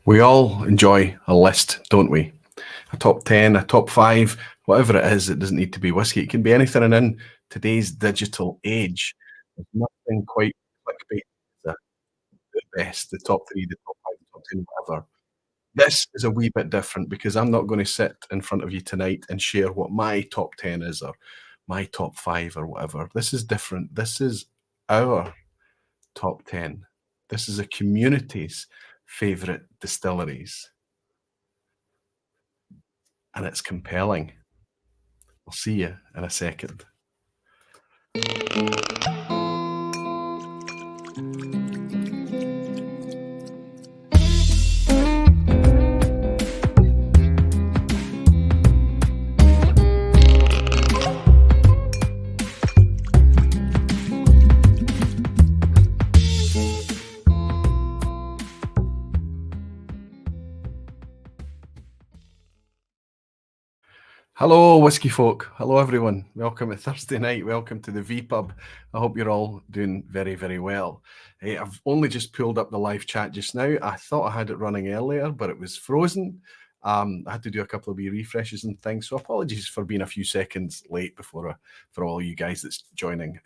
We all enjoy a list, don't we? A top 10, a top five, whatever it is. It doesn't need to be whiskey. It can be anything. And in today's digital age, there's nothing quite clickbait as the best, the top three, the top five, the top 10, whatever. This is a wee bit different because I'm not going to sit in front of you tonight and share what my top 10 is or my top five or whatever. This is different. This is our top 10. This is a community's favorite distilleries, and it's compelling. I'll see you in a second. Hello, whiskey folk. Hello, everyone. Welcome to Thursday night. Welcome to the vPub. I hope you're all doing very, very well. I've only just pulled up the live chat just now. I thought I had it running earlier, but it was frozen. I had to do a couple of wee refreshes and things, so apologies for being a few seconds late for all you guys that's joining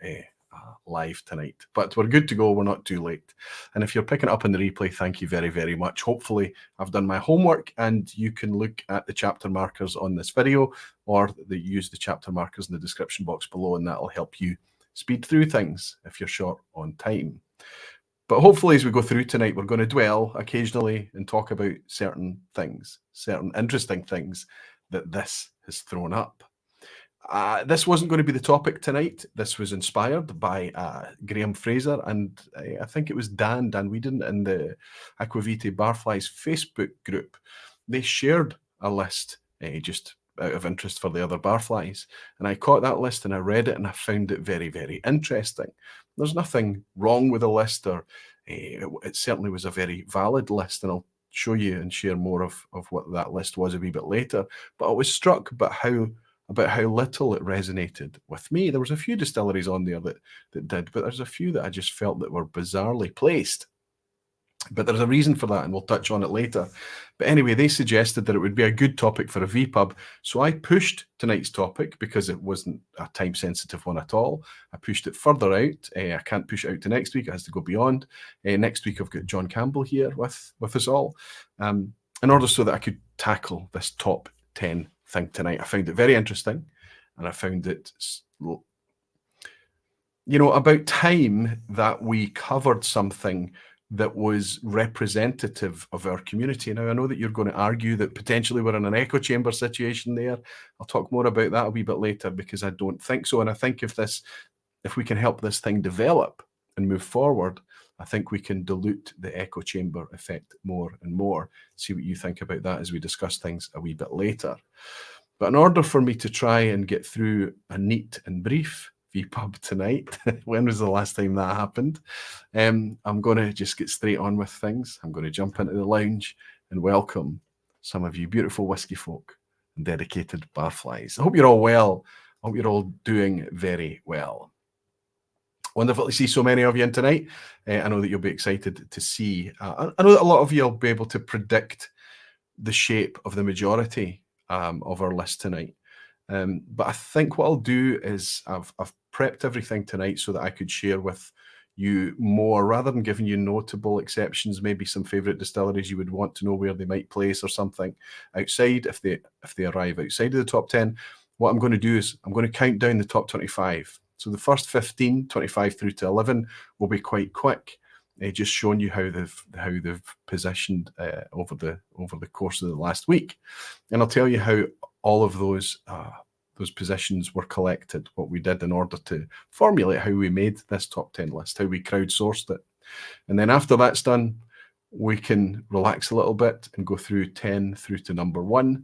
live tonight. But we're good to go. We're not too late. And if you're picking it up in the replay, thank you very, very much. Hopefully, I've done my homework and you can look at the chapter markers on this video or use the chapter markers in the description box below, and that'll help you speed through things if you're short on time. But hopefully, as we go through tonight, we're going to dwell occasionally and talk about certain things, certain interesting things that this has thrown up. This wasn't going to be the topic tonight. This was inspired by Graham Fraser, and I think it was Dan Whedon in the Aquavite Barflies Facebook group. They shared a list just out of interest for the other Barflies, and I caught that list and I read it and I found it very, very interesting. There's nothing wrong with the list, or it certainly was a very valid list, and I'll show you and share more of what that list was a wee bit later. But I was struck by about how little it resonated with me. There was a few distilleries on there that did, but there's a few that I just felt that were bizarrely placed. But there's a reason for that, and we'll touch on it later. But anyway, they suggested that it would be a good topic for a vPub. So I pushed tonight's topic because it wasn't a time-sensitive one at all. I pushed it further out. I can't push it out to next week. It has to go beyond. Next week, I've got John Campbell here with us all in order so that I could tackle this top 10 thing tonight. I found it very interesting, and I found it, about time that we covered something that was representative of our community. Now, I know that you're going to argue that potentially we're in an echo chamber situation there. I'll talk more about that a wee bit later, because I don't think so. And I think if we can help this thing develop and move forward, I think we can dilute the echo chamber effect more and more. See what you think about that as we discuss things a wee bit later. But in order for me to try and get through a neat and brief vPub tonight, when was the last time that happened? I'm going to just get straight on with things. I'm going to jump into the lounge and welcome some of you beautiful whiskey folk and dedicated barflies. I hope you're all well. I hope you're all doing very well. Wonderful to see so many of you in tonight. I know that you'll be excited to see. I know that a lot of you will be able to predict the shape of the majority of our list tonight. But I think what I'll do is I've prepped everything tonight so that I could share with you more, rather than giving you notable exceptions, maybe some favorite distilleries you would want to know where they might place or something outside if they arrive outside of the top 10. What I'm going to do is I'm going to count down the top 25. So the first 15, 25 through to 11 will be quite quick. Just showing you how they've positioned over the course of the last week, and I'll tell you how all of those positions were collected, what we did in order to formulate how we made this top 10 list, how we crowdsourced it, and then after that's done, we can relax a little bit and go through 10 through to number 1.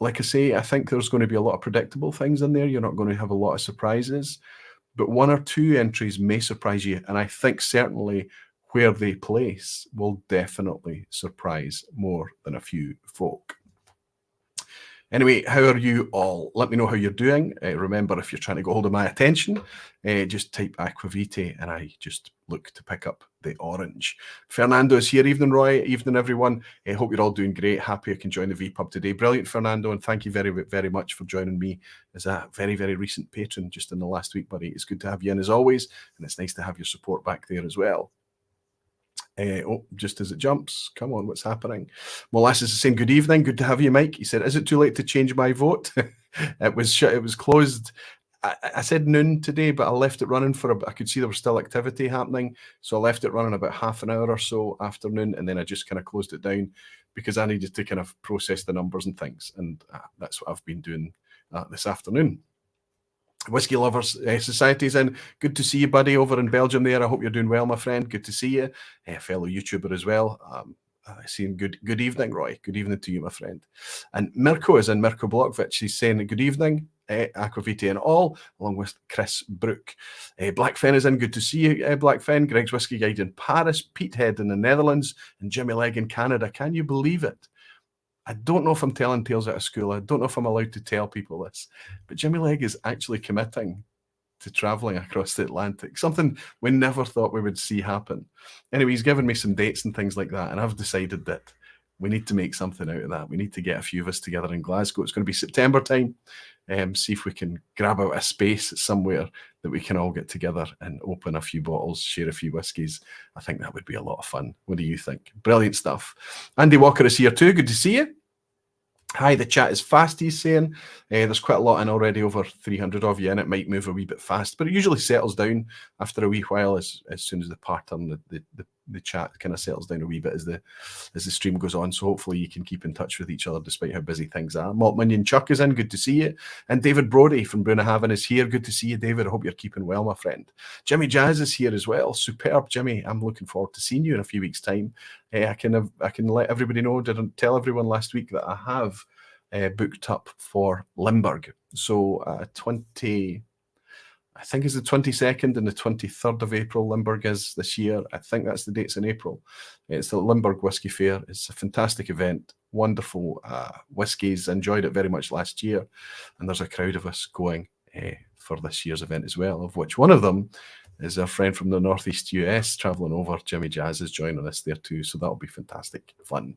Like I say, I think there's going to be a lot of predictable things in there. You're not going to have a lot of surprises. But 1 or 2 entries may surprise you, and I think certainly where they place will definitely surprise more than a few folk. Anyway, how are you all? Let me know how you're doing. Remember, if you're trying to get hold of my attention, just type Aquavite and I just look to pick up the orange. Fernando is here. Evening, Roy. Evening, everyone. I hope you're all doing great. Happy I can join the vPub today. Brilliant, Fernando, and thank you very, very much for joining me as a very, very recent patron just in the last week, buddy. It's good to have you in as always, and it's nice to have your support back there as well. Oh, just as it jumps. Come on, what's happening? Molasses is saying, good evening. Good to have you, Mike. He said, is it too late to change my vote? It was closed. I said noon today, but I left it running for I could see there was still activity happening. So I left it running about half an hour or so after noon, and then I just kind of closed it down because I needed to kind of process the numbers and things. And that's what I've been doing this afternoon. Whiskey Lovers Society's in. Good to see you, buddy, over in Belgium there. I hope you're doing well, my friend. Good to see you. Fellow YouTuber as well. Saying good evening, Roy. Good evening to you, my friend. And Mirko is in, Mirko Blokvich. He's saying good evening, Aquavite and all, along with Chris Brook. Blackfen is in. Good to see you, Blackfen. Greg's Whiskey Guide in Paris, Pete Head in the Netherlands, and Jimmy Legg in Canada. Can you believe it? I don't know if I'm telling tales out of school. I don't know if I'm allowed to tell people this, but Jimmy Legg is actually committing to traveling across the Atlantic, something we never thought we would see happen. Anyway, he's given me some dates and things like that, and I've decided that we need to make something out of that. We need to get a few of us together in Glasgow. It's going to be September time. See if we can grab out a space somewhere that we can all get together and open a few bottles, share a few whiskies. I think that would be a lot of fun. What do you think? Brilliant stuff. Andy Walker is here too. Good to see you. Hi, the chat is fast, he's saying. There's quite a lot in already, over 300 of you, and it might move a wee bit fast, but it usually settles down after a wee while as soon as the pattern, the chat kind of settles down a wee bit as the stream goes on. So hopefully you can keep in touch with each other despite how busy things are. Malt Minion Chuck is in, good to see you. And David Brody from Brunahaven is here. Good to see you, David. I hope you're keeping well, my friend. Jimmy Jazz is here as well. Superb, Jimmy. I'm looking forward to seeing you in a few weeks' time. I can let everybody know, didn't tell everyone last week that I have booked up for Limburg. So I think it's the 22nd and the 23rd of April, Limburg is this year. I think that's the dates in April. It's the Limburg Whisky Fair. It's a fantastic event, wonderful whiskies. Enjoyed it very much last year. And there's a crowd of us going for this year's event as well, of which one of them is a friend from the Northeast US traveling over. Jimmy Jazz is joining us there too. So that'll be fantastic fun.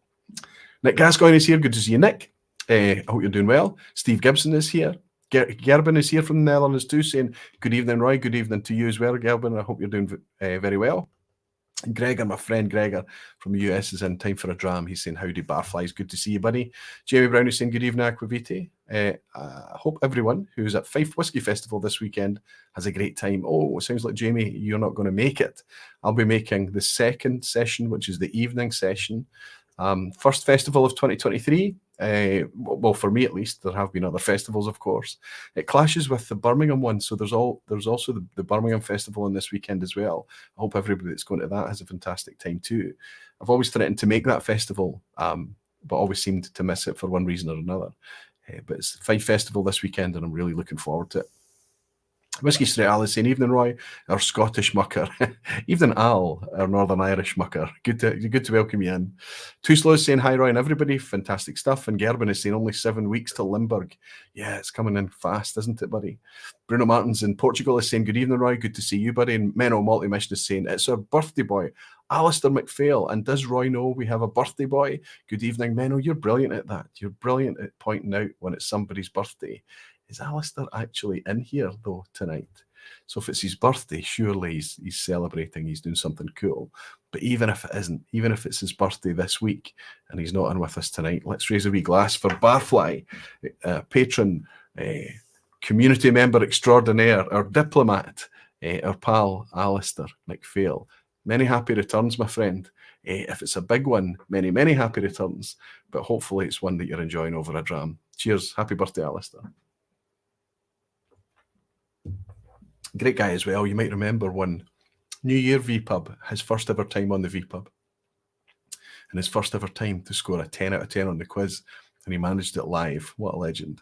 Nick Gascoigne is here. Good to see you, Nick. I hope you're doing well. Steve Gibson is here. Gerben is here from the Netherlands too, saying good evening, Roy. Good evening to you as well, Gerben. I hope you're doing very well. And Gregor, my friend Gregor from the US, is in. Time for a dram. He's saying howdy, Barflies. Good to see you, buddy. Jamie Brown is saying good evening, Aquavite. I hope everyone who's at Fife Whisky Festival this weekend has a great time. Oh, it sounds like, Jamie, you're not going to make it. I'll be making the second session, which is the evening session. First festival of 2023. Well, for me at least. There have been other festivals, of course. It clashes with the Birmingham one, so there's also the Birmingham festival on this weekend as well. I hope everybody that's going to that has a fantastic time too. I've always threatened to make that festival, but always seemed to miss it for one reason or another. But it's the Fife Festival this weekend, and I'm really looking forward to it. Whiskey Straight Al is saying, evening, Roy, our Scottish mucker. Evening, Al, our Northern Irish mucker. Good to welcome you in. Too Slow is saying, hi, Roy and everybody. Fantastic stuff. And Gerben is saying, only 7 weeks to Limburg. Yeah, it's coming in fast, isn't it, buddy? Bruno Martins in Portugal is saying, good evening, Roy. Good to see you, buddy. And Menno Multimission is saying, it's our birthday boy, Alistair McPhail. And does Roy know we have a birthday boy? Good evening, Menno. You're brilliant at that. You're brilliant at pointing out when it's somebody's birthday. Is Alistair actually in here, though, tonight? So if it's his birthday, surely he's celebrating, he's doing something cool. But even if it isn't, even if it's his birthday this week and he's not in with us tonight, let's raise a wee glass for Barfly, patron, community member extraordinaire, our diplomat, our pal, Alistair McPhail. Many happy returns, my friend. If it's a big one, many, many happy returns. But hopefully it's one that you're enjoying over a dram. Cheers. Happy birthday, Alistair. Great guy as well. You might remember one New Year vPub, his first ever time on the vPub, and his first ever time to score a 10 out of 10 on the quiz, and he managed it live. What a legend.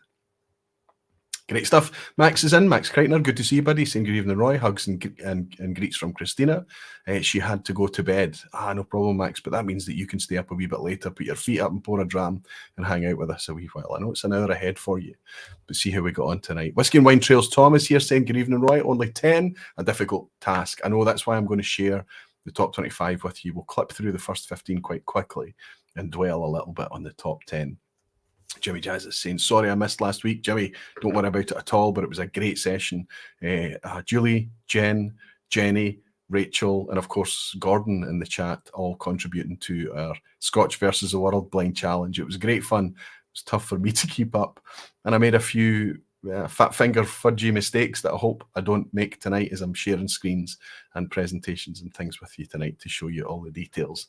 Great stuff. Max is in. Max Kreitner, good to see you, buddy. Saying good evening, Roy. Hugs and greets from Christina. She had to go to bed. No problem, Max, but that means that you can stay up a wee bit later, put your feet up and pour a dram and hang out with us a wee while. I know it's an hour ahead for you, but see how we got on tonight. Whiskey and Wine Trails Tom is here saying good evening, Roy. Only 10, a difficult task. I know, that's why I'm going to share the top 25 with you. We'll clip through the first 15 quite quickly and dwell a little bit on the top 10. Jimmy Jazz is saying, sorry I missed last week. Jimmy, don't worry about it at all, but it was a great session. Julie, Jen, Jenny, Rachel, and of course Gordon in the chat, all contributing to our Scotch versus the World Blind Challenge. It was great fun. It was tough for me to keep up, and I made a few fat finger fudgy mistakes that I hope I don't make tonight as I'm sharing screens and presentations and things with you tonight to show you all the details.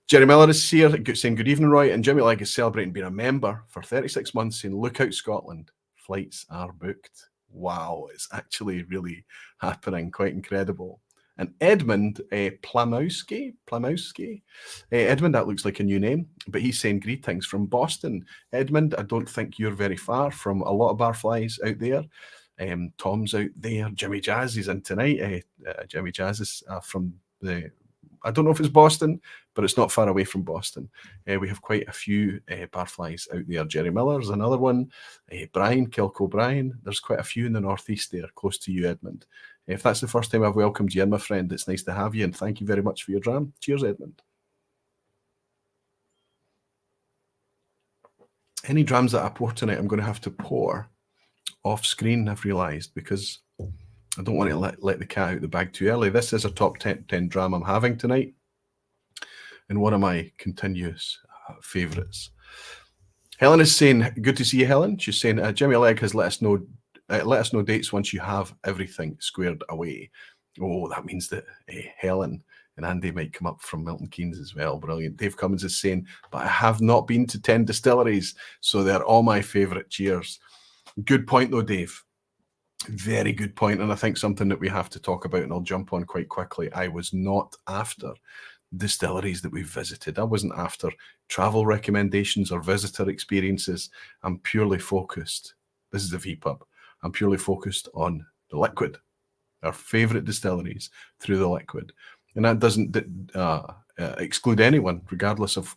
Jerry Miller is here saying good evening, Roy, and Jimmy Legg is celebrating being a member for 36 months, saying look out Scotland, flights are booked. Wow, it's actually really happening, quite incredible. And Edmund Plamowski, Edmund, that looks like a new name, but he's saying greetings from Boston. Edmund, I don't think you're very far from a lot of barflies out there. Tom's out there. Jimmy Jazz is in tonight. Jimmy Jazz is from the, I don't know if it's Boston, but it's not far away from Boston. We have quite a few barflies out there. Jerry Miller's another one. Brian, Kilco Brian. There's quite a few in the northeast there, close to you, Edmund. If that's the first time I've welcomed you in, my friend, it's nice to have you, and thank you very much for your dram. Cheers, Edmund. Any drams that I pour tonight, I'm going to have to pour off screen, I've realised, because I don't want to let the cat out the bag too early. This is a top 10 dram I'm having tonight, and one of my continuous favourites. Helen is saying, good to see you, Helen. She's saying, Jimmy Legg has let us know dates once you have everything squared away. Oh, that means that Helen and Andy might come up from Milton Keynes as well. Brilliant. Dave Cummins is saying, but I have not been to 10 distilleries, so they're all my favourite. Cheers. Good point though, Dave. Very good point, and I think something that we have to talk about, and I'll jump on quite quickly. I was not after distilleries that we've visited. I wasn't after travel recommendations or visitor experiences. I'm purely focused. This is the vPub. I'm purely focused on the liquid, our favourite distilleries through the liquid. And that doesn't exclude anyone, regardless of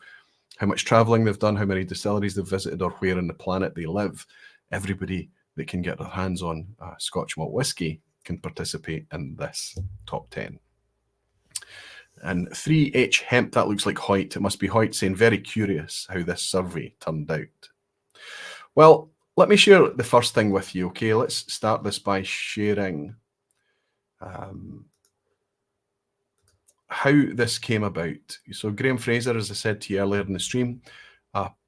how much travelling they've done, how many distilleries they've visited, or where on the planet they live. Everybody that can get their hands on Scotch malt whisky can participate in this top 10. And 3H Hemp, that looks like Hoyt. It must be Hoyt saying, very curious how this survey turned out. Well, let me share the first thing with you, okay? Let's start this by sharing how this came about. So Graham Fraser, as I said to you earlier in the stream,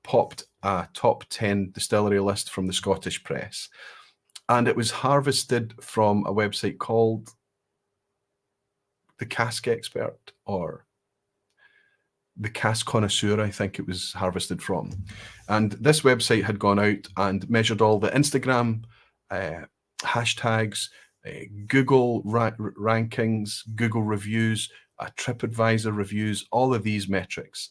popped a top 10 distillery list from the Scottish Press. And it was harvested from a website called The Cask Expert, or The Cask Connoisseur, I think it was harvested from. And this website had gone out and measured all the Instagram hashtags, Google rankings, Google reviews, TripAdvisor reviews, all of these metrics,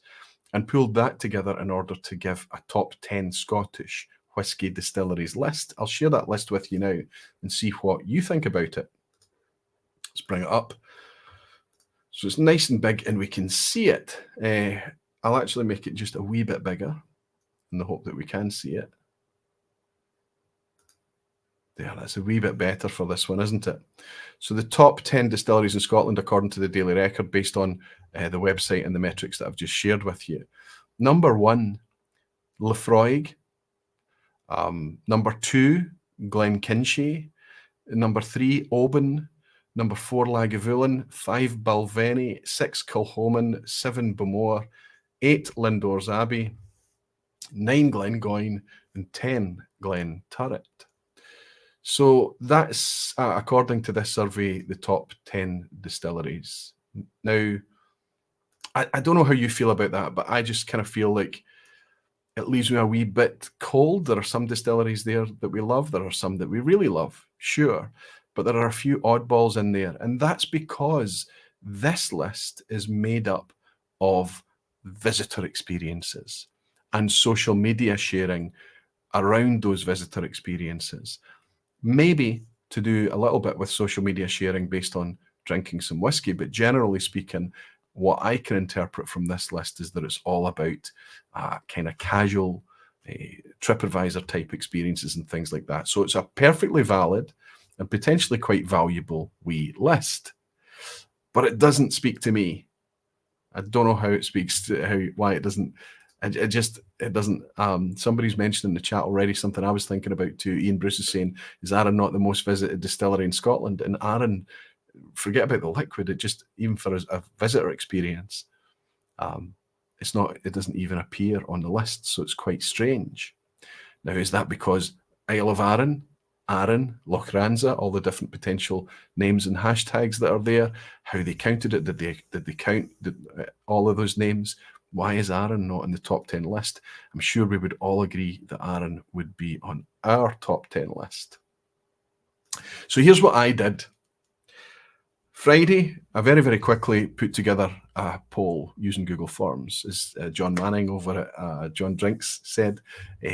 and pulled that together in order to give a top 10 Scottish whisky distilleries list. I'll share that list with you now and see what you think about it. Let's bring it up. So it's nice and big and we can see it. I'll actually make it just a wee bit bigger in the hope that we can see it. There, that's a wee bit better for this one, isn't it? So the top 10 distilleries in Scotland, according to the Daily Record, based on the website and the metrics that I've just shared with you. Number 1, Laphroaig. Number 2, Glenkinchie. Number 3, Oban. Number 4, Lagavulin. 5, Balvenie. 6, Kilchoman. 7, Bowmore. 8, Lindores Abbey. 9, Glengoyne. And 10, Glenturret. So that's, according to this survey, the top 10 distilleries. Now, I don't know how you feel about that, but I just kind of feel like it leaves me a wee bit cold. There are some distilleries there that we love. There are some that we really love, sure. But there are a few oddballs in there. And that's because this list is made up of visitor experiences and social media sharing around those visitor experiences. Maybe to do a little bit with social media sharing based on drinking some whiskey, but generally speaking, what I can interpret from this list is that it's all about kind of casual TripAdvisor type experiences and things like that. So it's a perfectly valid and potentially quite valuable wee list, but it doesn't speak to me. I don't know how it speaks to why it doesn't. It doesn't. Somebody's mentioned in the chat already something I was thinking about too. Ian Bruce is saying, is Arran not the most visited distillery in Scotland? And Arran, forget about the liquid, it just, even for a visitor experience, it's not, it doesn't even appear on the list. So it's quite strange. Now, is that because Isle of Arran, Arran, Lochranza, all the different potential names and hashtags that are there, how they counted it? Did they count all of those names? Why is Arran not in the top 10 list? I'm sure we would all agree that Arran would be on our top 10 list. So here's what I did. Friday, I very, very quickly put together a poll using Google Forms. As John Manning over at John Drinks said,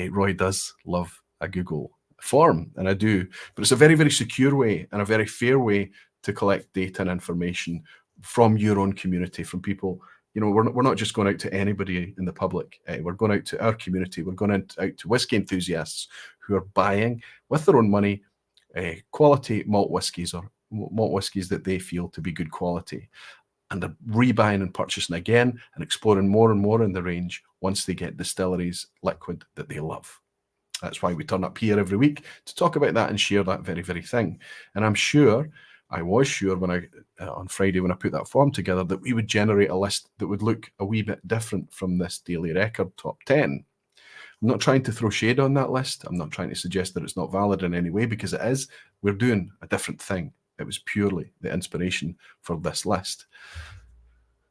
Roy does love a Google form, and I do. But it's a very, very secure way and a very fair way to collect data and information from your own community, from people. You know, we're not just going out to anybody in the public. We're going out to our community. We're going out to whiskey enthusiasts who are buying with their own money quality malt whiskies or malt whiskies that they feel to be good quality, and they're rebuying and purchasing again and exploring more and more in the range once they get Distilleries liquid that they love. That's why we turn up here every week to talk about that and share that very, very thing. And I'm sure, I was sure when on Friday when I put that form together, that we would generate a list that would look a wee bit different from this Daily Record top 10. I'm not trying to throw shade on that list. I'm not trying to suggest that it's not valid in any way, because it is. We're doing a different thing. It was purely the inspiration for this list.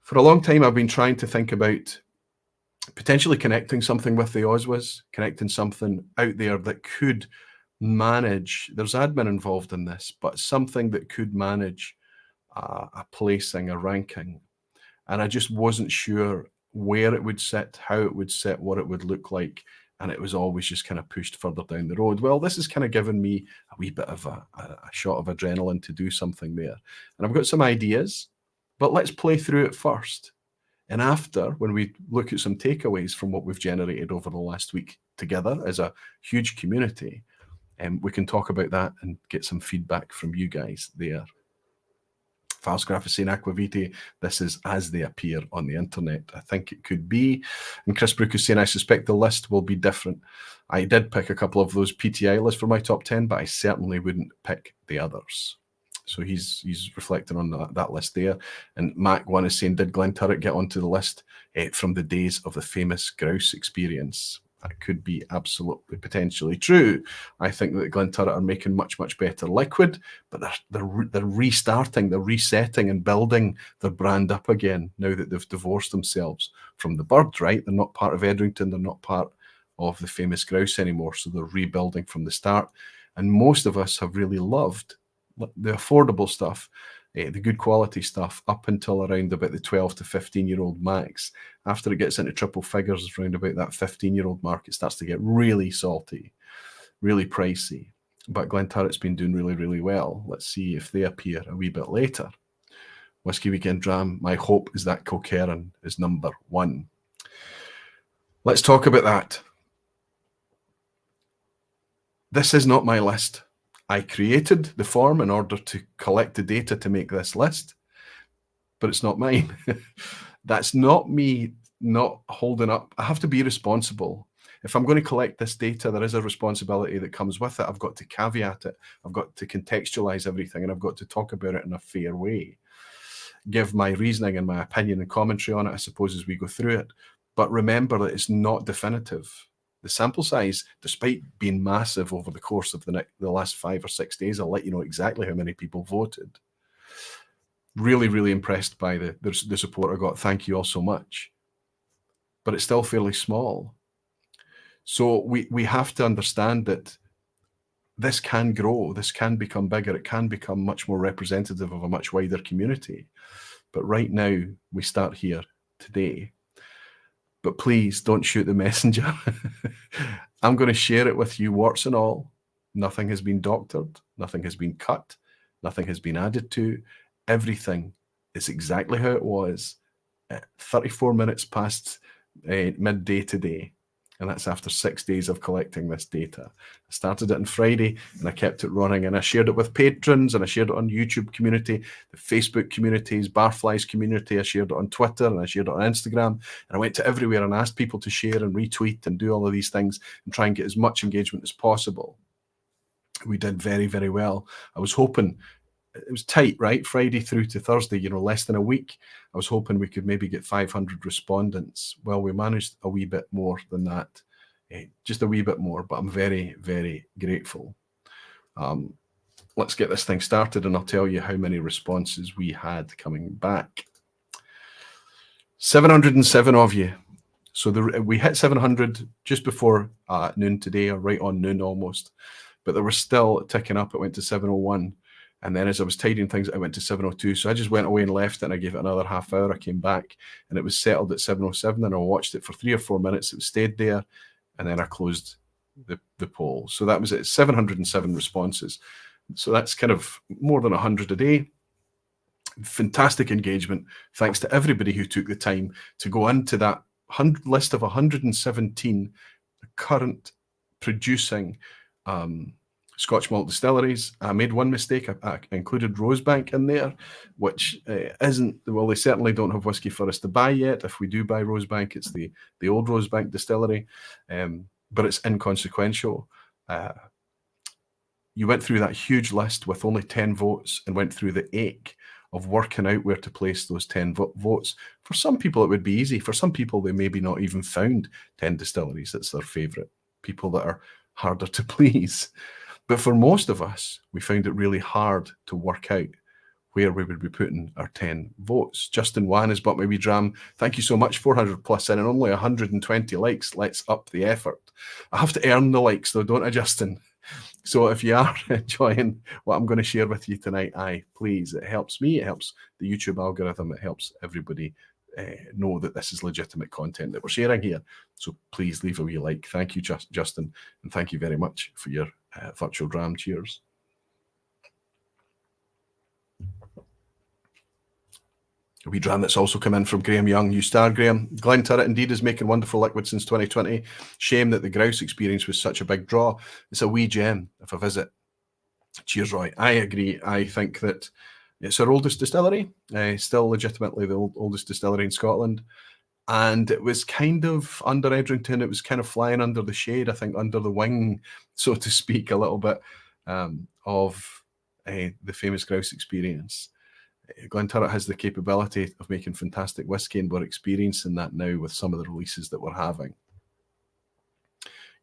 For a long time, I've been trying to think about potentially connecting something with the Oswas, connecting something out there that could manage, there's admin involved in this, but something that could manage a placing, a ranking. And I just wasn't sure where it would sit, how it would sit, what it would look like. And it was always just kind of pushed further down the road. Well, this has kind of given me a wee bit of a shot of adrenaline to do something there. And I've got some ideas, but let's play through it first. And after, when we look at some takeaways from what we've generated over the last week together as a huge community, we can talk about that and get some feedback from you guys there. Falsgraph is saying Aquavitae, this is as they appear on the internet. I think it could be. And Chris Brook is saying, I suspect the list will be different. I did pick a couple of those PTI lists for my top 10, but I certainly wouldn't pick the others. So he's reflecting on that list there. And Mac1 is saying, did Glenturret get onto the list from the days of the famous grouse experience? That could be absolutely potentially true. I think that Glenturret are making much, much better liquid, but they're restarting, they're resetting and building their brand up again now that they've divorced themselves from the bird, right? They're not part of Edrington, they're not part of the famous grouse anymore, so they're rebuilding from the start. And most of us have really loved the affordable stuff, the good quality stuff, up until around about the 12 to 15-year-old max. After it gets into triple figures, around about that 15-year-old mark, it starts to get really salty, really pricey. But Glenturret's been doing really, really well. Let's see if they appear a wee bit later. Whiskey Weekend Dram, my hope is that Kilkerran is number 1. Let's talk about that. This is not my list. I created the form in order to collect the data to make this list, but it's not mine. That's not me not holding up. I have to be responsible. If I'm going to collect this data, there is a responsibility that comes with it. I've got to caveat it. I've got to contextualize everything, and I've got to talk about it in a fair way. Give my reasoning and my opinion and commentary on it, I suppose, as we go through it. But remember that it's not definitive. The sample size, despite being massive over the course of the last 5 or 6 days, I'll let you know exactly how many people voted. Really, really impressed by the support I got. Thank you all so much. But it's still fairly small. So we have to understand that this can grow, this can become bigger, it can become much more representative of a much wider community. But right now, we start here today. But please don't shoot the messenger. I'm going to share it with you, warts and all. Nothing has been doctored, nothing has been cut, nothing has been added to. Everything is exactly how it was at 34 minutes past midday today. And that's after 6 days of collecting this data. I started it on Friday and I kept it running, and I shared it with patrons, and I shared it on YouTube community, the Facebook communities, Barflies community. I shared it on Twitter and I shared it on Instagram. And I went to everywhere and asked people to share and retweet and do all of these things and try and get as much engagement as possible. We did very, very well. I was hoping, it was tight, right? Friday through to Thursday, less than a week. I was hoping we could maybe get 500 respondents. Well, we managed a wee bit more than that, just a wee bit more, but I'm very, very grateful. Let's get this thing started and I'll tell you how many responses we had coming back. 707 of you. So we hit 700 just before noon today, or right on noon almost, but there was still ticking up. It went to 701. And then as I was tidying things, I went to 702. So I just went away and left it, and I gave it another half hour. I came back and it was settled at 707, and I watched it for 3 or 4 minutes. It stayed there, and then I closed the poll. So that was it, 707 responses. So that's kind of more than 100 a day. Fantastic engagement. Thanks to everybody who took the time to go into that list of 117 current producing Scotch malt distilleries. I made one mistake. I included Rosebank in there, which isn't, well, they certainly don't have whiskey for us to buy yet. If we do buy Rosebank, it's the old Rosebank distillery, but it's inconsequential. You went through that huge list with only 10 votes and went through the ache of working out where to place those 10 votes. For some people, it would be easy. For some people, they maybe not even found 10 distilleries. That's their favourite. People that are harder to please. But for most of us, we found it really hard to work out where we would be putting our 10 votes. Justin Wan has bought my wee dram. Thank you so much, 400 plus in and only 120 likes. Let's up the effort. I have to earn the likes though, don't I, Justin? So if you are enjoying what I'm going to share with you tonight, please, it helps me, it helps the YouTube algorithm, it helps everybody know that this is legitimate content that we're sharing here. So please leave a wee like. Thank you, Justin, and thank you very much for your virtual dram. Cheers. A wee dram that's also come in from Graham Young. You star, Graham. Glenturret indeed is making wonderful liquid since 2020. Shame that the grouse experience was such a big draw. It's a wee gem of a visit. Cheers, Roy. I agree. I think that it's our oldest distillery, still legitimately the oldest distillery in Scotland. And it was kind of under Edrington, it was kind of flying under the shade, I think, under the wing, so to speak, a little bit of the famous grouse experience. Glenturret has the capability of making fantastic whiskey, and we're experiencing that now with some of the releases that we're having.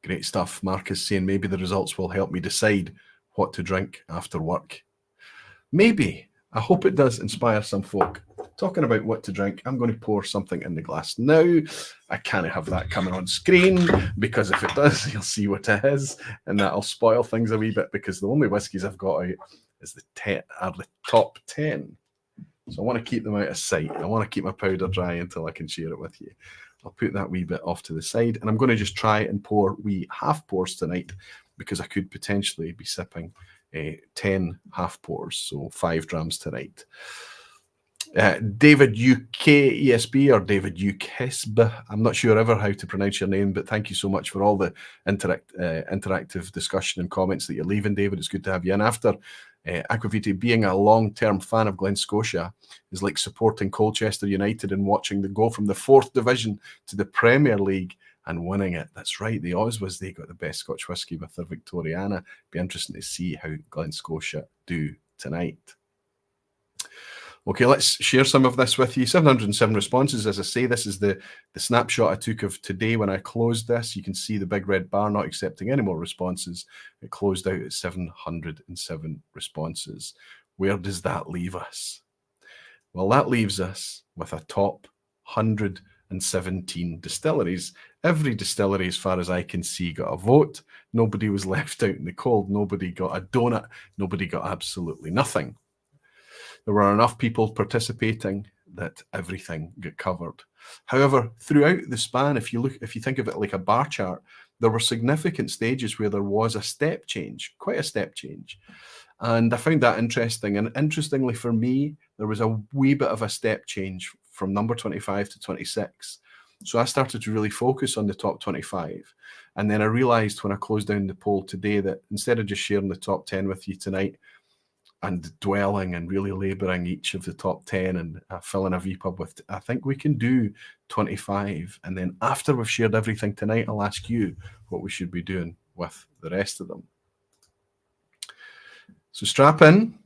Great stuff. Mark is saying maybe the results will help me decide what to drink after work. Maybe. I hope it does inspire some folk. Talking about what to drink, I'm going to pour something in the glass now. I can't have that coming on screen, because if it does, you'll see what it is, and that'll spoil things a wee bit, because the only whiskies I've got out is the top 10. So I want to keep them out of sight. I want to keep my powder dry until I can share it with you. I'll put that wee bit off to the side, and I'm going to just try and pour wee half pours tonight, because I could potentially be sipping 10 half pours, so 5 drams tonight. David UK ESB, or David UKESB, I'm not sure ever how to pronounce your name, but thank you so much for all the interactive discussion and comments that you're leaving, David. It's good to have you in. After Aquavitae, being a long-term fan of Glen Scotia is like supporting Colchester United and watching them go from the 4th division to the Premier League and winning it. That's right, the Oz was they got the best Scotch whisky with their Victoriana. Be interesting to see how Glen Scotia do tonight. Okay, let's share some of this with you. 707 responses. As I say, this is the snapshot I took of today when I closed this. You can see the big red bar not accepting any more responses. It closed out at 707 responses. Where does that leave us? Well, that leaves us with a top 117 distilleries. Every distillery, as far as I can see, got a vote. Nobody was left out in the cold. Nobody got a donut. Nobody got absolutely nothing. There were enough people participating that everything got covered. However, throughout the span, if you think of it like a bar chart, there were significant stages where there was a step change, quite a step change. And I found that interesting. And interestingly for me, there was a wee bit of a step change from number 25 to 26. So I started to really focus on the top 25. And then I realized when I closed down the poll today that instead of just sharing the top 10 with you tonight and dwelling and really laboring each of the top 10 and filling a vPub with, I think we can do 25. And then after we've shared everything tonight, I'll ask you what we should be doing with the rest of them. So strap in.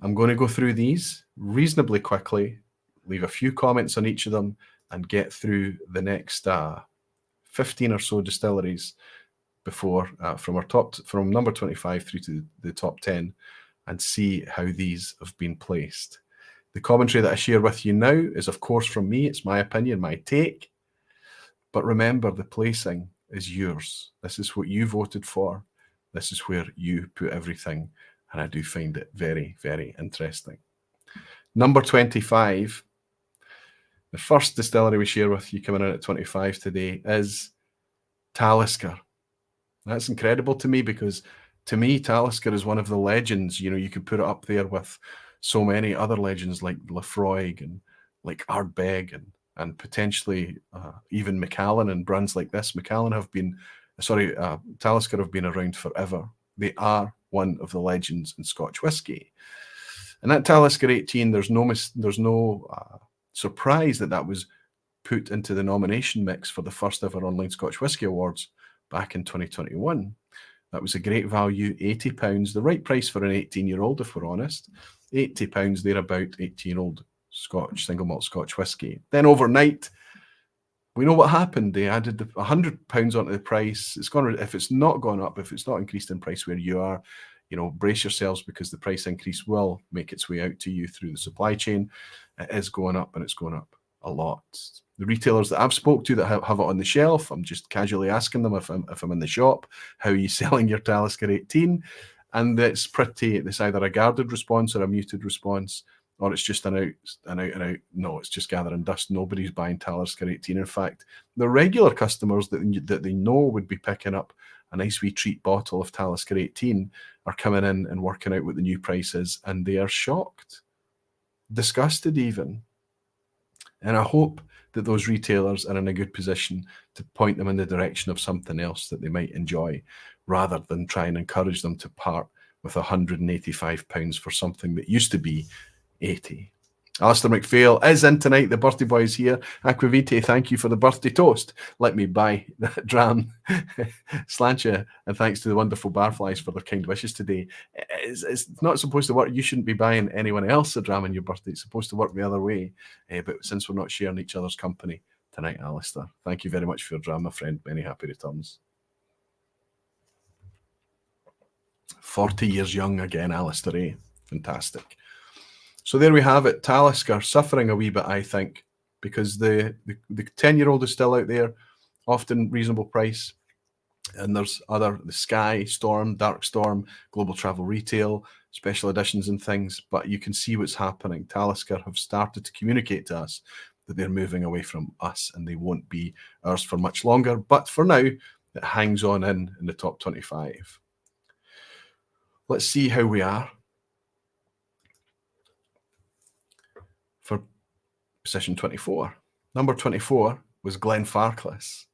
I'm going to go through these reasonably quickly, leave a few comments on each of them, and get through the next 15 or so distilleries before from number 25 through to the top 10, and see how these have been placed. The commentary that I share with you now is, of course, from me. It's my opinion, my take. But remember, the placing is yours. This is what you voted for. This is where you put everything. And I do find it very, very interesting. Number 25, the first distillery we share with you coming in at 25 today is Talisker. That's incredible to me because, to me, Talisker is one of the legends. You know, you could put it up there with so many other legends like Lafroig and like Ardbeg and potentially even Macallan and brands like this. Talisker have been around forever. They are one of the legends in Scotch whisky. And that Talisker 18, there's no surprise that was put into the nomination mix for the first ever online Scotch Whisky Awards back in 2021. That was a great value, £80, the right price for an 18-year-old, if we're honest. £80 thereabout, 18-year-old Scotch, single malt Scotch whisky. Then overnight, we know what happened. They added £100 onto the price. If it's not gone up, if it's not increased in price where you are, you know, brace yourselves because the price increase will make its way out to you through the supply chain. It is going up, and it's going up a lot. The retailers that I've spoke to that have it on the shelf, I'm just casually asking them if I'm in the shop, how are you selling your Talisker 18? And it's either a guarded response or a muted response, or it's just an out. No, it's just gathering dust. Nobody's buying Talisker 18. In fact, the regular customers that they know would be picking up a nice wee treat bottle of Talisker 18 are coming in and working out what the new price is, and they are shocked, disgusted even. And I hope that those retailers are in a good position to point them in the direction of something else that they might enjoy, rather than try and encourage them to part with £185 for something that used to be 80. Alistair McPhail is in tonight. The birthday boy is here. Aquavite, thank you for the birthday toast. Let me buy that dram. Slancha, and thanks to the wonderful Barflies for their kind wishes today. It's not supposed to work. You shouldn't be buying anyone else a dram on your birthday. It's supposed to work the other way. But since we're not sharing each other's company tonight, Alistair, thank you very much for your dram, my friend. Many happy returns. 40 years young again, Alistair, eh? Fantastic. So there we have it. Talisker suffering a wee bit, I think, because the 10-year-old is still out there, often reasonable price. And there's the Sky, Storm, Dark Storm, Global Travel Retail, special editions and things. But you can see what's happening. Talisker have started to communicate to us that they're moving away from us and they won't be ours for much longer. But for now, it hangs on in the top 25. Let's see how we are for position 24. Number 24 was Glenfarclas.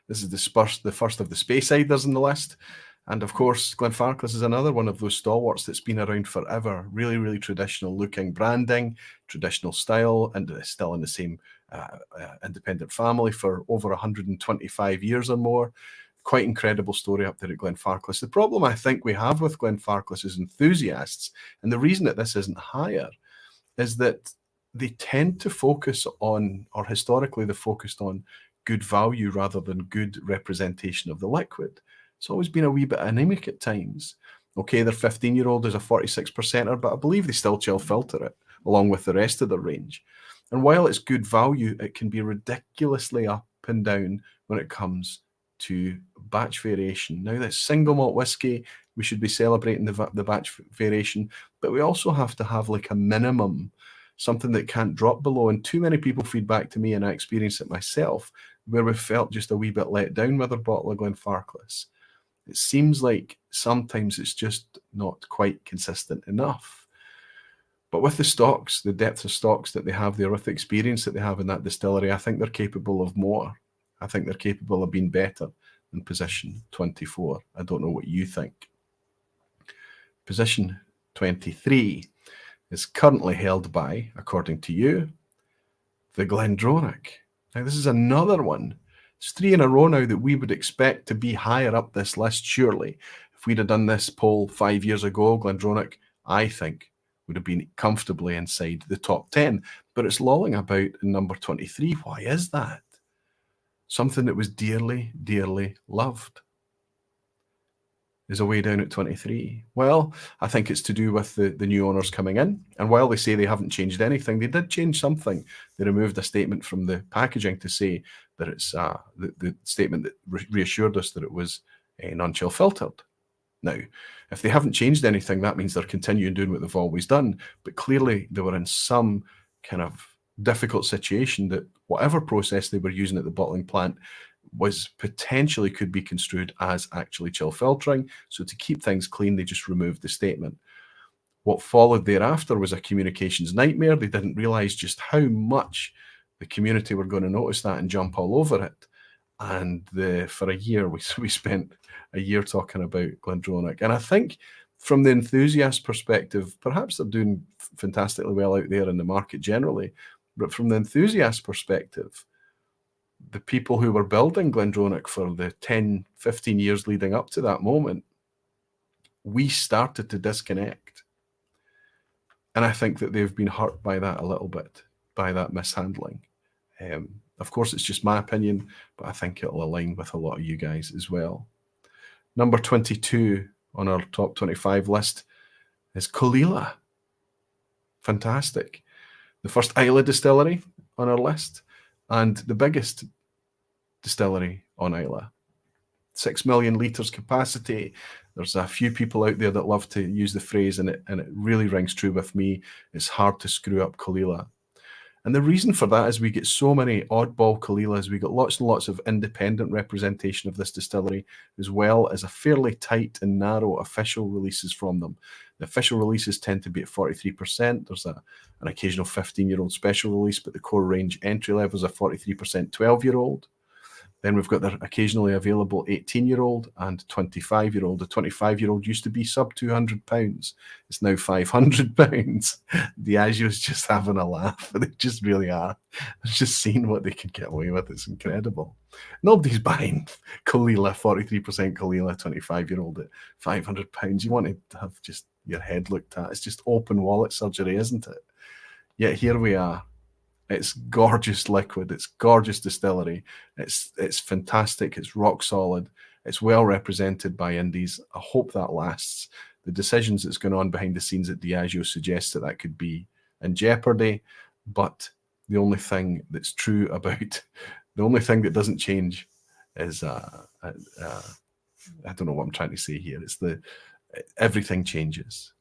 This is the first of the Speyside in the list. And of course, Glenfarclas is another one of those stalwarts that's been around forever. Really, really traditional looking branding, traditional style, and still in the same independent family for over 125 years or more. Quite incredible story up there at Glenfarclas. The problem I think we have with Glenfarclas as enthusiasts, and the reason that this isn't higher, is that they tend to focus on, or historically they focused on, good value rather than good representation of the liquid. It's always been a wee bit anemic at times. Okay, their 15-year-old is a 46%er, but I believe they still chill filter it along with the rest of the range. And while it's good value, it can be ridiculously up and down when it comes to batch variation. Now, that's single malt whiskey. We should be celebrating the batch variation, but we also have to have like a minimum, something that can't drop below. And too many people feed back to me, and I experience it myself, where we felt just a wee bit let down with our bottle of Glenfarclas. It seems like sometimes it's just not quite consistent enough. But with the stocks, the depth of stocks that they have there, with the experience that they have in that distillery, I think they're capable of more. I think they're capable of being better than position 24. I don't know what you think. Position 23 is currently held by, according to you, the Glendronach. Now, this is another one. It's 3 in a row now that we would expect to be higher up this list, surely. If we'd have done this poll 5 years ago, Glendronach, I think, would have been comfortably inside the top 10. But it's lolling about in number 23. Why is that? Something that was dearly, dearly loved is away down at 23. Well, I think it's to do with the new owners coming in. And while they say they haven't changed anything, they did change something. They removed a statement from the packaging to say that it's the statement that reassured us that it was non-chill filtered. Now, if they haven't changed anything, that means they're continuing doing what they've always done. But clearly they were in some kind of difficult situation that whatever process they were using at the bottling plant was potentially could be construed as actually chill filtering. So to keep things clean, they just removed the statement. What followed thereafter was a communications nightmare. They didn't realize just how much the community were going to notice that and jump all over it. And for a year, we spent a year talking about Glendronach. And I think from the enthusiast perspective, perhaps they're doing fantastically well out there in the market generally. But from the enthusiast perspective, the people who were building Glendronach for the 10, 15 years leading up to that moment, we started to disconnect. And I think that they've been hurt by that a little bit, by that mishandling. Of course, it's just my opinion, but I think it'll align with a lot of you guys as well. Number 22 on our top 25 list is Caol Ila. Fantastic. The first Islay distillery on our list and the biggest distillery on Islay. 6 million litres capacity. There's a few people out there that love to use the phrase, and it really rings true with me. It's hard to screw up Caol Ila. And the reason for that is we get so many oddball Caol Ilas. We got lots and lots of independent representation of this distillery, as well as a fairly tight and narrow official releases from them. The official releases tend to be at 43%. There's an occasional 15-year-old special release, but the core range entry level is a 43% 12-year-old. Then we've got the occasionally available 18-year-old and 25-year-old. The 25-year-old used to be sub £200. It's now £500. Diageo's just having a laugh. They just really are. They're just seeing what they can get away with. It's incredible. Nobody's buying Caol Ila, 43% Caol Ila, 25-year-old at £500. You want to have just your head looked at. It's just open wallet surgery, isn't it? Yet here we are. It's gorgeous liquid. It's gorgeous distillery. It's fantastic. It's rock solid. It's well represented by indies. I hope that lasts. The decisions that's going on behind the scenes at Diageo suggest that could be in jeopardy. But the only thing that's true about, the only thing that doesn't change is, I don't know what I'm trying to say here. It's everything changes.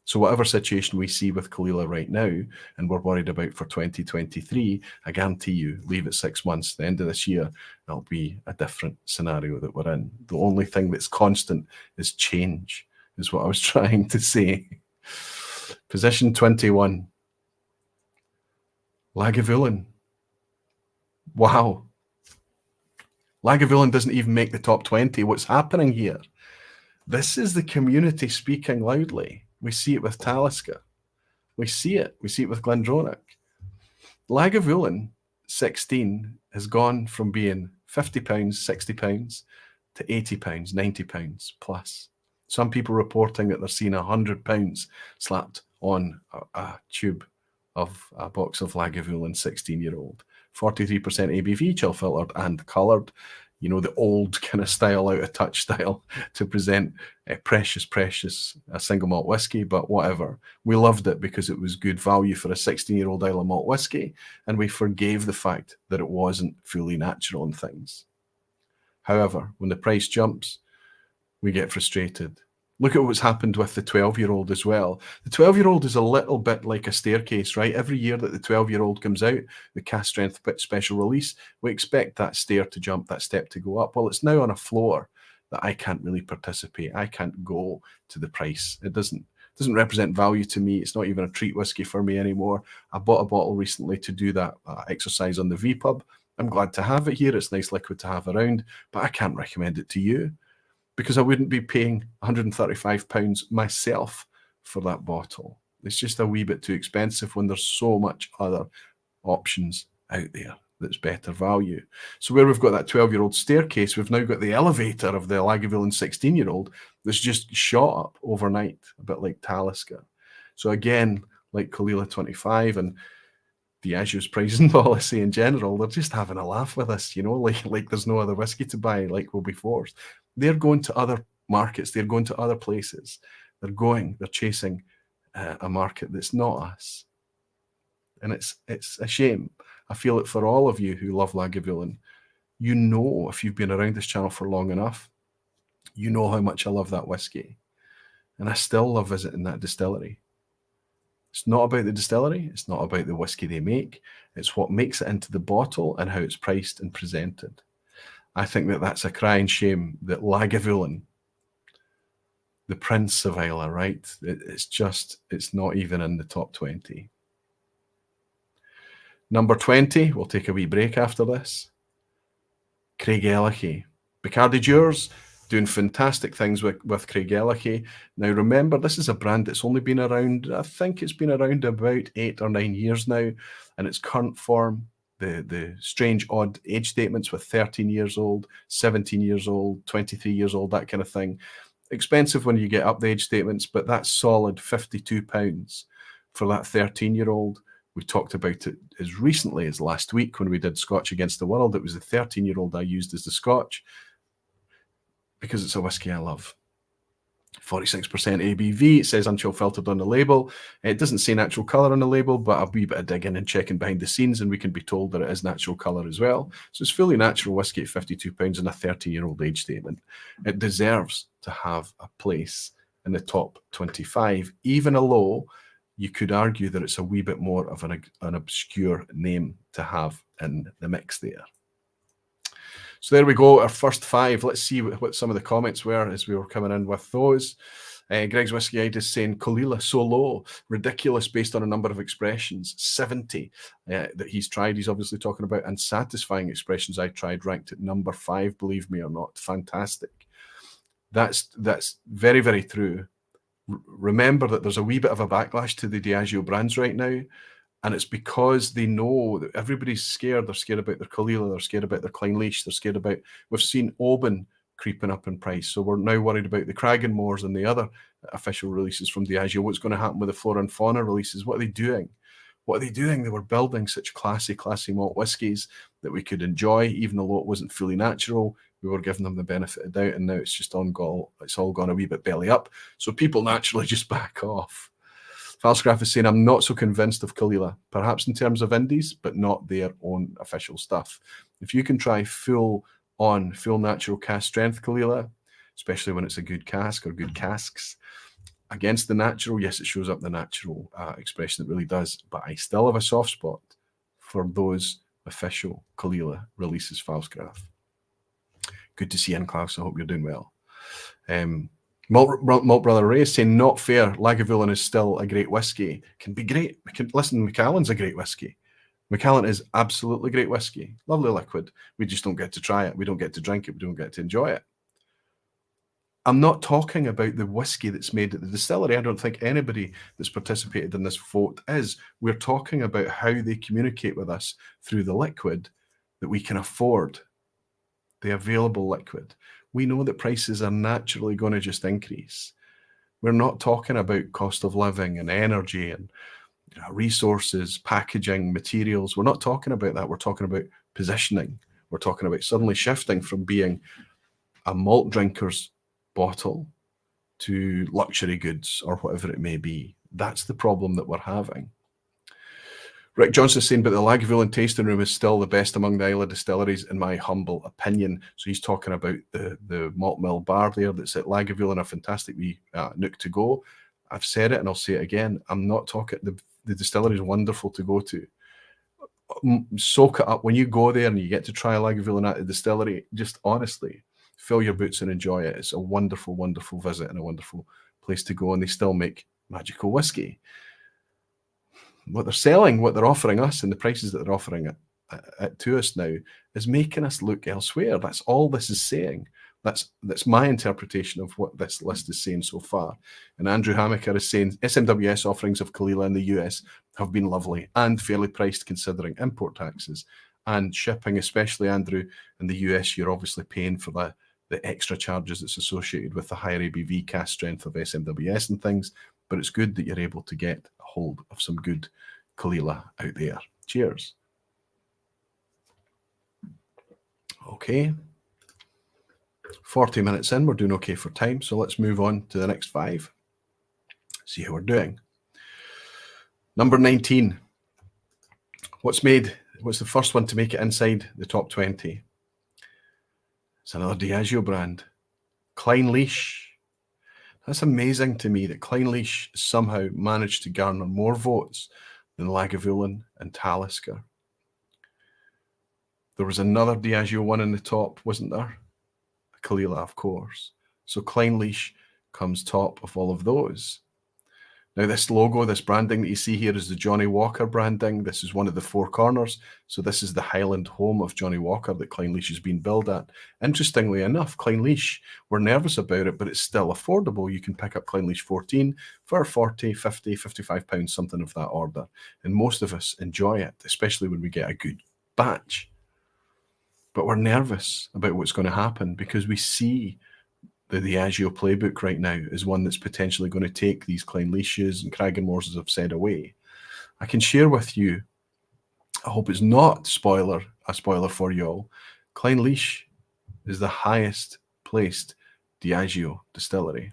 So whatever situation we see with Caol Ila right now, and we're worried about for 2023, I guarantee you, leave it 6 months, the end of this year, it'll be a different scenario that we're in. The only thing that's constant is change, is what I was trying to say. Position 21. Lagavulin. Wow. Lagavulin doesn't even make the top 20. What's happening here? This is the community speaking loudly. We see it with Talisker. We see it with Glendronach. Lagavulin 16 has gone from being £50, £60 to £80, £90 plus. Some people reporting that they're seeing £100 slapped on a tube of a box of Lagavulin 16-year-old. 43% ABV, chill filtered and coloured. You know, the old kind of style, out of touch style to present a precious single malt whiskey, but whatever. We loved it because it was good value for a 16-year-old Islay malt whiskey, and we forgave the fact that it wasn't fully natural and things. However, when the price jumps, we get frustrated. Look at what's happened with the 12-year-old as well. The 12-year-old is a little bit like a staircase, right? Every year that the 12-year-old comes out, the cask strength special release, we expect that stair to jump, that step to go up. Well, it's now on a floor that I can't really participate. I can't go to the price. It doesn't represent value to me. It's not even a treat whiskey for me anymore. I bought a bottle recently to do that exercise on the vPub. I'm glad to have it here. It's nice liquid to have around, but I can't recommend it to you, because I wouldn't be paying £135 myself for that bottle. It's just a wee bit too expensive when there's so much other options out there that's better value. So where we've got that 12-year-old staircase, we've now got the elevator of the Lagavulin 16-year-old that's just shot up overnight, a bit like Talisker. So again, like Caol Ila 25 and Diageo's pricing policy in general, they're just having a laugh with us, like there's no other whiskey to buy, like we'll be forced. They're going to other markets, they're going to other places, they're chasing a market that's not us. And it's a shame. I feel it for all of you who love Lagavulin. You know, if you've been around this channel for long enough, you know how much I love that whiskey. And I still love visiting that distillery. It's not about the distillery. It's not about the whiskey they make. It's what makes it into the bottle and how it's priced and presented. I think that that's a crying shame that Lagavulin, the Prince of Islay, right? It's not even in the top 20. Number 20, we'll take a wee break after this. Craigellachie. Bacardi Dewars, doing fantastic things with Craigellachie. Now remember, this is a brand that's only been around, I think it's been around about 8 or 9 years now, and its current form, the strange odd age statements with 13 years old, 17 years old, 23 years old, that kind of thing. Expensive when you get up the age statements, but that's solid £52 for that 13-year-old. We talked about it as recently as last week when we did Scotch Against the World. It was the 13-year-old I used as the Scotch because it's a whiskey I love. 46% ABV. It says unchill filtered on the label. It doesn't say natural colour on the label, but a wee bit of digging and checking behind the scenes, and we can be told that it is natural colour as well. So it's fully natural whiskey at £52 and a 13-year-old age statement. It deserves to have a place in the top 25, even although you could argue that it's a wee bit more of an obscure name to have in the mix there. So there we go, our first 5. Let's see what some of the comments were as we were coming in with those. Greg's Whiskey Ide is saying, Caol Ila so low, ridiculous based on a number of expressions. 70 that he's tried, he's obviously talking about, and satisfying expressions I tried, ranked at number 5, believe me or not. Fantastic. That's very, very true. Remember that there's a wee bit of a backlash to the Diageo brands right now. And it's because they know that everybody's scared. They're scared about their Caol Ila, they're scared about their Clynelish, they're scared about, we've seen Oban creeping up in price. So we're now worried about the Cragganmores and the other official releases from Diageo. What's going to happen with the Flora and Fauna releases? What are they doing? What are they doing? They were building such classy malt whiskies that we could enjoy, even though it wasn't fully natural. We were giving them the benefit of doubt, and now it's just it's all gone a wee bit belly up. So people naturally just back off. Falsgraf is saying, I'm not so convinced of Caol Ila, perhaps in terms of indies, but not their own official stuff. If you can try full natural cask strength Caol Ila, especially when it's a good cask or good casks, against the natural, yes, it shows up the natural expression, it really does, but I still have a soft spot for those official Caol Ila releases, Falsgraf. Good to see you in, Klaus. I hope you're doing well. Malt Brother Ray is saying, not fair. Lagavulin is still a great whiskey. Can be great. Listen, Macallan's a great whiskey. Macallan is absolutely great whiskey. Lovely liquid. We just don't get to try it. We don't get to drink it. We don't get to enjoy it. I'm not talking about the whiskey that's made at the distillery. I don't think anybody that's participated in this vote is. We're talking about how they communicate with us through the liquid that we can afford, the available liquid. We know that prices are naturally going to just increase. We're not talking about cost of living and energy and resources, packaging, materials. We're not talking about that. We're talking about positioning. We're talking about suddenly shifting from being a malt drinker's bottle to luxury goods or whatever it may be. That's the problem that we're having. Rick Johnson's saying, but the Lagavulin tasting room is still the best among the Islay distilleries, in my humble opinion. So he's talking about the malt mill bar there that's at Lagavulin, a fantastic wee nook to go. I've said it and I'll say it again. I'm not talking, the distillery is wonderful to go to. Soak it up when you go there and you get to try a Lagavulin at the distillery. Just honestly, fill your boots and enjoy it. It's a wonderful, wonderful visit and a wonderful place to go. And they still make magical whiskey. What they're selling, what they're offering us, and the prices that they're offering it to us now is making us look elsewhere. That's all this is saying. That's my interpretation of what this list is saying so far. And Andrew Hamaker is saying SMWS offerings of Caol Ila in the US have been lovely and fairly priced considering import taxes and shipping, especially, Andrew, in the US. You're obviously paying for the extra charges that's associated with the higher ABV cask strength of SMWS and things, but it's good that you're able to get a hold of some good Caol Ila out there. Cheers. Okay. 40 minutes in, we're doing okay for time, so let's move on to the next 5. See how we're doing. Number 19. What's the first one to make it inside the top 20? It's another Diageo brand, Clynelish. That's amazing to me that Clynelish somehow managed to garner more votes than Lagavulin and Talisker. There was another Diageo one in the top, wasn't there? Caol Ila, of course. So Clynelish comes top of all of those. Now, this logo, this branding that you see here is the Johnnie Walker branding. This is one of the 4 corners. So this is the Highland home of Johnnie Walker that Clynelish has been built at. Interestingly enough, Clynelish, we're nervous about it, but it's still affordable. You can pick up Clynelish 14 for 40, 50, 55 pounds, something of that order. And most of us enjoy it, especially when we get a good batch. But we're nervous about what's going to happen because we see the Diageo playbook right now is one that's potentially going to take these Clyneliches and Cragganmores, as I've said, away. I can share with you, I hope it's not a spoiler for you all, Clynelish is the highest placed Diageo distillery.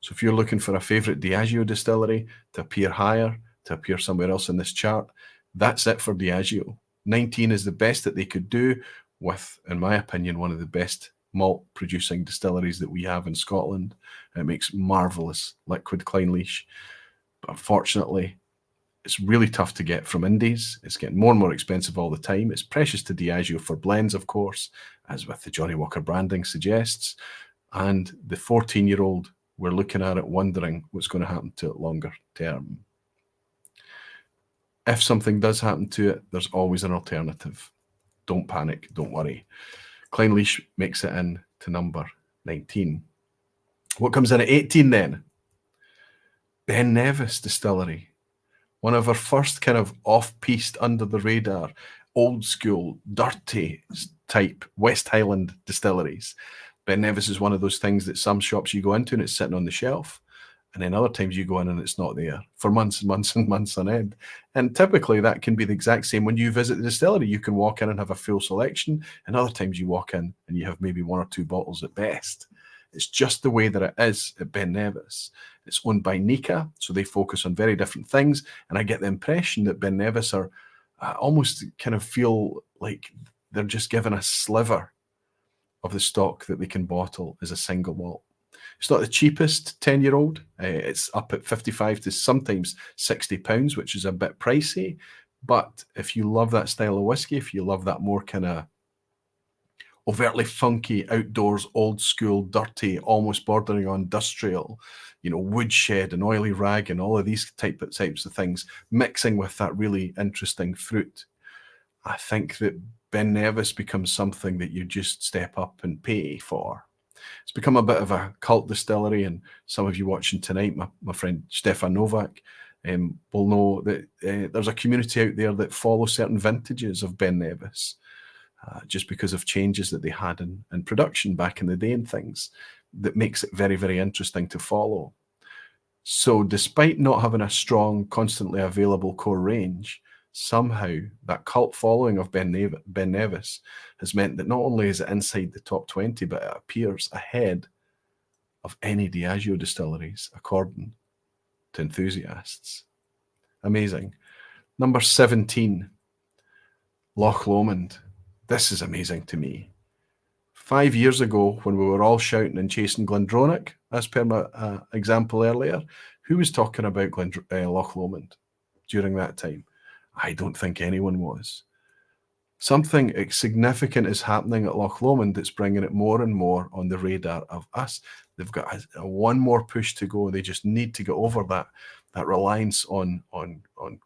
So if you're looking for a favourite Diageo distillery to appear higher, to appear somewhere else in this chart, that's it for Diageo. 19 is the best that they could do with, in my opinion, one of the best malt producing distilleries that we have in Scotland. It makes marvellous liquid Clynelish. But unfortunately, it's really tough to get from Indies. It's getting more and more expensive all the time. It's precious to Diageo for blends, of course, as with the Johnnie Walker branding suggests. And the 14-year-old, we're looking at it wondering what's going to happen to it longer term. If something does happen to it, there's always an alternative. Don't panic, don't worry. Clynelish makes it in to number 19. What comes in at 18 then? Ben Nevis Distillery. One of our first kind of off-piste, under the radar, old school, dirty type West Highland distilleries. Ben Nevis is one of those things that some shops you go into and it's sitting on the shelf. And then other times you go in and it's not there for months and months and months on end. And typically that can be the exact same when you visit the distillery. You can walk in and have a full selection. And other times you walk in and you have maybe 1 or 2 bottles at best. It's just the way that it is at Ben Nevis. It's owned by Nika, so they focus on very different things. And I get the impression that Ben Nevis are almost kind of feel like they're just given a sliver of the stock that they can bottle as a single malt. It's not the cheapest 10-year-old. It's up at 55 to sometimes 60 pounds, which is a bit pricey. But if you love that style of whiskey, if you love that more kind of overtly funky, outdoors, old school, dirty, almost bordering on industrial, woodshed and oily rag and all of these types of things, mixing with that really interesting fruit, I think that Ben Nevis becomes something that you just step up and pay for. It's become a bit of a cult distillery, and some of you watching tonight, my friend Stefan Novak, will know that there's a community out there that follow certain vintages of Ben Nevis, just because of changes that they had in production back in the day and things, that makes it very, very interesting to follow. So despite not having a strong, constantly available core range, somehow that cult following of Ben Nevis has meant that not only is it inside the top 20, but it appears ahead of any Diageo distilleries, according to enthusiasts. Amazing. Number 17, Loch Lomond. This is amazing to me. 5 years ago, when we were all shouting and chasing Glendronach, as per my example earlier, who was talking about Loch Lomond during that time? I don't think anyone was. Something significant is happening at Loch Lomond that's bringing it more and more on the radar of us. They've got one more push to go. They just need to get over that reliance on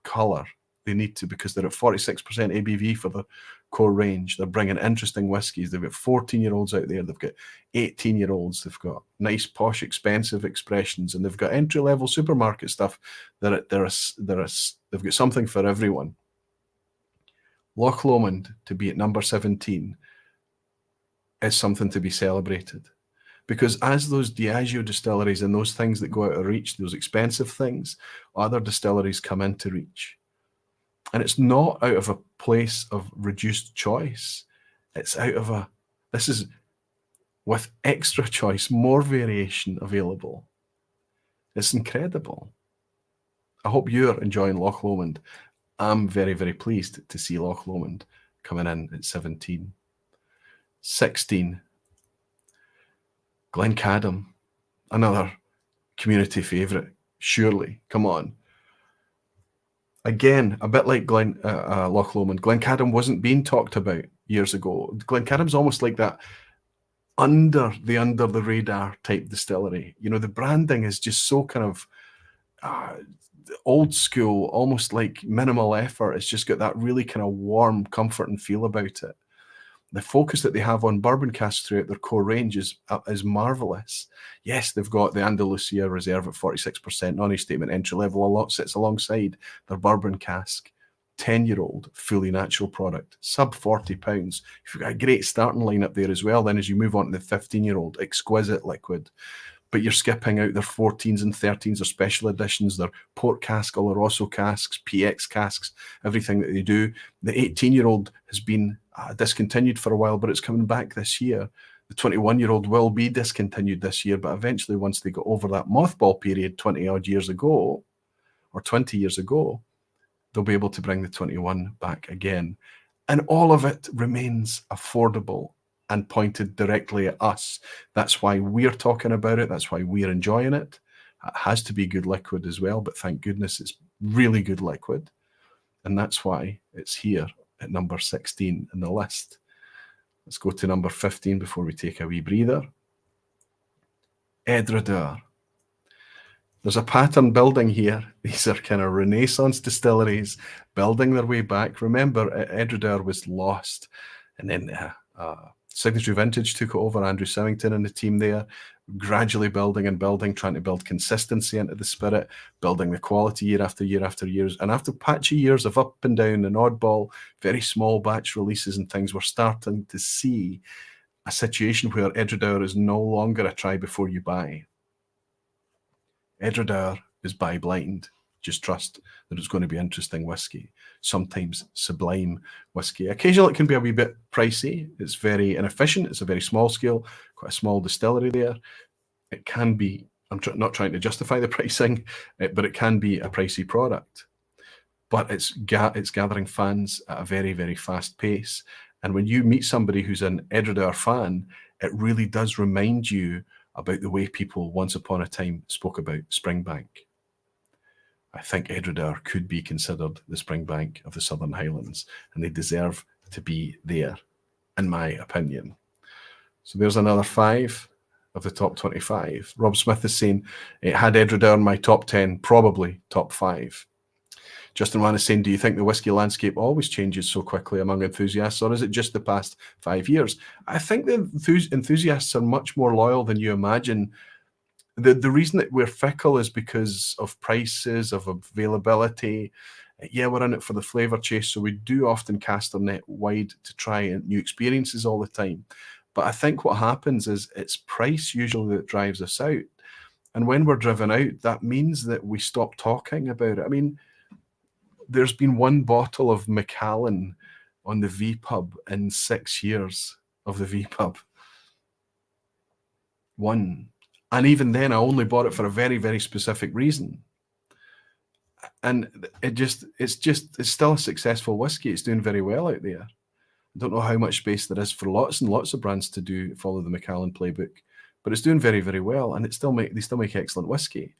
colour. They need to, because they're at 46% ABV for the core range. They're bringing interesting whiskies. They've got 14-year-olds out there. They've got 18-year-olds. They've got nice, posh, expensive expressions, and they've got entry-level supermarket stuff. They've got something for everyone. Loch Lomond to be at number 17 is something to be celebrated, because as those Diageo distilleries and those things that go out of reach, those expensive things, other distilleries come into reach. And it's not out of a place of reduced choice. It's out of this is with extra choice, more variation available. It's incredible. I hope you're enjoying Loch Lomond. I'm very, very pleased to see Loch Lomond coming in at 17. 16, Glencadam, another community favourite, surely. Come on. Again, a bit like Loch Lomond, Glencadam wasn't being talked about years ago. Glencadam's almost like that under the radar type distillery. You know, the branding is just so kind of old school, almost like minimal effort. It's just got that really kind of warm comfort and feel about it. The focus that they have on bourbon casks throughout their core range is marvelous. Yes, they've got the Andalusia Reserve at 46%, non-age statement entry level. A lot sits alongside their bourbon cask. 10-year-old, fully natural product, sub £40. You've got a great starting lineup there as well. Then as you move on to the 15-year-old, exquisite liquid. But you're skipping out their 14s and 13s, their special editions, their port cask, Oloroso casks, PX casks, everything that they do. The 18-year-old has been discontinued for a while, but it's coming back this year. The 21-year-old will be discontinued this year, but eventually once they go over that mothball period 20-odd years ago, or 20 years ago, they'll be able to bring the 21 back again. And all of it remains affordable and pointed directly at us. That's why we're talking about it. That's why we're enjoying it. It has to be good liquid as well, but thank goodness it's really good liquid. And that's why it's here at number 16 in the list. Let's go to number 15 before we take a wee breather. Edredeur. There's a pattern building here. These are kind of Renaissance distilleries building their way back. Remember, Edredeur was lost, and then Signatory Vintage took it over, Andrew Symington and the team there, gradually building and building, trying to build consistency into the spirit, building the quality year after year after years. And after patchy years of up and down and oddball, very small batch releases and things, we're starting to see a situation where Edredeur is no longer a try before you buy. Edredeur is buy blind. Just trust that it's going to be interesting whiskey, sometimes sublime whiskey. Occasionally it can be a wee bit pricey. It's very inefficient. It's a very small scale, quite a small distillery there. It can be, I'm not trying to justify the pricing, but it can be a pricey product. But it's gathering fans at a very, very fast pace. And when you meet somebody who's an Edredeur fan, it really does remind you about the way people once upon a time spoke about Springbank. I think Edredeur could be considered the Springbank of the Southern Highlands, and they deserve to be there, in my opinion. So there's another 5 of the top 25. Rob Smith is saying, it had Edredeur in my top 10, probably top 5. Justin Wan is saying, do you think the whiskey landscape always changes so quickly among enthusiasts, or is it just the past 5 years? I think the enthusiasts are much more loyal than you imagine. The reason that we're fickle is because of prices, of availability. Yeah, we're in it for the flavour chase, so we do often cast our net wide to try new experiences all the time. But I think what happens is it's price usually that drives us out. And when we're driven out, that means that we stop talking about it. I mean, there's been one bottle of Macallan on the vPub in 6 years of the vPub. One. And even then, I only bought it for a very, very specific reason. And it's still a successful whiskey. It's doing very well out there. I don't know how much space there is for lots and lots of brands to follow the Macallan playbook, but it's doing very, very well, and they still make excellent whiskey.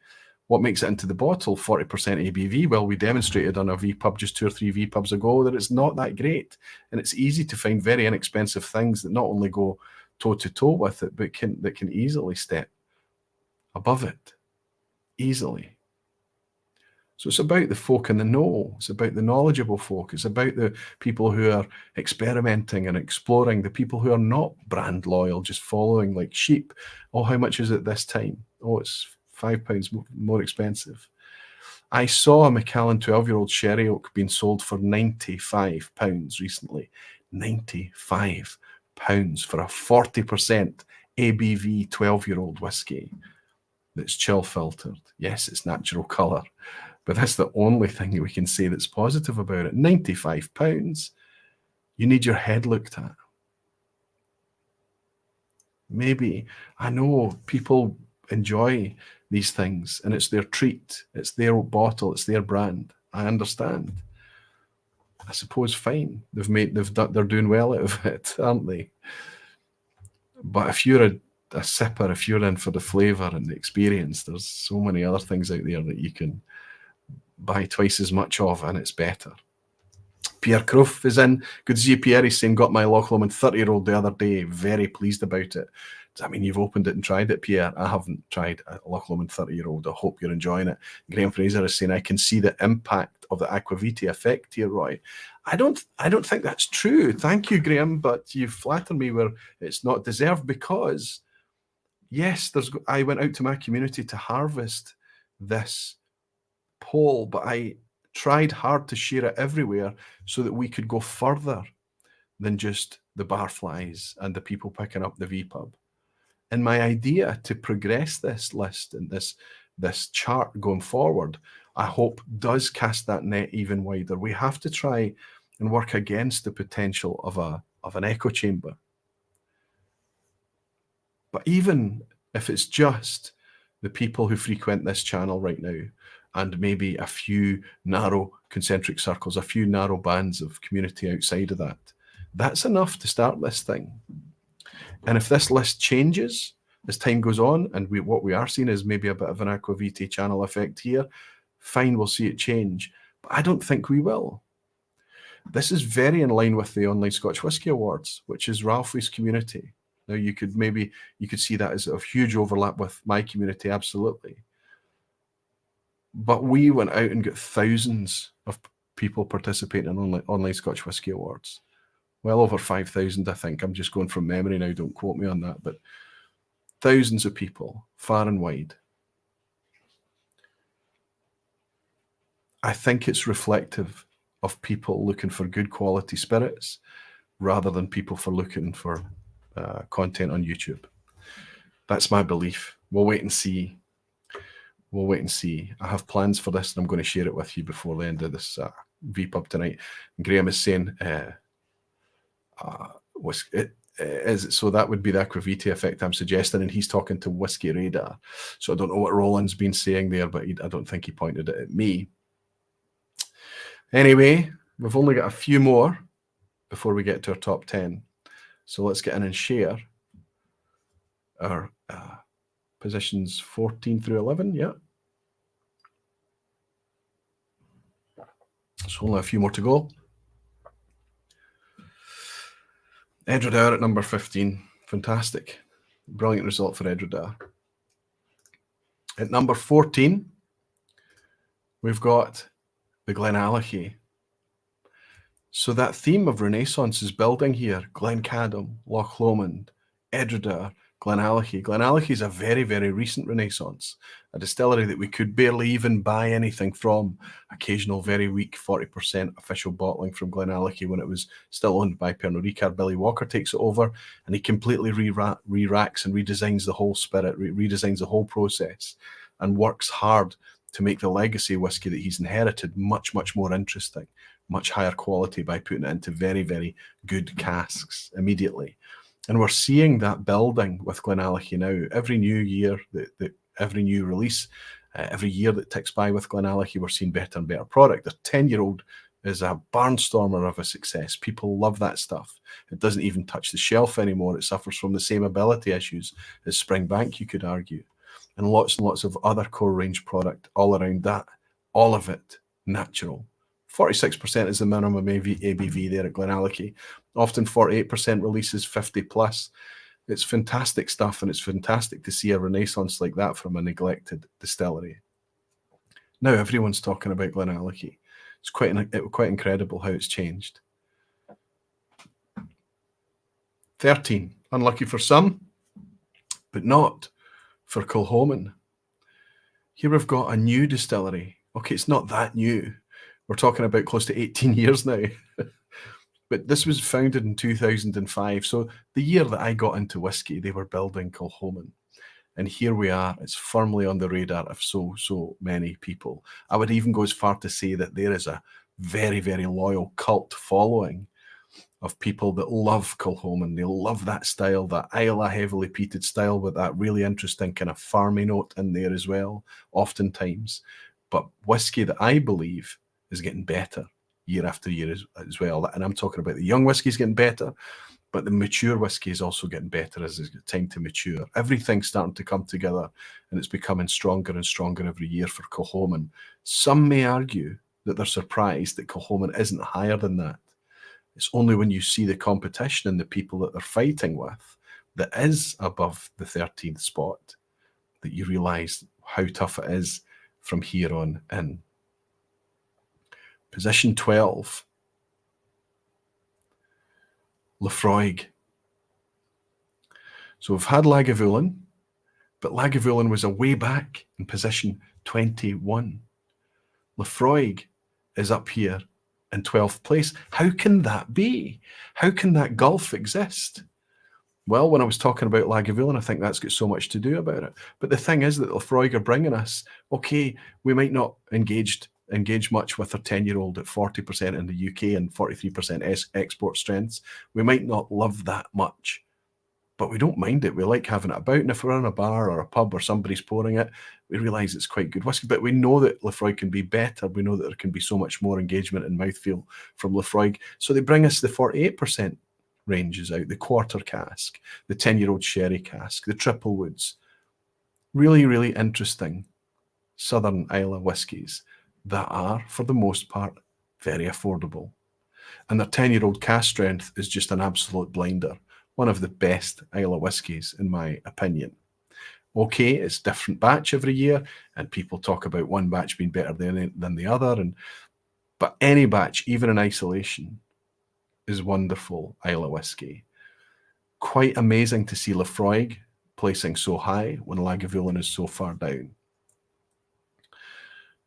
What makes it into the bottle? 40% ABV. Well, we demonstrated on a vPub just 2 or 3 vPubs ago that it's not that great, and it's easy to find very inexpensive things that not only go toe to toe with it, but that can easily step above it, easily. So it's about the folk in the know. It's about the knowledgeable folk. It's about the people who are experimenting and exploring, the people who are not brand loyal, just following like sheep. Oh, how much is it this time? Oh, it's £5 more expensive. I saw a Macallan 12-year-old sherry oak being sold for £95 recently. £95 for a 40% ABV 12-year-old whiskey that's chill filtered. Yes, it's natural colour. But that's the only thing we can say that's positive about it. £95. You need your head looked at. Maybe, I know people enjoy these things and it's their treat. It's their bottle. It's their brand. I understand. I suppose fine. They're doing well out of it, aren't they? But if you're a sipper, if you're in for the flavour and the experience, there's so many other things out there that you can buy twice as much of, and it's better. Pierre Crouf is in. Good to see you, Pierre. He's saying, got my Loch Lomond 30-year-old the other day. Very pleased about it. I mean, you've opened it and tried it, Pierre. I haven't tried a Loch Lomond 30-year-old. I hope you're enjoying it. Graham Fraser is saying, I can see the impact of the Aquavitae effect here, Roy. I don't think that's true. Thank you, Graham, but you flatter me where it's not deserved, because, yes, I went out to my community to harvest this poll, but I tried hard to share it everywhere so that we could go further than just the Barflies and the people picking up the vPub. And my idea to progress this list and this chart going forward, I hope does cast that net even wider. We have to try and work against the potential of an echo chamber. But even if it's just the people who frequent this channel right now, and maybe a few narrow concentric circles, a few narrow bands of community outside of that, that's enough to start this thing. And if this list changes as time goes on, and what we are seeing is maybe a bit of an Aquavitae channel effect here, fine, we'll see it change. But I don't think we will. This is very in line with the Online Scotch Whisky Awards, which is Ralphie's community. Now, you could see that as a huge overlap with my community, absolutely. But we went out and got thousands of people participating in Online Scotch Whisky Awards. Well over 5,000, I think. I'm just going from memory now, don't quote me on that. But thousands of people, far and wide. I think it's reflective of people looking for good quality spirits rather than people looking for content on YouTube. That's my belief. We'll wait and see. We'll wait and see. I have plans for this, and I'm going to share it with you before the end of this vPub tonight. And Graham is saying, so that would be the Aquavitae effect I'm suggesting, and he's talking to Whiskey Radar. So I don't know what Roland's been saying there, but I don't think he pointed it at me. Anyway, we've only got a few more before we get to our top 10. So let's get in and share our positions 14 through 11, yeah. So only a few more to go. Edredar at number 15. Fantastic. Brilliant result for Edredar. At number 14, we've got the Glenallachie. So that theme of Renaissance is building here. Glencadam, Loch Lomond, Edredar, Glenallachie. Glenallachie is a very, very recent Renaissance, a distillery that we could barely even buy anything from. Occasional, very weak 40% official bottling from Glenallachie when it was still owned by Pernod Ricard. Billy Walker takes it over, and he completely re-racks and redesigns the whole spirit, redesigns the whole process, and works hard to make the legacy whiskey that he's inherited much, much more interesting, much higher quality by putting it into very, very good casks immediately. And we're seeing that building with Glenallachie now. Every new year, every new release, Every year that ticks by with Glenallachie, we're seeing better and better product. The 10-year-old is a barnstormer of a success. People love that stuff. It doesn't even touch the shelf anymore. It suffers from the same ability issues as Springbank, you could argue, and lots of other core range product all around that. All of it natural. 46% is the minimum ABV there at Glenallachie. Often 48% releases 50 plus. It's fantastic stuff, and it's fantastic to see a renaissance like that from a neglected distillery. Now everyone's talking about Glenallachie. It's quite incredible how it's changed. 13, unlucky for some, but not for Kilchoman. Here we've got a new distillery. Okay, it's not that new. We're talking about close to 18 years now. But this was founded in 2005. So the year that I got into whiskey, they were building Kilchoman. And here we are. It's firmly on the radar of so many people. I would even go as far to say that there is a very, very loyal cult following of people that love Kilchoman. They love that style, that Islay heavily peated style with that really interesting kind of farmy note in there as well, oftentimes. But whiskey that I believe is getting better year after year as well. And I'm talking about the young whiskey's getting better, but the mature whiskey is also getting better as it's got time to mature. Everything's starting to come together, and it's becoming stronger and stronger every year for Kilchoman. Some may argue that they're surprised that Kilchoman isn't higher than that. It's only when you see the competition and the people that they're fighting with that is above the 13th spot that you realise how tough it is from here on in. Position 12, Laphroaig. So we've had Lagavulin, but Lagavulin was away back in position 21. Laphroaig is up here in 12th place. How can that be? How can that gulf exist? Well, when I was talking about Lagavulin, I think that's got so much to do about it. But the thing is that Laphroaig are bringing us, okay, we might not engage much with our 10-year-old at 40% in the UK and 43% export strengths. We might not love that much, but we don't mind it. We like having it about. And if we're in a bar or a pub or somebody's pouring it, we realise it's quite good whiskey. But we know that Laphroaig can be better. We know that there can be so much more engagement and mouthfeel from Laphroaig. So they bring us the 48% ranges out, the quarter cask, the 10-year-old sherry cask, the triple woods. Really, really interesting Southern Islay whiskies that are, for the most part, very affordable. And their 10-year-old cask strength is just an absolute blinder. One of the best Islay whiskies, in my opinion. Okay, it's different batch every year, and people talk about one batch being better than the other. But any batch, even in isolation, is wonderful Islay whiskey. Quite amazing to see Laphroaig placing so high when Lagavulin is so far down.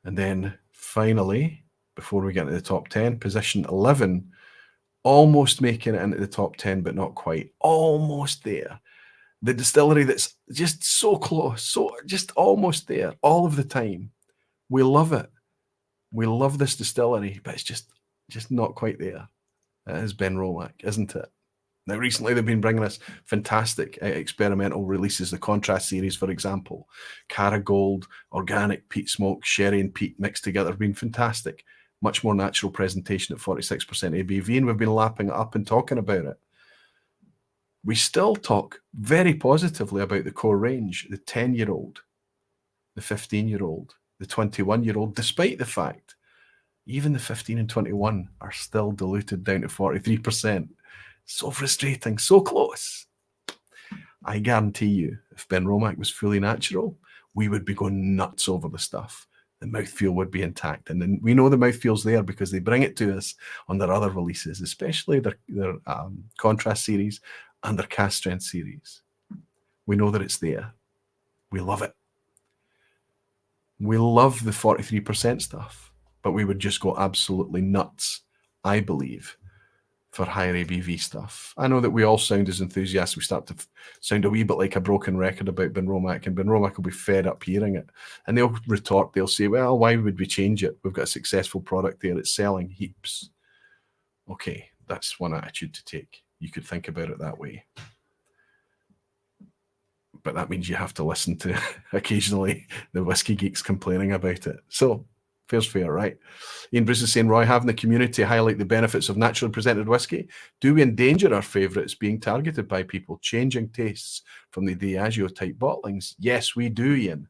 And then finally, before we get into the top 10, position 11, almost making it into the top 10, but not quite. Almost there. The distillery that's just so close, so just almost there all of the time. We love it. We love this distillery, but it's just not quite there. It is Benromach, isn't it? Now, recently they've been bringing us fantastic experimental releases. The Contrast series, for example, Cara Gold, organic peat smoke, sherry and peat mixed together have been fantastic. Much more natural presentation at 46% ABV, and we've been lapping it up and talking about it. We still talk very positively about the core range, the 10-year-old, the 15-year-old, the 21-year-old, despite the fact even the 15 and 21 are still diluted down to 43%. So frustrating, so close. I guarantee you, if Benromach was fully natural, we would be going nuts over the stuff. The mouthfeel would be intact. And then we know the mouthfeel's there because they bring it to us on their other releases, especially their Contrast series and their Cask Strength series. We know that it's there. We love it. We love the 43% stuff, but we would just go absolutely nuts, I believe, for higher ABV stuff. I know that we all sound as enthusiasts. We start to sound a wee bit like a broken record about Benromach, and Benromach will be fed up hearing it. And they'll retort, they'll say, well, why would we change it? We've got a successful product there. It's selling heaps. Okay, that's one attitude to take. You could think about it that way. but that means you have to listen to occasionally the whiskey geeks complaining about it. So fair's fair, right? Ian Bruce is saying, Roy, having the community highlight the benefits of naturally presented whiskey, do we endanger our favourites being targeted by people changing tastes from the Diageo type bottlings? Yes, we do, Ian.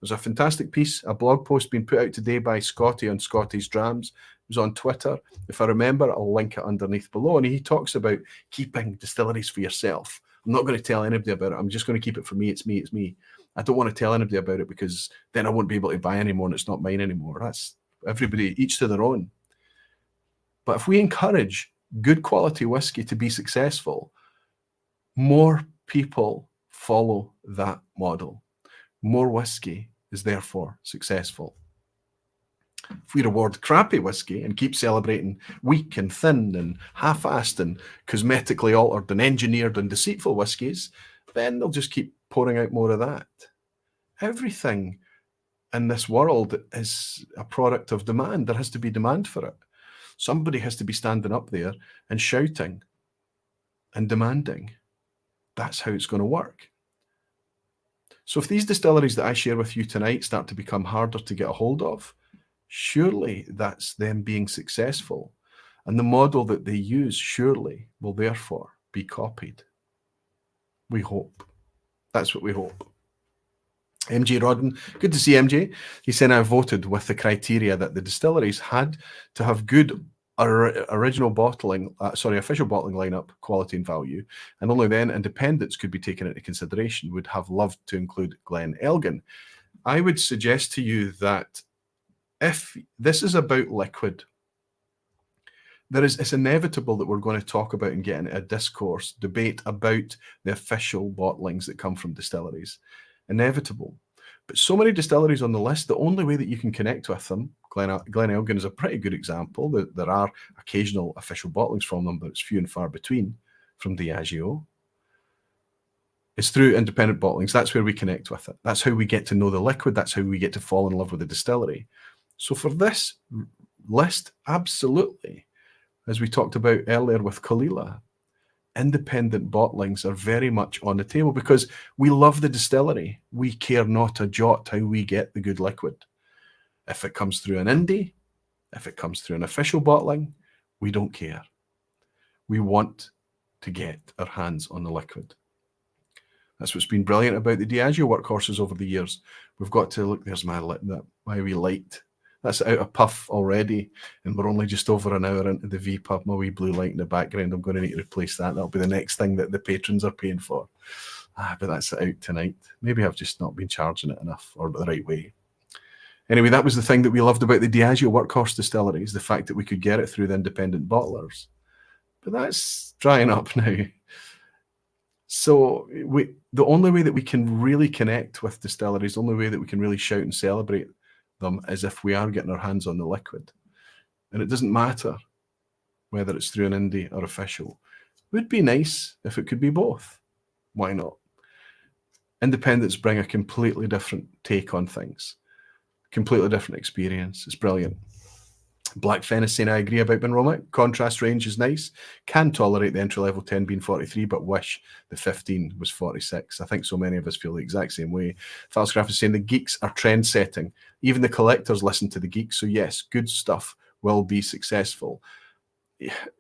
There's a fantastic piece, a blog post being put out today by Scotty on Scotty's Drams. It was on Twitter. If I remember, I'll link it underneath below. And he talks about keeping distilleries for yourself. I'm not going to tell anybody about it. I'm just going to keep it for me. It's me. It's me. I don't want to tell anybody about it because then I won't be able to buy anymore and it's not mine anymore. That's everybody, each to their own. But if we encourage good quality whiskey to be successful, more people follow that model. More whiskey is therefore successful. If we reward crappy whiskey and keep celebrating weak and thin and half-assed and cosmetically altered and engineered and deceitful whiskies, then they'll just keep pouring out more of that. Everything in this world is a product of demand. There has to be demand for it. Somebody has to be standing up there and shouting and demanding. That's how it's going to work. So if these distilleries that I share with you tonight start to become harder to get a hold of, surely that's them being successful. And the model that they use surely will therefore be copied. We hope. That's what we hope. MJ Rodden, good to see MJ. He said, I voted with the criteria that the distilleries had to have good original bottling, official bottling lineup, quality and value, and only then independence could be taken into consideration. Would have loved to include Glen Elgin. I would suggest to you that if this is about liquid, it's inevitable that we're going to talk about and get into a discourse, debate about the official bottlings that come from distilleries. Inevitable. But so many distilleries on the list, the only way that you can connect with them, Glen Elgin is a pretty good example. There are occasional official bottlings from them, but it's few and far between from Diageo. It's through independent bottlings. That's where we connect with it. That's how we get to know the liquid. That's how we get to fall in love with the distillery. So for this list, absolutely, as we talked about earlier with Kalila, independent bottlings are very much on the table because we love the distillery. We care not a jot how we get the good liquid. If it comes through an indie, if it comes through an official bottling, we don't care. We want to get our hands on the liquid. That's what's been brilliant about the Diageo workhorses over the years. We've got to look, there's my wee light. That's out of puff already, and we're only just over an hour into the vPub. My wee blue light in the background, I'm going to need to replace that. That'll be the next thing that the patrons are paying for. But that's out tonight. Maybe I've just not been charging it enough or the right way. Anyway, that was the thing that we loved about the Diageo workhorse distilleries, the fact that we could get it through the independent bottlers. But that's drying up now. So the only way that we can really connect with distilleries, the only way that we can really shout and celebrate them is if we are getting our hands on the liquid. And it doesn't matter whether it's through an indie or official. It would be nice if it could be both. Why not? Independents bring a completely different take on things, completely different experience. It's brilliant. Black Fen is saying, I agree about Benroma. Contrast range is nice. Can tolerate the entry level 10 being 43, but wish the 15 was 46. I think so many of us feel the exact same way. Falsgraph is saying the geeks are trend setting. Even the collectors listen to the geeks. So yes, good stuff will be successful.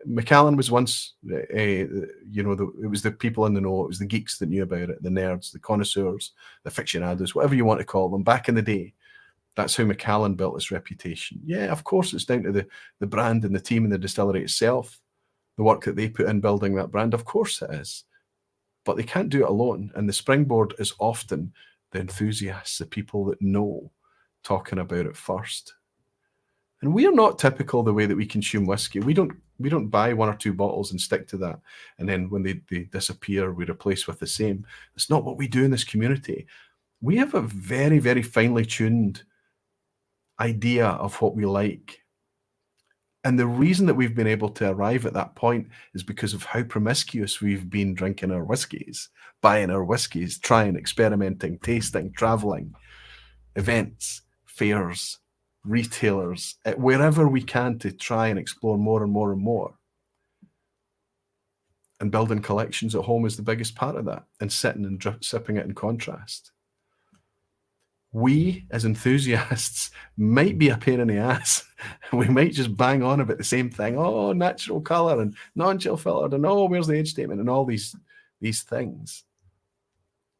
Macallan was once, it was the people in the know. It was the geeks that knew about it, the nerds, the connoisseurs, the aficionados, whatever you want to call them. Back in the day, that's how Macallan built his reputation. Yeah, of course, it's down to the brand and the team and the distillery itself, the work that they put in building that brand. Of course it is. But they can't do it alone. And the springboard is often the enthusiasts, the people that know, talking about it first. And we are not typical the way that we consume whiskey. We don't buy one or two bottles and stick to that. And then when they disappear, we replace with the same. It's not what we do in this community. We have a very, very finely tuned idea of what we like. And the reason that we've been able to arrive at that point is because of how promiscuous we've been drinking our whiskies, buying our whiskies, trying, experimenting, tasting, traveling, events, fairs, retailers, wherever we can to try and explore more and more and more. And building collections at home is the biggest part of that, and sitting and sipping it in contrast. We, as enthusiasts, might be a pain in the ass. We might just bang on about the same thing. Oh, natural color and non-chill filtered, and oh, where's the age statement, and all these things.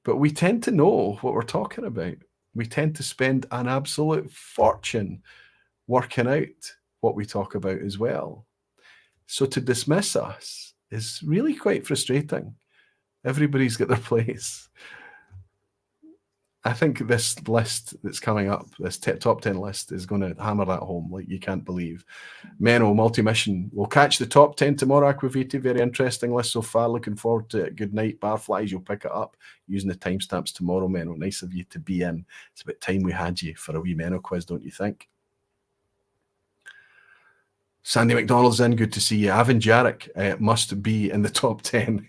But we tend to know what we're talking about. We tend to spend an absolute fortune working out what we talk about as well. So to dismiss us is really quite frustrating. Everybody's got their place. I think this list that's coming up, this top 10 list, is going to hammer that home like you can't believe. Menno, multi-mission. We'll catch the top 10 tomorrow, Aquaviti. Very interesting list so far. Looking forward to it. Good night, Barflies. You'll pick it up using the timestamps tomorrow, Menno. Nice of you to be in. It's about time we had you for a wee Menno quiz, don't you think? Sandy McDonald's in, good to see you. Avanjaric must be in the top 10.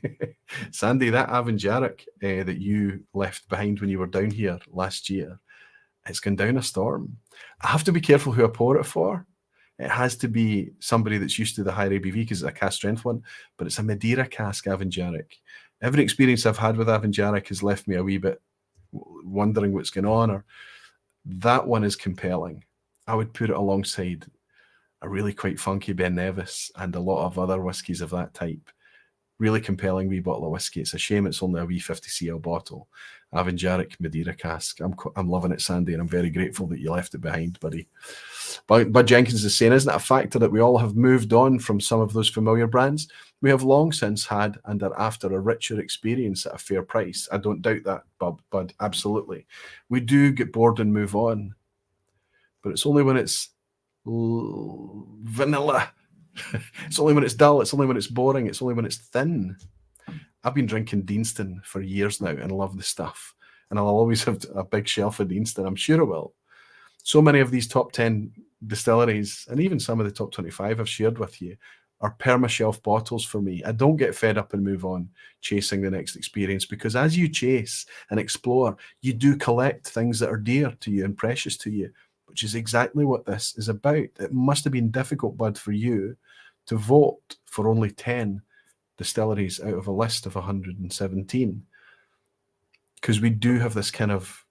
Sandy, that Avanjaric that you left behind when you were down here last year, it's gone down a storm. I have to be careful who I pour it for. It has to be somebody that's used to the higher ABV because it's a cask strength one, but it's a Madeira cask Avanjaric. Every experience I've had with Avanjaric has left me a wee bit wondering what's going on. Or that one is compelling. I would put it alongside a really quite funky Ben Nevis and a lot of other whiskies of that type. Really compelling wee bottle of whiskey. It's a shame it's only a wee 50cl bottle. Avanjaric Madeira cask. I'm loving it, Sandy, and I'm very grateful that you left it behind, buddy. Bud Jenkins is saying, isn't it a factor that we all have moved on from some of those familiar brands? We have long since had and are after a richer experience at a fair price. I don't doubt that, Bud. Absolutely. We do get bored and move on. But it's only when it's vanilla. It's only when it's dull. It's only when it's boring. It's only when it's thin. I've been drinking Deanston for years now and love the stuff. And I'll always have a big shelf of Deanston. I'm sure I will. So many of these top 10 distilleries, and even some of the top 25 I've shared with you, are perma-shelf bottles for me. I don't get fed up and move on chasing the next experience, because as you chase and explore, you do collect things that are dear to you and precious to you, which is exactly what this is about. It must have been difficult, Bud, for you to vote for only 10 distilleries out of a list of 117, because we do have this kind of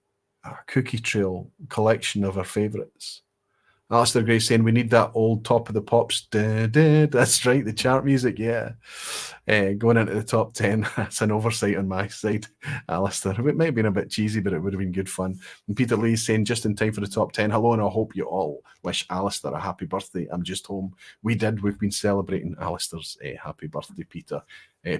cookie trail collection of our favourites. Alistair Gray saying we need that old Top of the Pops. That's right, the chart music, yeah. Going into the top 10, that's an oversight on my side, Alistair. It might have been a bit cheesy, but it would have been good fun. And Peter Lee saying just in time for the top 10. Hello, and I hope you all wish Alistair a happy birthday. I'm just home. We've been celebrating Alistair's happy birthday, Peter.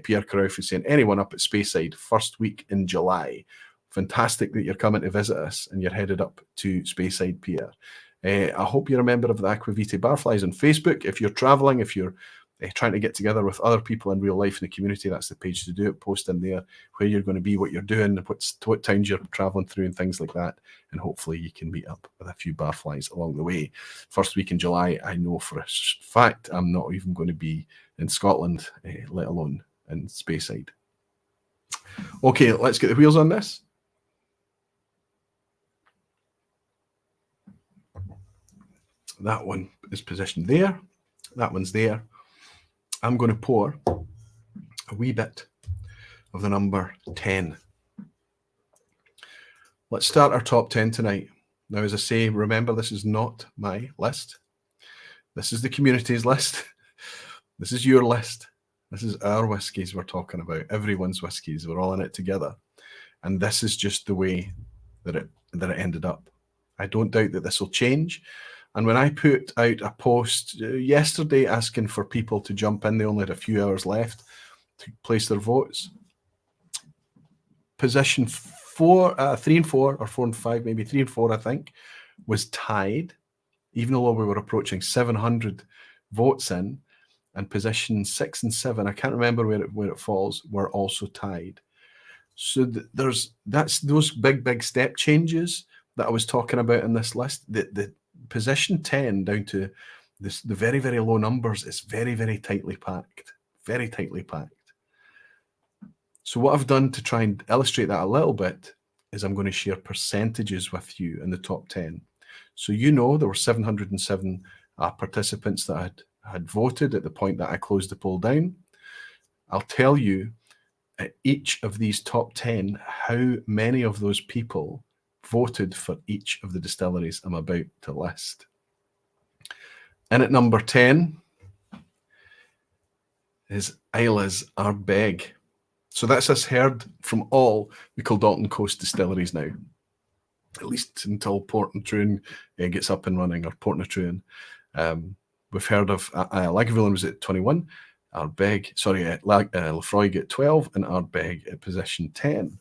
Pierre Crowf is saying anyone up at Speyside first week in July. Fantastic that you're coming to visit us and you're headed up to Speyside, Pierre. I hope you're a member of the Aquaviti Barflies on Facebook. If you're traveling, if you're trying to get together with other people in real life in the community, that's the page to do it. Post in there where you're going to be, what you're doing, what towns you're traveling through and things like that. And hopefully you can meet up with a few Barflies along the way. First week in July, I know for a fact I'm not even going to be in Scotland, let alone in Speyside. Okay, let's get the wheels on this. That one is positioned there. That one's there. I'm going to pour a wee bit of the number 10. Let's start our top 10 tonight. Now, as I say, remember, this is not my list. This is the community's list. This is your list. This is our whiskies we're talking about. Everyone's whiskies. We're all in it together. And this is just the way that it ended up. I don't doubt that this will change. And when I put out a post yesterday asking for people to jump in, they only had a few hours left to place their votes. Position 3 and 4, or 4 and 5, maybe 3 and 4, I think, was tied, even though we were approaching 700 votes in. And position 6 and 7, I can't remember where it falls, were also tied. So that's those big step changes that I was talking about in this list. The position 10 down to the very, very low numbers is very, very tightly packed. Very tightly packed. So what I've done to try and illustrate that a little bit is I'm going to share percentages with you in the top 10. So you know there were 707 participants that had voted at the point that I closed the poll down. I'll tell you at each of these top 10 how many of those people voted for each of the distilleries I'm about to list. In at number 10 is Isla's Ardbeg. So that's us heard from all the Kildalton Coast distilleries now, at least until Portnatroon gets up and running, or Portnatroon. We've heard of Lagavulin was at 21, Lefroy at 12, and Ardbeg at position 10.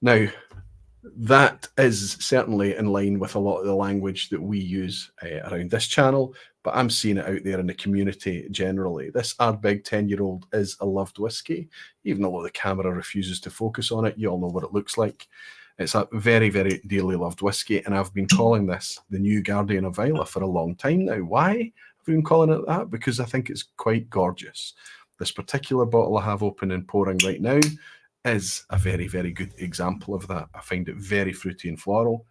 Now, that is certainly in line with a lot of the language that we use around this channel, but I'm seeing it out there in the community generally. This Ardbeg 10-year-old is a loved whiskey, even though the camera refuses to focus on it. You all know what it looks like. It's a very, very dearly loved whiskey, and I've been calling this the new Guardian of Islay for a long time now. Why have I been calling it that? Because I think it's quite gorgeous. This particular bottle I have open and pouring right now is a very, very good example of that. I find it very fruity and floral.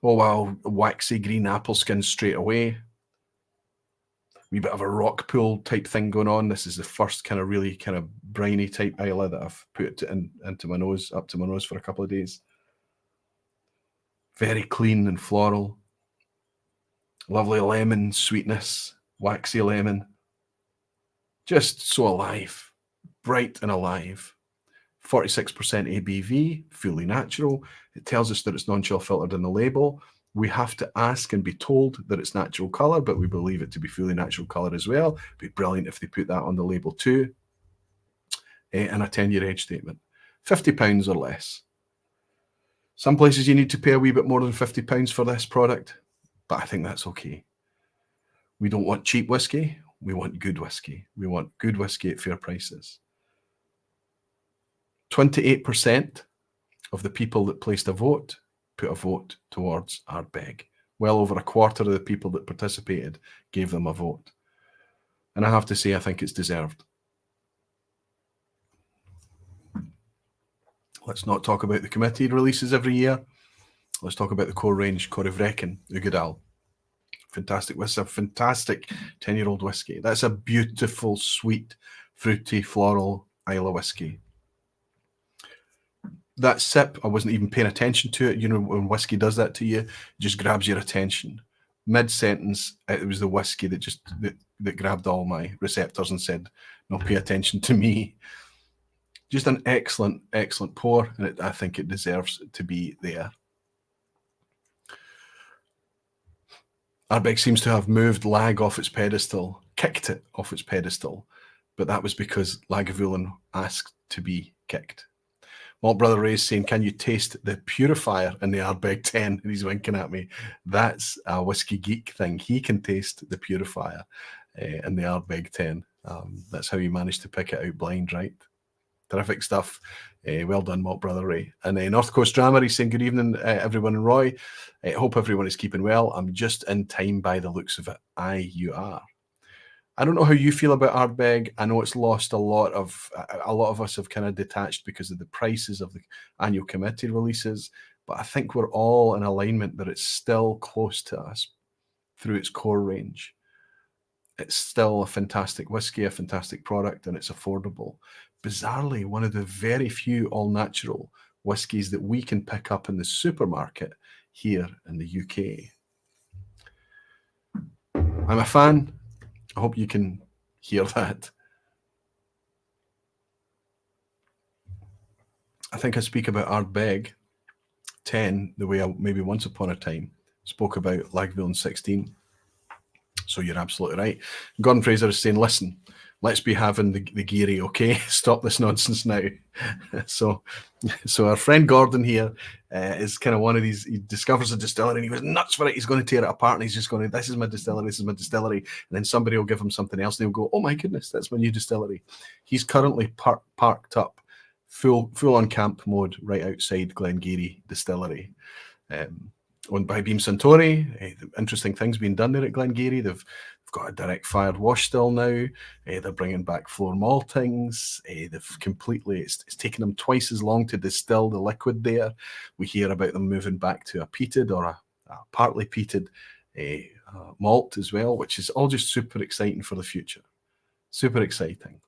Oh wow, waxy green apple skin straight away. Wee bit of a rock pool type thing going on. This is the first kind of really kind of briny type Islay that I've put into my nose, up to my nose for a couple of days. Very clean and floral. Lovely lemon sweetness, waxy lemon. Just so alive, bright and alive. 46% ABV, fully natural. It tells us that it's non-chill filtered in the label. We have to ask and be told that it's natural colour, but we believe it to be fully natural colour as well. It'd be brilliant if they put that on the label too. And a 10-year age statement. £50 or less. Some places you need to pay a wee bit more than £50 for this product, but I think that's okay. We don't want cheap whiskey. We want good whiskey. We want good whiskey at fair prices. 28% of the people that placed a vote put a vote towards Ardbeg. Well over a quarter of the people that participated gave them a vote. And I have to say, I think it's deserved. Let's not talk about the committee releases every year. Let's talk about the core range, Corryvreckan, Ugadal. Fantastic. It's a fantastic 10-year-old whiskey. That's a beautiful, sweet, fruity, floral Islay whiskey. That sip, I wasn't even paying attention to it. You know, when whiskey does that to you, it just grabs your attention. Mid-sentence, it was the whiskey that grabbed all my receptors and said, no, pay attention to me. Just an excellent, excellent pour, and I think it deserves to be there. Ardbeg seems to have moved Lag off its pedestal, kicked it off its pedestal, but that was because Lagavulin asked to be kicked. Malt Brother Ray's saying, can you taste the purifier in the Ardbeg 10? And he's winking at me. That's a whiskey geek thing. He can taste the purifier in the Ardbeg 10. That's how he managed to pick it out blind, right? Terrific stuff. Well done, Malt Brother Ray. And North Coast Drama, he's saying, good evening, everyone in Roy. Hope everyone is keeping well. I'm just in time by the looks of it. Aye, you are. I don't know how you feel about Ardbeg. I know it's lost a lot of us have kind of detached because of the prices of the annual committee releases, but I think we're all in alignment that it's still close to us through its core range. It's still a fantastic whiskey, a fantastic product, and it's affordable. Bizarrely, one of the very few all-natural whiskies that we can pick up in the supermarket here in the UK. I'm a fan. I hope you can hear that. I think I speak about Ardbeg 10 the way I maybe once upon a time spoke about Lagavulin 16. So you're absolutely right. Gordon Fraser is saying, listen, let's be having the geary, okay? Stop this nonsense now. So our friend Gordon here is kind of one of these, he discovers a distillery and he goes nuts for it. He's going to tear it apart and he's just going to, this is my distillery, this is my distillery. And then somebody will give him something else and he'll go, oh my goodness, that's my new distillery. He's currently parked up, full on camp mode right outside Glengarry Distillery. Owned by Beam Suntory. Interesting things being done there at Glengarry. They've got a direct fired wash still now. They're bringing back floor maltings. They've completely, it's taken them twice as long to distill the liquid there. We hear about them moving back to a peated or a partly peated malt as well, which is all just super exciting for the future. Super exciting.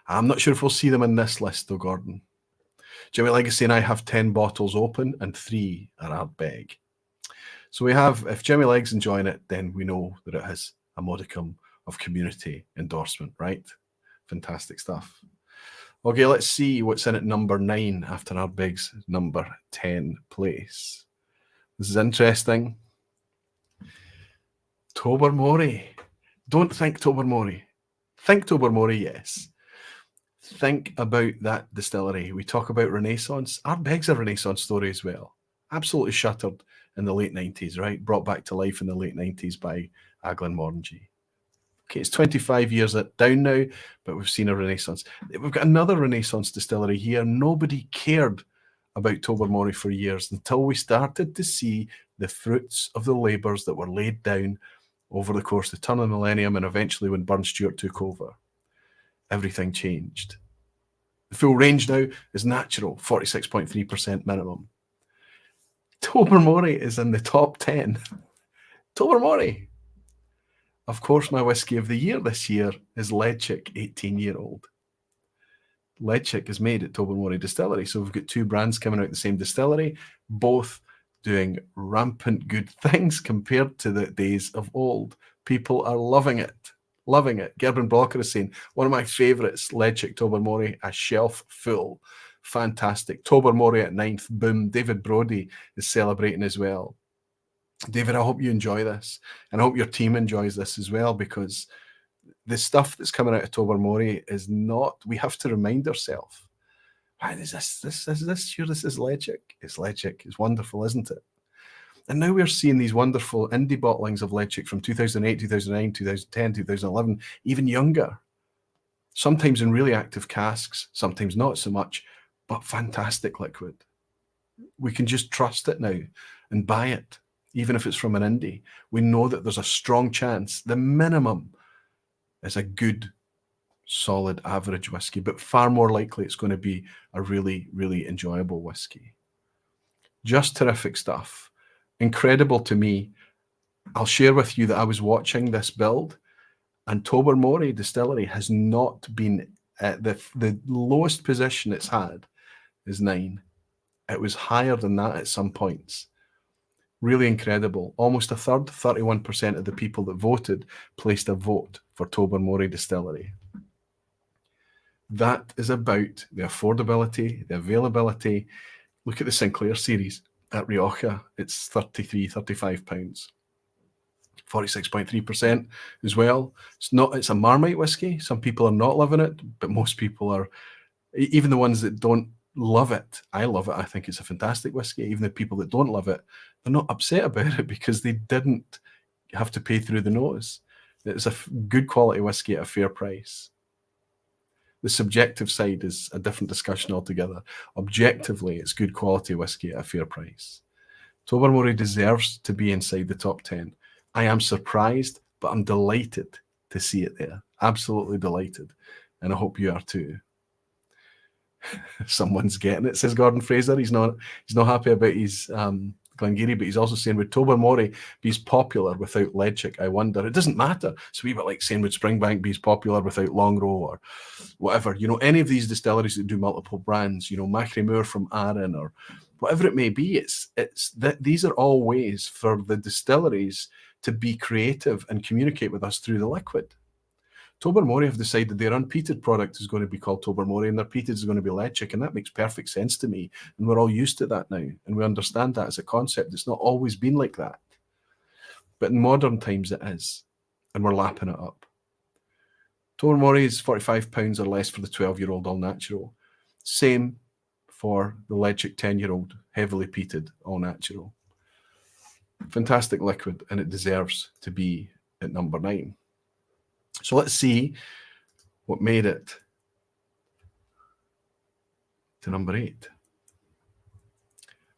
I'm not sure if we'll see them in this list though, Gordon. Jimmy Legacy and I have 10 bottles open and 3 are Ardbeg. So we have, if Jimmy Leg's enjoying it, then we know that it has a modicum of community endorsement, right? Fantastic stuff. Okay, let's see what's in at number 9 after Ardbeg's number 10 place. This is interesting. Tobermory. Don't think Tobermory. Think Tobermory, yes. Think about that distillery. We talk about Renaissance. Ardbeg's a Renaissance story as well. Absolutely shuttered in the late 90s, right? Brought back to life in the late 90s by Aglenmorngie. Okay, it's 25 years down now, but we've seen a Renaissance. We've got another Renaissance distillery here. Nobody cared about Tobermory for years until we started to see the fruits of the labours that were laid down over the course of the turn of the millennium and eventually when Burn Stewart took over. Everything changed. The full range now is natural, 46.3% minimum. Tobermory is in the top 10. Tobermory. Of course, my whiskey of the year this year is Leadchick 18-year-old. Leadchick is made at Tobermory Distillery. So we've got 2 brands coming out of the same distillery, both doing rampant good things compared to the days of old. People are loving it. Loving it. Gerben Blocker is saying, one of my favourites, Leadchick Tobermory, a shelf full. Fantastic. Tobermory at 9th. Boom. David Brody is celebrating as well. David, I hope you enjoy this. And I hope your team enjoys this as well, because the stuff that's coming out of Tobermory is not, we have to remind ourselves, why is this? Sure, this is Leadchick. It's Leadchick. It's wonderful, isn't it? And now we're seeing these wonderful indie bottlings of Leadchick from 2008, 2009, 2010, 2011, even younger. Sometimes in really active casks, sometimes not so much, but fantastic liquid. We can just trust it now and buy it, even if it's from an indie. We know that there's a strong chance, the minimum is a good, solid, average whiskey, but far more likely it's going to be a really, really enjoyable whiskey. Just terrific stuff. Incredible to me. I'll share with you that I was watching this build, and Tobermory Distillery has not been at the lowest position it's had is 9. It was higher than that at some points. Really incredible. Almost a third, 31% of the people that voted placed a vote for Tobermory Distillery. That is about the affordability, the availability. Look at the Sinclair series at Rioja. It's £33, £35. 46.3% as well. It's a Marmite whiskey. Some people are not loving it, but most people are. Even the ones that don't love it, I love it. I think it's a fantastic whiskey. Even the people that don't love it, they're not upset about it because they didn't have to pay through the nose. It's a good quality whiskey at a fair price. The subjective side is a different discussion altogether. Objectively, it's good quality whiskey at a fair price. Tobermory deserves to be inside the top 10. I am surprised, but I'm delighted to see it there. Absolutely delighted. And I hope you are too. Someone's getting it, says Gordon Fraser. He's not happy about his Glengarry, but he's also saying, would Tobermory be as popular without Leadchick? I wonder. It doesn't matter. It's a wee bit like saying, would Springbank be as popular without Longrow or whatever? You know, any of these distilleries that do multiple brands, you know, Macri Moore from Arran or whatever it may be, it's that these are all ways for the distilleries to be creative and communicate with us through the liquid. Tobermory have decided their unpeated product is going to be called Tobermory and their peated is going to be Leadchick, and that makes perfect sense to me. And we're all used to that now, and we understand that as a concept. It's not always been like that. But in modern times it is, and we're lapping it up. Tobermory is £45 or less for the 12-year-old all-natural. Same for the Leadchick 10-year-old, heavily peated, all-natural. Fantastic liquid, and it deserves to be at number 9. So let's see what made it to number 8.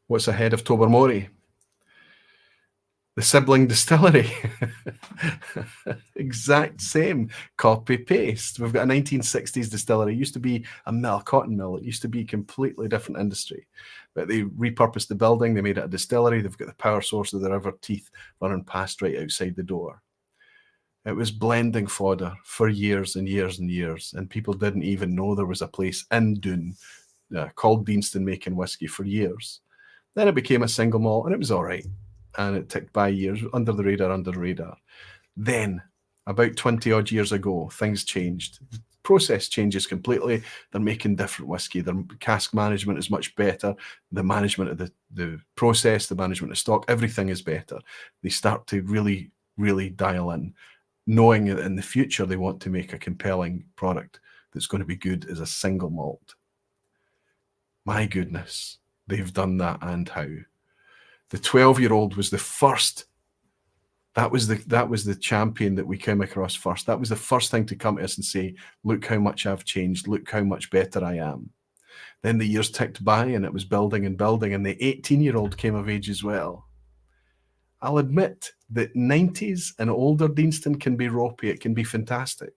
What's ahead of Tobermory? The sibling distillery. Exact same copy paste. We've got a 1960s distillery. It used to be a mill, cotton mill. It used to be a completely different industry. But they repurposed the building. They made it a distillery. They've got the power source of the River Teeth running past right outside the door. It was blending fodder for years and years and years, and people didn't even know there was a place in Doon called Deanston making whiskey for years. Then it became a single malt, and it was all right. And it ticked by years, under the radar. Then, about 20 odd years ago, things changed. The process changes completely. They're making different whiskey. Their cask management is much better. The management of the process, the management of stock, everything is better. They start to really, really dial in, knowing that in the future they want to make a compelling product that's going to be good as a single malt. My goodness, they've done that, and how. The 12-year-old was the first. That was the champion that we came across first. That was the first thing to come to us and say, look how much I've changed, look how much better I am. Then the years ticked by and it was building and building, and the 18-year-old came of age as well. I'll admit that 90s and older Deanston can be ropey, it can be fantastic.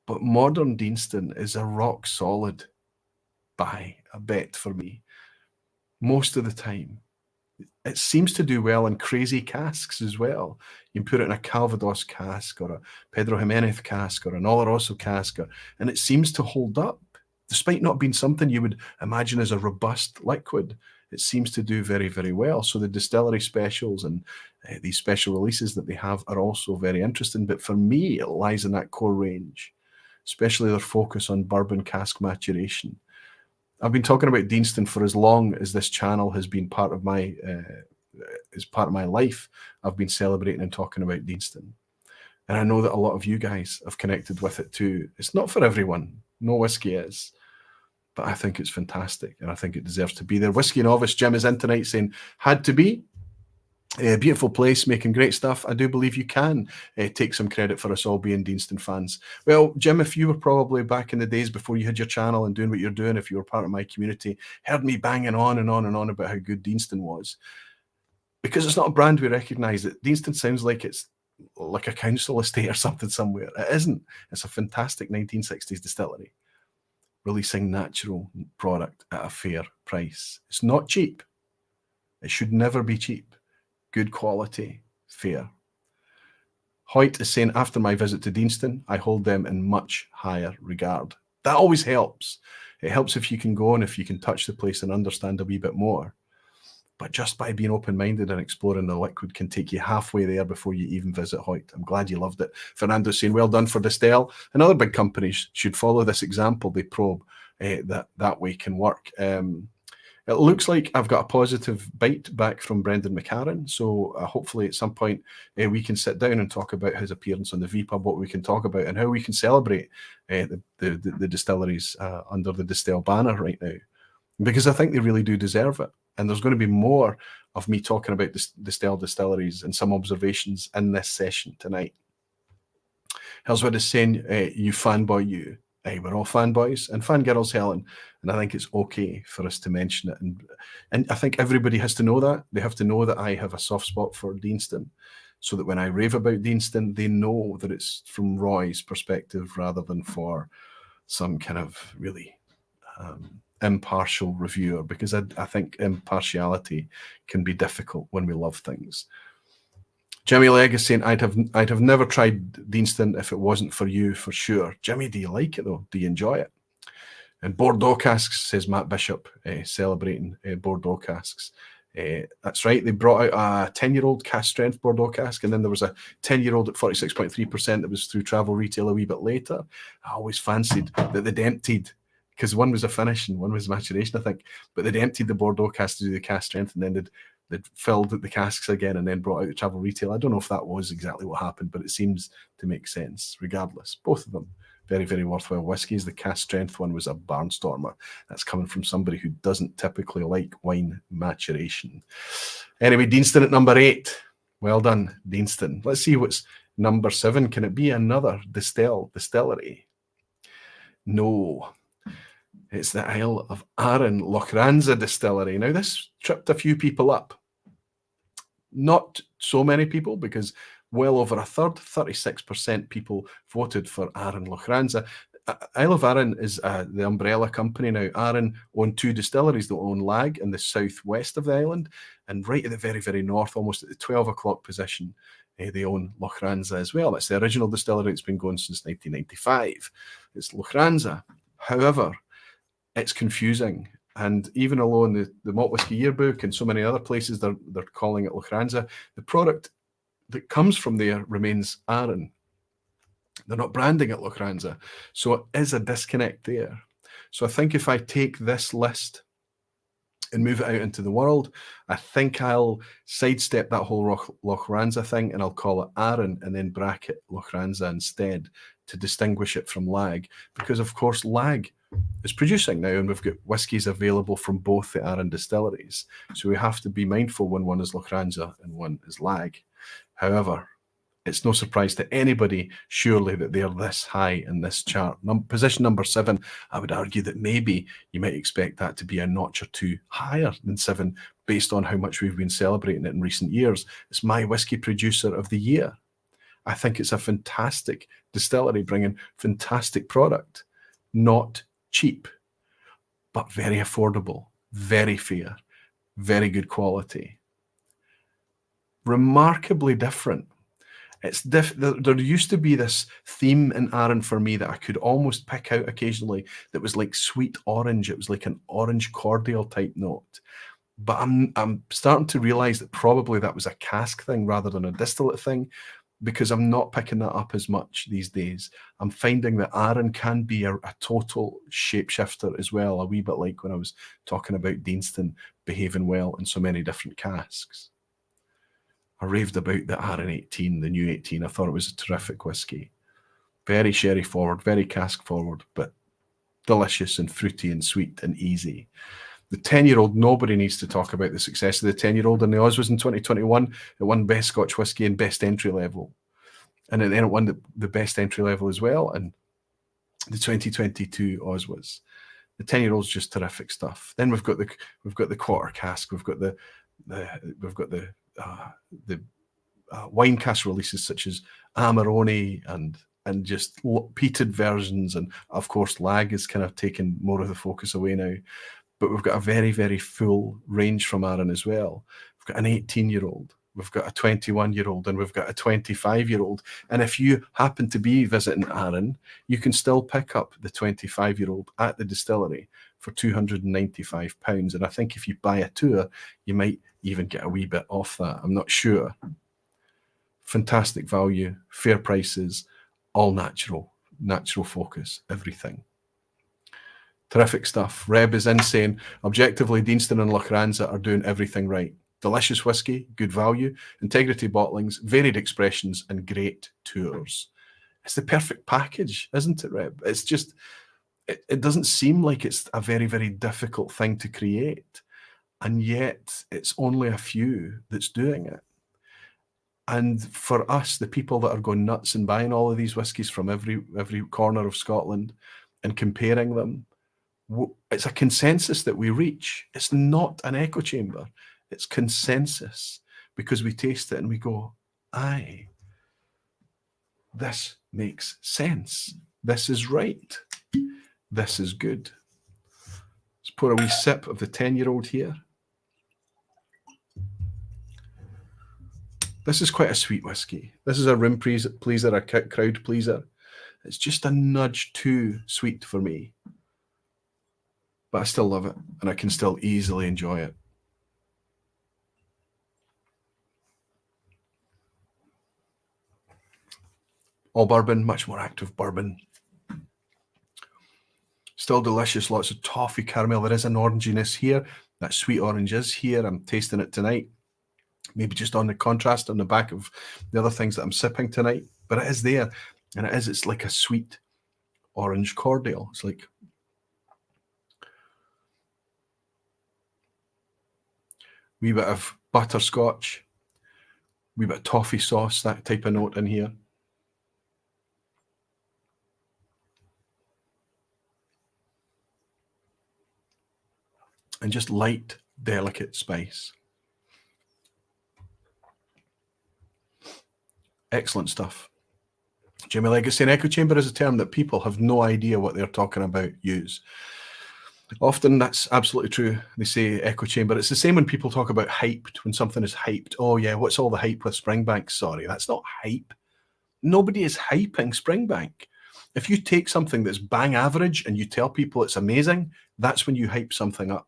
But modern Deanston is a rock solid buy, a bet for me. Most of the time. It seems to do well in crazy casks as well. You can put it in a Calvados cask or a Pedro Jimenez cask or an Oloroso cask, and it seems to hold up, despite not being something you would imagine as a robust liquid. It seems to do very, very well. So the distillery specials and these special releases that they have are also very interesting. But for me, it lies in that core range, especially their focus on bourbon cask maturation. I've been talking about Deanston for as long as this channel has been part of my life. I've been celebrating and talking about Deanston. And I know that a lot of you guys have connected with it too. It's not for everyone. No whiskey is. But I think it's fantastic, and I think it deserves to be there. Whiskey Novice Jim is in tonight saying, had to be. A beautiful place, making great stuff. I do believe you can take some credit for us all being Deanston fans. Well, Jim, if you were probably back in the days before you had your channel and doing what you're doing, if you were part of my community, heard me banging on and on and on about how good Deanston was. Because it's not a brand we recognise. Deanston sounds like it's like a council estate or something somewhere. It isn't. It's a fantastic 1960s distillery releasing natural product at a fair price. It's not cheap. It should never be cheap. Good quality, fair. Hoyt is saying, after my visit to Deanston, I hold them in much higher regard. That always helps. It helps if you can go and if you can touch the place and understand a wee bit more. But just by being open-minded and exploring the liquid can take you halfway there before you even visit Hoyt. I'm glad you loved it. Fernando's saying, well done for Distell. And other big companies should follow this example. They probe that way can work. It looks like I've got a positive bite back from Brendan McCarran. So hopefully at some point we can sit down and talk about his appearance on the vPub, what we can talk about and how we can celebrate the distilleries under the Distell banner right now. Because I think they really do deserve it. And there's going to be more of me talking about Distell distilleries and some observations in this session tonight. Hellswood is saying, you fanboy you. Hey, we're all fanboys and fangirls, Helen, and I think it's okay for us to mention it. And I think everybody has to know that. They have to know that I have a soft spot for Deanston, so that when I rave about Deanston, they know that it's from Roy's perspective rather than for some kind of really impartial reviewer, because I think impartiality can be difficult when we love things. Jimmy Legg is saying, I'd have never tried Deanston if it wasn't for you, for sure. Jimmy, do you like it though? Do you enjoy it? And Bordeaux casks, says Matt Bishop, celebrating Bordeaux casks. That's right. They brought out a 10-year-old cask strength Bordeaux cask, and then there was a 10-year-old at 46.3% that was through travel retail a wee bit later. I always fancied that they'd emptied, because one was a finish and one was maturation, I think, but they'd emptied the Bordeaux cask to do the cask strength, and then they'd filled the casks again and then brought out the travel retail. I don't know if that was exactly what happened, but it seems to make sense regardless. Both of them very, very worthwhile whiskies. The cask strength one was a barnstormer. That's coming from somebody who doesn't typically like wine maturation. Anyway, Deanston at number 8. Well done, Deanston. Let's see what's number 7. Can it be another distillery? No. It's the Isle of Arran Lochranza distillery. Now, this tripped a few people up. Not so many people, because well over a third, 36% people voted for Arran Lochranza. Isle of Arran is the umbrella company now. Arran own 2 distilleries. They own Lag in the southwest of the island, and right at the very, very north, almost at the 12 o'clock position, they own Lochranza as well. That's the original distillery. It's been going since 1995. It's Lochranza. However, it's confusing. And even alone the Malt Whisky Yearbook and so many other places, they're calling it Lochranza. The product that comes from there remains Arran. They're not branding it Lochranza. So it is a disconnect there. So I think if I take this list and move it out into the world, I think I'll sidestep that whole Lochranza thing, and I'll call it Arran and then bracket Lochranza instead to distinguish it from Lag. Because of course Lag is producing now, and we've got whiskies available from both the Arran distilleries. So we have to be mindful when one is Lochranza and one is Lag. However, it's no surprise to anybody, surely, that they're this high in this chart. Position number 7, I would argue that maybe you might expect that to be a notch or 2 higher than 7 based on how much we've been celebrating it in recent years. It's my whiskey producer of the year. I think it's a fantastic distillery bringing fantastic product, not cheap, but very affordable, very fair, very good quality. Remarkably different. There used to be this theme in Arran for me that I could almost pick out occasionally that was like sweet orange. It was like an orange cordial type note. But I'm starting to realize that probably that was a cask thing rather than a distillate thing, because I'm not picking that up as much these days. I'm finding that Arran can be a total shapeshifter as well, a wee bit like when I was talking about Deanston behaving well in so many different casks. I raved about the Arran 18, the new 18. I thought it was a terrific whiskey. Very sherry forward, very cask forward, but delicious and fruity and sweet and easy. The 10-year-old, nobody needs to talk about the success of the 10-year-old in the Oswas in 2021. It won Best Scotch Whisky and Best Entry Level. And then it won the Best Entry Level as well in the 2022 Oswas. The 10-year-old's just terrific stuff. Then we've got the quarter cask. We've got the wine cask releases such as Amarone and just peated versions, and of course Lag is kind of taking more of the focus away now. But we've got a very, very full range from Arran as well. We've got an 18-year-old, we've got a 21-year-old, and we've got a 25-year-old. And if you happen to be visiting Arran, you can still pick up the 25-year-old at the distillery for £295. And I think if you buy a tour, you might even get a wee bit off that. I'm not sure. Fantastic value, fair prices, all natural focus, everything. Terrific stuff. Reb is insane. Objectively, Deanston and Lochranza are doing everything right. Delicious whiskey, good value, integrity bottlings, varied expressions, and great tours. It's the perfect package, isn't it, Reb? It's just, it doesn't seem like it's a very, very difficult thing to create. And yet it's only a few that's doing it. And for us, the people that are going nuts and buying all of these whiskies from every corner of Scotland and comparing them, it's a consensus that we reach. It's not an echo chamber. It's consensus, because we taste it and we go, aye, this makes sense. This is right. This is good. Let's pour a wee sip of the 10-year-old here. This is quite a sweet whiskey. This is a room pleaser, a crowd pleaser. It's just a nudge too sweet for me. But I still love it, and I can still easily enjoy it. All bourbon, much more active bourbon. Still delicious, lots of toffee caramel. There is an oranginess here. That sweet orange is here. I'm tasting it tonight. Maybe just on the contrast on the back of the other things that I'm sipping tonight. But it is there, and it's like a sweet orange cordial. It's like wee bit of butterscotch, wee bit of toffee sauce, that type of note in here. And just light, delicate spice. Excellent stuff. Jimmy Legacy, an echo chamber is a term that people have no idea what they're talking about use. Often that's absolutely true. They say echo chamber. It's the same when people talk about hyped, when something is hyped. Oh yeah, what's all the hype with Springbank? Sorry, that's not hype. Nobody is hyping Springbank. If you take something that's bang average and you tell people it's amazing, that's when you hype something up.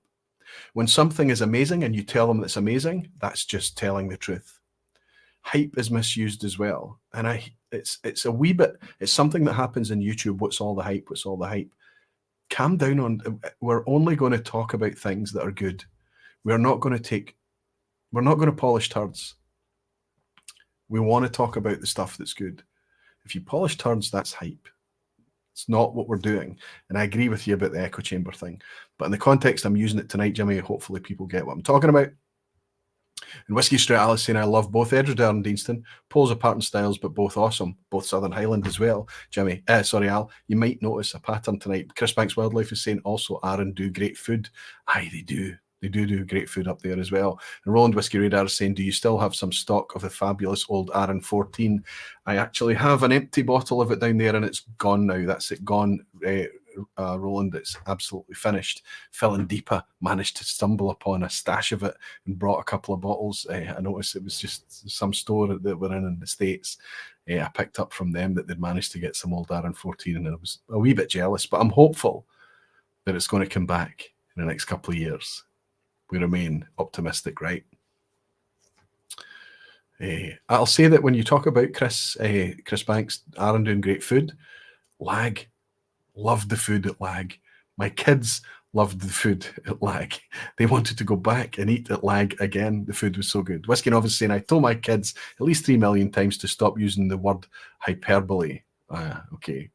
When something is amazing and you tell them it's amazing, that's just telling the truth. Hype is misused as well. And it's a wee bit, it's something that happens in YouTube. What's all the hype? What's all the hype? Calm down on, we're only going to talk about things that are good. We're not going to polish turds. We want to talk about the stuff that's good. If you polish turds, that's hype. It's not what we're doing. And I agree with you about the echo chamber thing. But in the context I'm using it tonight, Jimmy, hopefully people get what I'm talking about. And Whiskey Straight Alice saying, I love both Edredale and Deanston. Poles apart in styles, but both awesome. Both Southern Highland as well. Jimmy, sorry, Al, you might notice a pattern tonight. Chris Banks Wildlife is saying also Arran do great food. Aye, they do. They do great food up there as well. And Roland Whiskey Radar is saying, do you still have some stock of the fabulous old Arran 14? I actually have an empty bottle of it down there and it's gone now. That's it, gone. Roland, it's absolutely finished. Phil and Deepa managed to stumble upon a stash of it and brought a couple of bottles. I noticed it was just some store that we're in the States. I picked up from them that they'd managed to get some old Arran 14 and I was a wee bit jealous, but I'm hopeful that it's going to come back in the next couple of years. We remain optimistic, right? I'll say that when you talk about Chris Banks, Arran doing great food, Lag, loved the food at Lag. My kids loved the food at Lag. They wanted to go back and eat at Lag again. The food was so good. Whiskey Novice saying, I told my kids at least 3 million times to stop using the word hyperbole. Okay.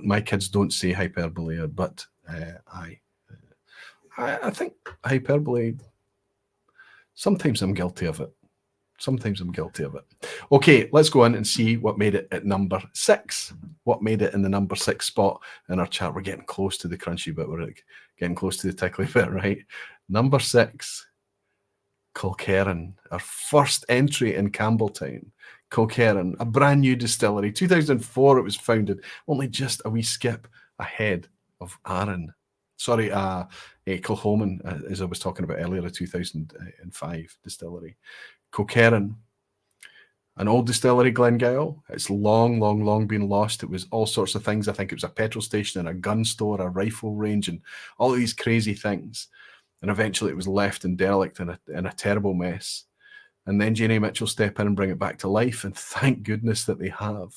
My kids don't say hyperbole, but I think hyperbole, sometimes I'm guilty of it. Okay, let's go in and see what made it at number 6. What made it in the number 6 spot in our chat? We're getting close to the crunchy bit. We're getting close to the tickly bit, right? Number 6, Kilkerran, our first entry in Campbelltown. Kilkerran, a brand new distillery. 2004 it was founded, only just a wee skip ahead of Arran. Sorry, Kilchoman, as I was talking about earlier, a 2005 distillery. Kilkerran, an old distillery, Glengyle. It's long been lost. It was all sorts of things. I think it was a petrol station and a gun store, a rifle range, and all of these crazy things. And eventually it was left in derelict in a terrible mess. And then Janie Mitchell step in and bring it back to life. And thank goodness that they have.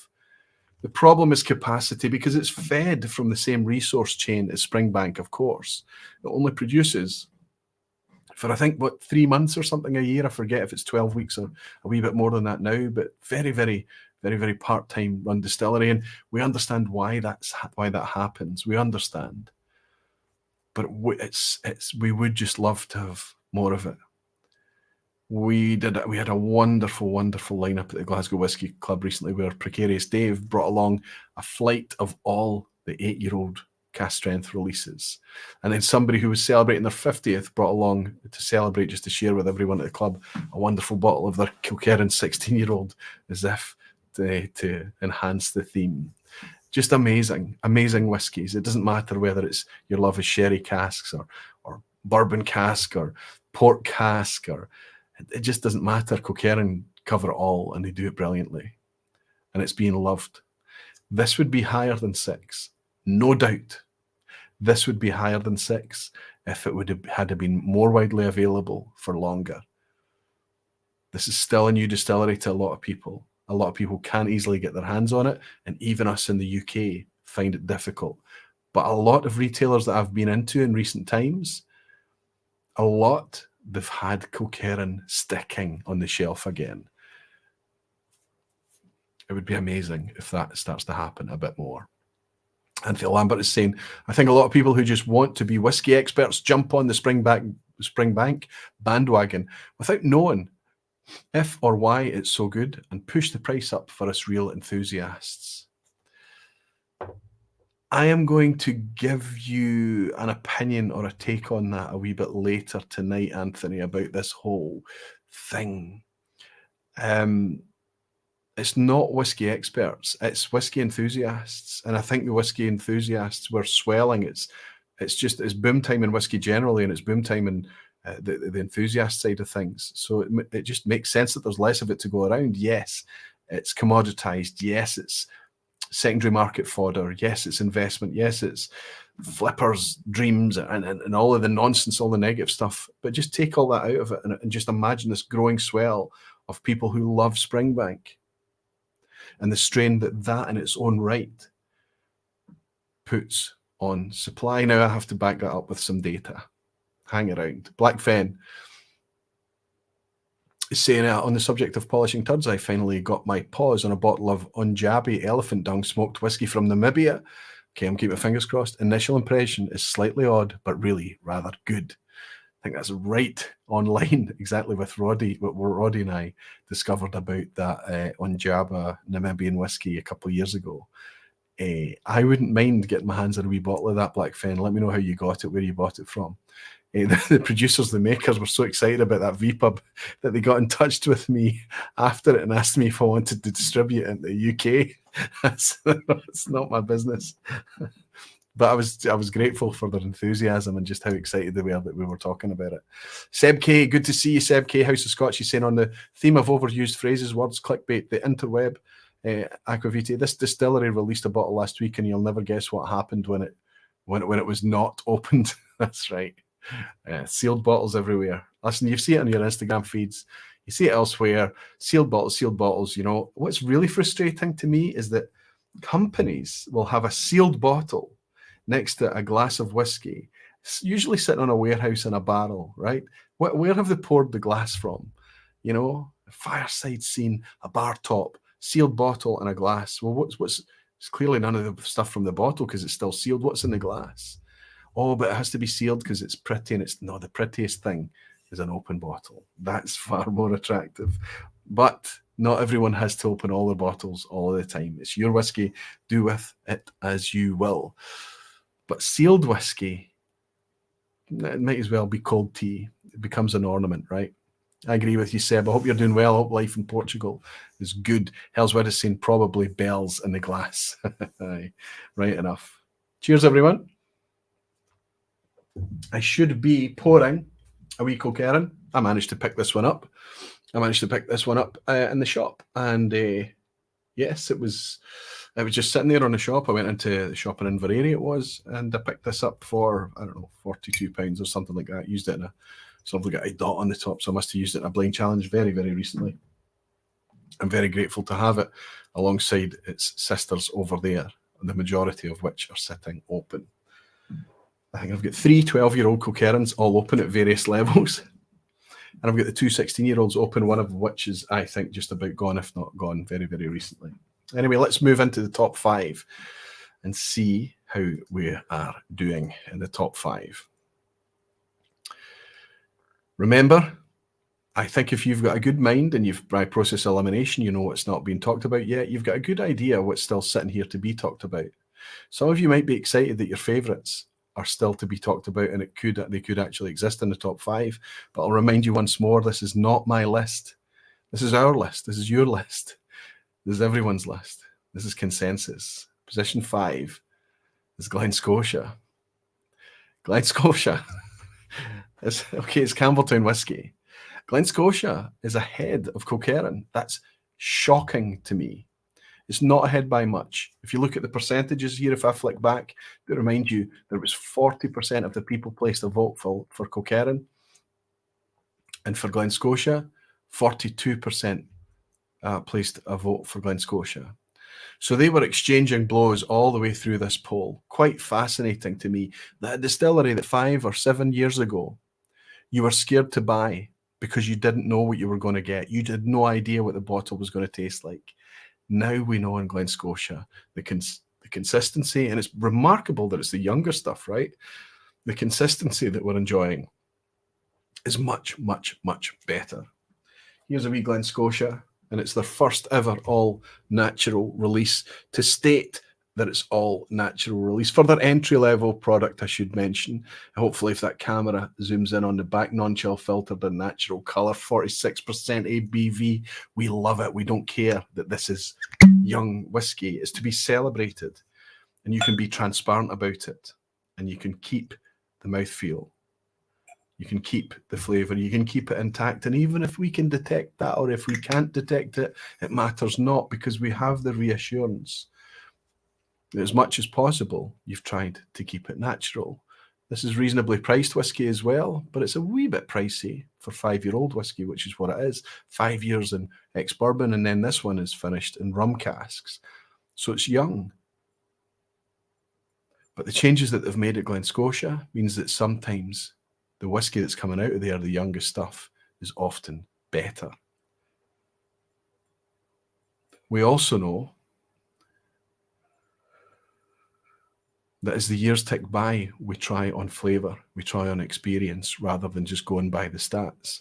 The problem is capacity because it's fed from the same resource chain as Springbank, of course. It only produces for, I think, 3 months or something a year. I forget if it's 12 weeks or a wee bit more than that now, but very part-time run distillery. And we understand why that happens. We understand. But we would just love to have more of it. We had a wonderful lineup at the Glasgow Whisky Club recently where Precarious Dave brought along a flight of all the 8-year-old cast strength releases. And then somebody who was celebrating their 50th brought along to celebrate, just to share with everyone at the club, a wonderful bottle of their Kilkerran 16-year-old, as if to enhance the theme. Just amazing whiskies. It doesn't matter whether it's your love of sherry casks or bourbon cask or port cask, or it just doesn't matter. Kilkerran cover it all and they do it brilliantly. And it's being loved. This would be higher than 6. No doubt. This would be higher than 6 if it had been more widely available for longer. This is still a new distillery to a lot of people. A lot of people can't easily get their hands on it, and even us in the UK find it difficult. But a lot of retailers that I've been into in recent times, they've had Kilkerran sticking on the shelf again. It would be amazing if that starts to happen a bit more. Anthony Lambert is saying, I think a lot of people who just want to be whiskey experts jump on the Springbank bandwagon without knowing if or why it's so good and push the price up for us real enthusiasts. I am going to give you an opinion or a take on that a wee bit later tonight, Anthony, about this whole thing. It's not whiskey experts, it's whiskey enthusiasts. And I think the whiskey enthusiasts were swelling. It's boom time in whiskey generally, and it's boom time in the enthusiast side of things. So it just makes sense that there's less of it to go around. Yes, it's commoditized. Yes, it's secondary market fodder. Yes, it's investment. Yes, it's flippers, dreams, and all of the nonsense, all the negative stuff. But just take all that out of it and just imagine this growing swell of people who love Springbank and the strain that in its own right puts on supply. Now I have to back that up with some data. Hang around. Black Fen is saying, on the subject of polishing turds, I finally got my paws on a bottle of Unjabi elephant dung smoked whiskey from Namibia. Okay, I'm keeping my fingers crossed. Initial impression is slightly odd, but really rather good. I think that's right on line exactly with Roddy, what Roddy and I discovered about that Unjaba Namibian whiskey a couple of years ago. I wouldn't mind getting my hands on a wee bottle of that, Black Fen. Let me know how you got it, where you bought it from. The producers, the makers, were so excited about that vPub that they got in touch with me after it and asked me if I wanted to distribute it in the UK. It's not my business. But I was grateful for their enthusiasm and just how excited they were that we were talking about it. Seb K, good to see you, Seb K. House of Scotch. He's saying, on the theme of overused phrases, words, clickbait, the interweb, Aquavite, this distillery released a bottle last week, and you'll never guess what happened when it was not opened. That's right. Sealed bottles everywhere. Listen, you see it on your Instagram feeds. You see it elsewhere. Sealed bottles. You know, what's really frustrating to me is that companies will have a sealed bottle next to a glass of whiskey, usually sitting on a warehouse in a barrel, right? Where have they poured the glass from? You know, a fireside scene, a bar top, sealed bottle and a glass. Well, what's it's clearly none of the stuff from the bottle because it's still sealed. What's in the glass? Oh, but it has to be sealed because it's pretty, and it's no, the prettiest thing is an open bottle. That's far more attractive. But not everyone has to open all their bottles all of the time. It's your whiskey. Do with it as you will. But sealed whiskey, it might as well be cold tea. It becomes an ornament, right? I agree with you, Seb. I hope you're doing well. I hope life in Portugal is good. Hellswood is saying probably bells in the glass. Right enough. Cheers, everyone. I should be pouring a wee Coquerin. I managed to pick this one up. in the shop, and yes, it was just sitting there on the shop. I went into the shop in Inverary, it was, and I picked this up for, I don't know, £42 or something like that. Used it in a something got a dot on the top, so I must have used it in a blind challenge very, very recently. I'm very grateful to have it alongside its sisters over there, the majority of which are sitting open. I think I've got 3 12-year-old Coquerins all open at various levels. And I've got the 2 16-year-olds open, one of which is, I think, just about gone, if not gone, very, very recently. Anyway, let's move into the top 5 and see how we are doing in the top 5. Remember, I think if you've got a good mind and you've, by process elimination, you know what's not being talked about yet, you've got a good idea what's still sitting here to be talked about. Some of you might be excited that your favourites are still to be talked about, and they could actually exist in the top 5. But I'll remind you once more, this is not my list. This is our list. This is your list. This is everyone's list. This is consensus. Position 5 is Glen Scotia. Glen Scotia. It's Campbelltown whiskey. Glen Scotia is ahead of Coquerin. That's shocking to me. It's not ahead by much. If you look at the percentages here, if I flick back, to remind you, there was 40% of the people placed a vote for Coquerin. And for Glen Scotia, 42% placed a vote for Glen Scotia. So they were exchanging blows all the way through this poll. Quite fascinating to me. That distillery that 5 or 7 years ago, you were scared to buy because you didn't know what you were going to get. You had no idea what the bottle was going to taste like. Now we know in Glen Scotia the consistency, and it's remarkable that it's the younger stuff, right? The consistency that we're enjoying is much, much, much better. Here's a wee Glen Scotia, and it's their first ever all natural release to state that it's all natural release. Further entry-level product, I should mention. Hopefully, if that camera zooms in on the back, non-chill filtered and natural color, 46% ABV. We love it. We don't care that this is young whiskey. It's to be celebrated, and you can be transparent about it, and you can keep the mouthfeel. You can keep the flavour, you can keep it intact. And even if we can detect that, or if we can't detect it, it matters not, because we have the reassurance that as much as possible, you've tried to keep it natural. This is reasonably priced whiskey as well, but it's a wee bit pricey for 5-year-old whiskey, which is what it is. 5 years in ex-bourbon, and then this one is finished in rum casks. So it's young. But the changes that they've made at Glen Scotia means that sometimes the whiskey that's coming out of there, the youngest stuff, is often better. We also know that as the years tick by, we try on flavour, we try on experience, rather than just going by the stats.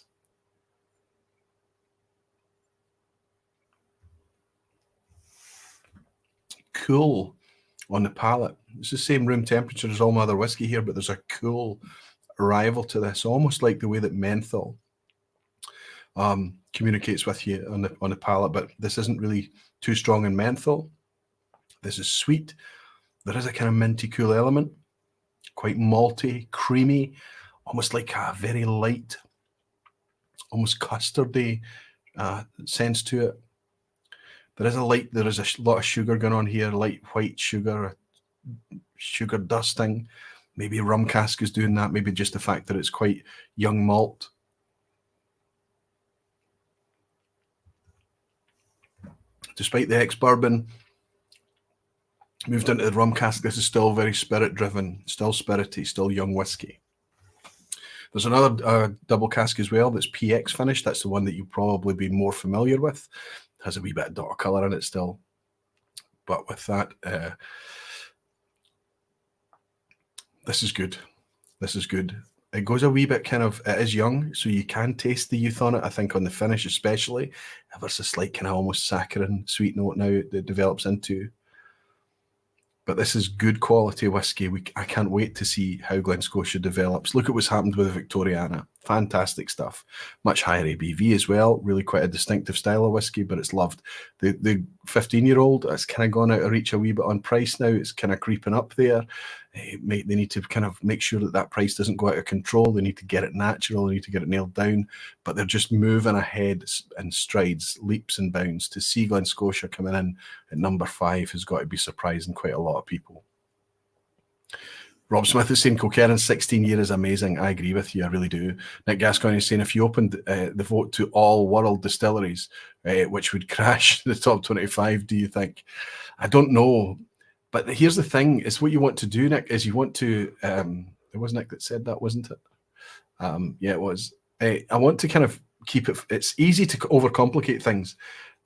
Cool on the palate. It's the same room temperature as all my other whiskey here, but there's a cool arrival to this, almost like the way that menthol communicates with you on the palate. But this isn't really too strong in menthol. This is sweet. There is a kind of minty cool element, quite malty, creamy, almost like a very light, almost custardy sense to it. There is a lot of sugar going on here, light white sugar, sugar dusting. Maybe rum cask is doing that. Maybe just the fact that it's quite young malt. Despite the ex-bourbon, moved into the rum cask, this is still very spirit-driven, still spirity, still young whiskey. There's another double cask as well that's PX finished. That's the one that you'll probably be more familiar with. It has a wee bit of dot of colour in it still. But with that, this is good. This is good. It goes a wee bit kind of, it is young, so you can taste the youth on it, I think on the finish especially. There's a slight kind of almost saccharine sweet note now that develops into. But this is good quality whiskey. I can't wait to see how Glen Scotia develops. Look at what's happened with the Victoriana. Fantastic stuff. Much higher ABV as well. Really quite a distinctive style of whiskey, but it's loved. The 15-year-old, it's kind of gone out of reach a wee bit on price now. It's kind of creeping up there. They need to kind of make sure that that price doesn't go out of control. They need to get it natural. They need to get it nailed down. But they're just moving ahead in strides, leaps and bounds. To see Glen Scotia coming in at number 5 has got to be surprising quite a lot of people. Rob Smith is saying Kilkerran 16 year is amazing. I agree with you, I really do. Nick Gascoigne is saying if you opened the vote to all world distilleries, which would crash the top 25, do you think? I don't know. But here's the thing, is what you want to do, Nick, is you want to, it was Nick that said that, wasn't it? Yeah, it was. I want to kind of keep it, it's easy to overcomplicate things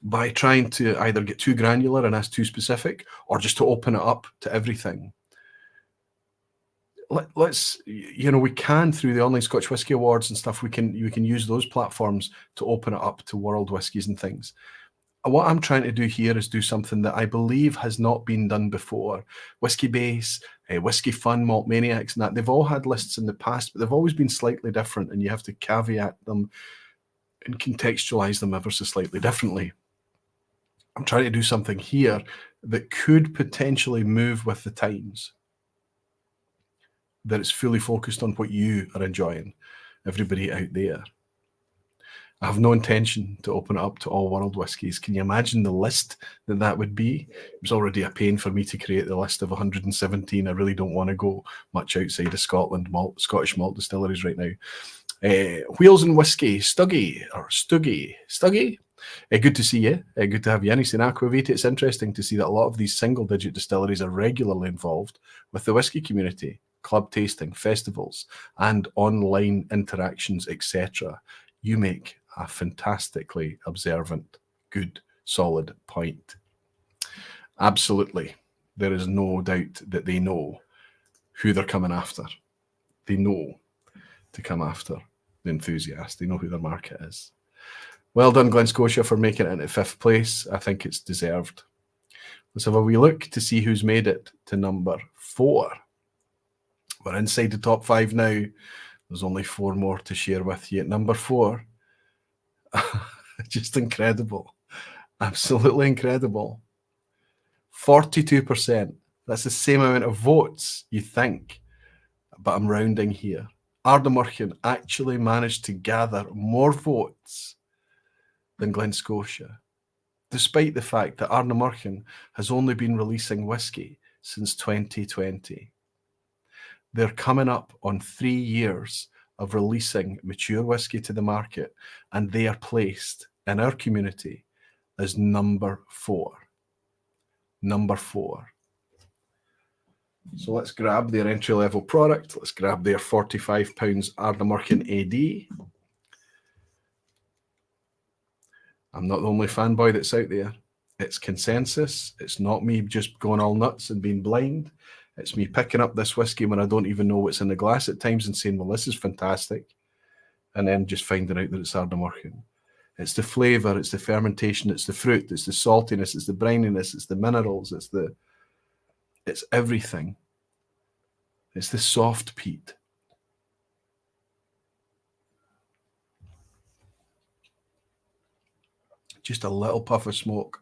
by trying to either get too granular and ask too specific, or just to open it up to everything. Let's, you know, we can, through the online Scotch Whisky Awards and stuff, we can use those platforms to open it up to world whiskies and things. What I'm trying to do here is do something that I believe has not been done before. Whiskey Base, Whiskey Fun, Malt Maniacs, and that, they've all had lists in the past, but they've always been slightly different, and you have to caveat them and contextualize them ever so slightly differently. I'm trying to do something here that could potentially move with the times, that it's fully focused on what you are enjoying, everybody out there. I have no intention to open it up to all world whiskies. Can you imagine the list that would be? It was already a pain for me to create the list of 117. I really don't want to go much outside of Scotland, Scottish malt distilleries right now. Wheels and Whiskey, Stuggy. Good to see you. Good to have you in. He's saying Aquavit. It's interesting to see that a lot of these single-digit distilleries are regularly involved with the whiskey community, club tasting, festivals, and online interactions, etc. You make a fantastically observant, good, solid point. Absolutely. There is no doubt that they know who they're coming after. They know to come after the enthusiast. They know who their market is. Well done, Glen Scotia, for making it into 5th place. I think it's deserved. Let's have a wee look to see who's made it to number 4. We're inside the top 5 now. There's only 4 more to share with you. At number 4, just incredible. Absolutely incredible. 42%. That's the same amount of votes, you think, but I'm rounding here. Ardnamurchan actually managed to gather more votes than Glen Scotia, despite the fact that Ardnamurchan has only been releasing whiskey since 2020. They're coming up on 3 years of releasing mature whiskey to the market, and they are placed in our community as number 4. Number 4. So let's grab their entry-level product. Let's grab their £45 Ardnamurchan AD. I'm not the only fanboy that's out there. It's consensus. It's not me just going all nuts and being blind. It's me picking up this whiskey when I don't even know what's in the glass at times and saying, well, this is fantastic. And then just finding out that it's Ardnamurchan. It's the flavour, it's the fermentation, it's the fruit, it's the saltiness, it's the brininess, it's the minerals, it's everything. It's the soft peat. Just a little puff of smoke.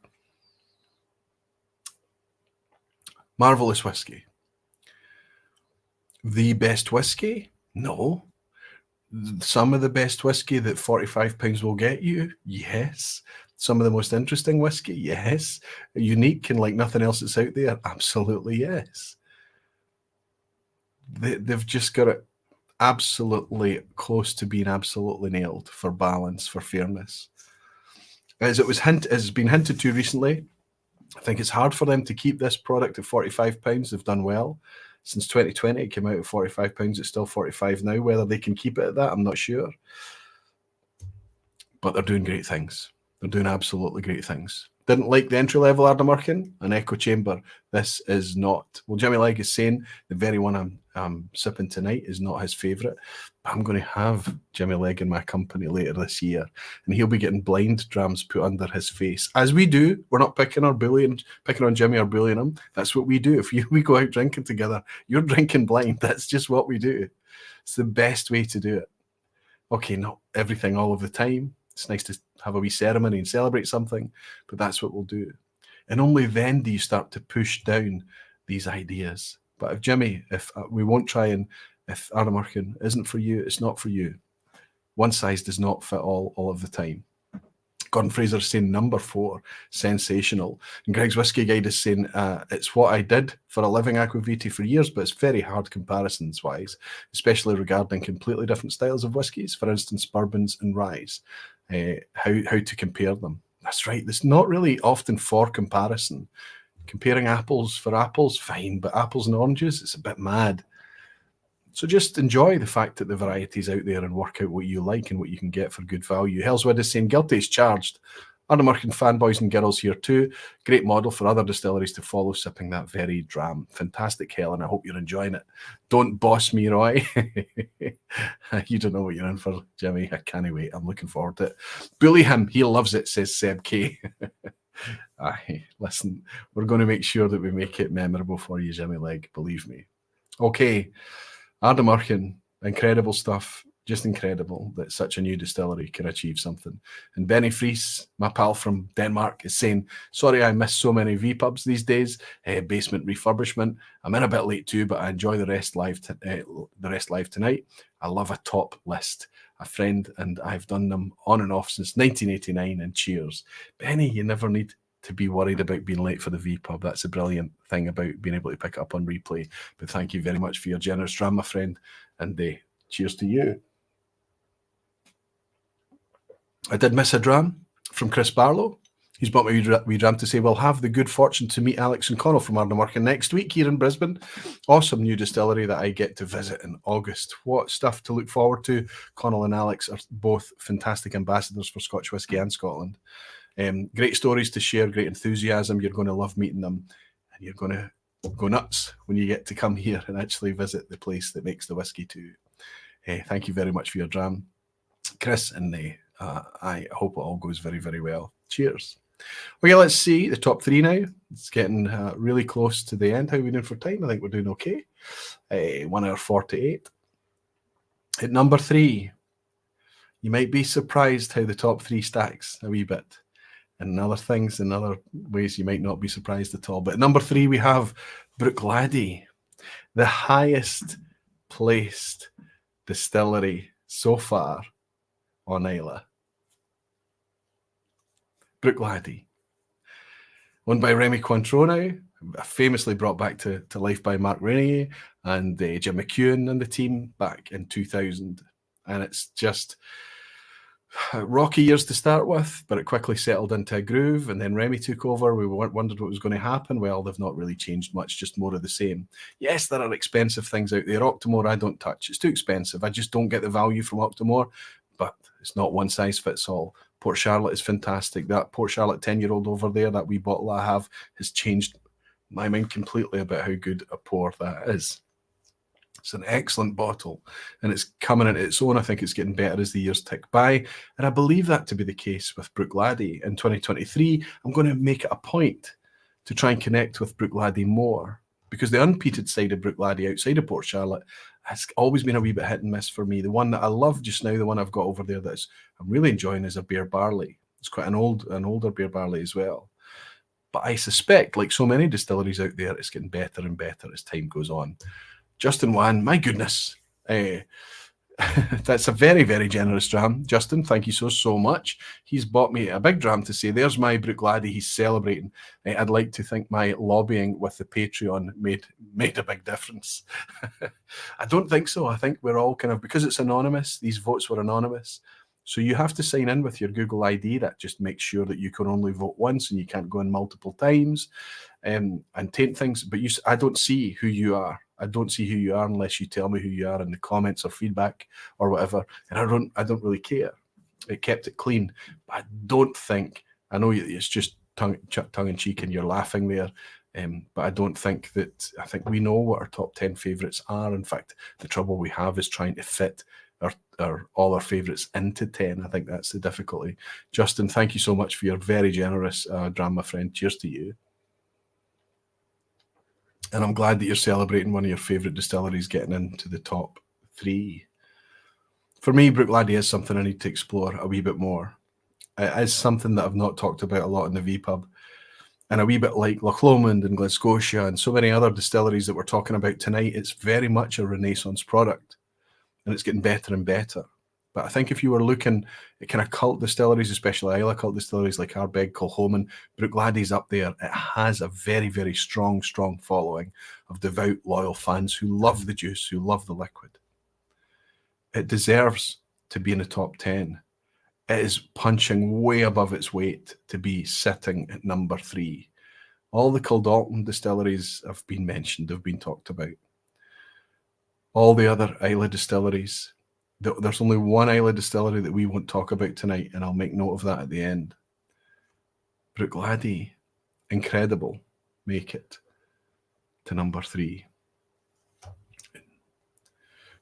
Marvellous whiskey. The best whiskey? No. Some of the best whiskey that £45 will get you? Yes. Some of the most interesting whiskey? Yes. Unique and like nothing else that's out there? Absolutely yes. They've just got it absolutely close to being absolutely nailed for balance, for fairness. As it's been hinted to recently, I think it's hard for them to keep this product at £45. They've done well. Since 2020, it came out at £45. It's still 45 now. Whether they can keep it at that, I'm not sure. But they're doing great things. They're doing absolutely great things. Didn't like the entry-level Ardnamurchan, an echo chamber. This is not. Well, Jimmy Legg is saying the very one I'm sipping tonight is not his favourite. I'm going to have Jimmy Legg in my company later this year, and he'll be getting blind drams put under his face. As we do. We're not picking on Jimmy or bullying him. That's what we do. If we go out drinking together, you're drinking blind. That's just what we do. It's the best way to do it. Okay, not everything all of the time. It's nice to have a wee ceremony and celebrate something, but that's what we'll do. And only then do you start to push down these ideas. But if we won't try and, if Ardnamurchan isn't for you, it's not for you. One size does not fit all of the time. Gordon Fraser is saying number 4, sensational. And Greg's Whiskey Guide is saying, it's what I did for a living aquaviti for years, but it's very hard comparisons-wise, especially regarding completely different styles of whiskies, for instance, bourbons and ryes, how to compare them. That's right. It's not really often for comparison. Comparing apples for apples, fine, but apples and oranges, it's a bit mad. So just enjoy the fact that the variety's out there and work out what you like and what you can get for good value. Hellswood is saying, guilty as charged. Ardnamurchan fanboys and girls here too. Great model for other distilleries to follow, sipping that very dram. Fantastic, Helen. I hope you're enjoying it. Don't boss me, Roy. You don't know what you're in for, Jimmy. I can't wait. I'm looking forward to it. Bully him. He loves it, says Seb K. Aye, listen, we're going to make sure that we make it memorable for you, Jimmy Legg. Believe me. Okay. Ardnamurchan, incredible stuff. Just incredible that such a new distillery can achieve something. And Benny Fries, my pal from Denmark, is saying, sorry I miss so many vPubs these days. Basement refurbishment. I'm in a bit late too, but I enjoy the rest live tonight. I love a top list. A friend and I've done them on and off since 1989, and cheers. Benny, you never need to be worried about being late for the vPub. That's a brilliant thing about being able to pick it up on replay. But thank you very much for your generous dram, my friend, and cheers to you. I did miss a dram from Chris Barlow. He's bought me a wee dram to say, we'll have the good fortune to meet Alex and Connell from Ardnamurchan next week here in Brisbane. Awesome new distillery that I get to visit in August. What stuff to look forward to. Connell and Alex are both fantastic ambassadors for Scotch whisky and Scotland. Great stories to share, great enthusiasm. You're going to love meeting them, and you're going to go nuts when you get to come here and actually visit the place that makes the whisky too. Thank you very much for your dram, Chris, and I hope it all goes very, very well. Cheers. Okay, let's see the top three now. It's getting really close to the end. How are we doing for time? I think we're doing okay. 1 hour 48. At number 3, you might be surprised how the top 3 stacks a wee bit. And in other things, in other ways, you might not be surprised at all. But at number 3, we have Bruichladdich, the highest placed distillery so far on Islay. Bruichladdich, owned by Remy Cointreau now, famously brought back to life by Mark Renier and Jim McEwen and the team back in 2000. And it's just rocky years to start with, but it quickly settled into a groove, and then Remy took over. We wondered what was going to happen. Well, they've not really changed much, just more of the same. Yes, there are expensive things out there. Octomore, I don't touch. It's too expensive. I just don't get the value from Octomore, but it's not one size fits all. Port Charlotte is fantastic. That Port Charlotte 10-year-old over there, that wee bottle I have, has changed my mind completely about how good a pour that is. It's an excellent bottle, and it's coming into its own. I think it's getting better as the years tick by, and I believe that to be the case with Bruichladdich. In 2023, I'm going to make it a point to try and connect with Bruichladdich more, because the unpeated side of Bruichladdich outside of Port Charlotte has always been a wee bit hit and miss for me. The one that I love just now, the one I've got over there that I'm really enjoying, is a beer barley. It's quite an older beer barley as well. But I suspect, like so many distilleries out there, it's getting better and better as time goes on. Justin Wan, my goodness. That's a very, very generous dram. Justin, thank you so much. He's bought me a big dram to say, there's my Bruichladdich, he's celebrating. I'd like to think my lobbying with the Patreon made a big difference. I don't think so. I think we're all kind of, because it's anonymous, these votes were anonymous. So you have to sign in with your Google ID. That just makes sure that you can only vote once and you can't go in multiple times and taint things. But I don't see who you are. I don't see who you are unless you tell me who you are in the comments or feedback or whatever. And I don't really care. It kept it clean. But I don't think, I know it's just tongue in cheek and you're laughing there. But I don't think that, I think we know what our top 10 favourites are. In fact, the trouble we have is trying to fit all our favourites into 10. I think that's the difficulty. Justin, thank you so much for your very generous dram, my friend. Cheers to you. And I'm glad that you're celebrating one of your favourite distilleries getting into the top 3. For me, Bruichladdich is something I need to explore a wee bit more. It is something that I've not talked about a lot in the vPub. And a wee bit like Loch Lomond and Glen Scotia and so many other distilleries that we're talking about tonight, it's very much a Renaissance product. And it's getting better and better. But I think if you were looking at kind of cult distilleries, especially Islay cult distilleries like Ardbeg, Kilchoman, Bruichladdich up there. It has a very, very strong following of devout, loyal fans who love the juice, who love the liquid. It deserves to be in the top 10. It is punching way above its weight to be sitting at number 3. All the Kildalton distilleries have been mentioned, have been talked about. All the other Islay distilleries. There's only one Islay distillery that we won't talk about tonight, and I'll make note of that at the end. Bruichladdich, incredible, make it to number 3.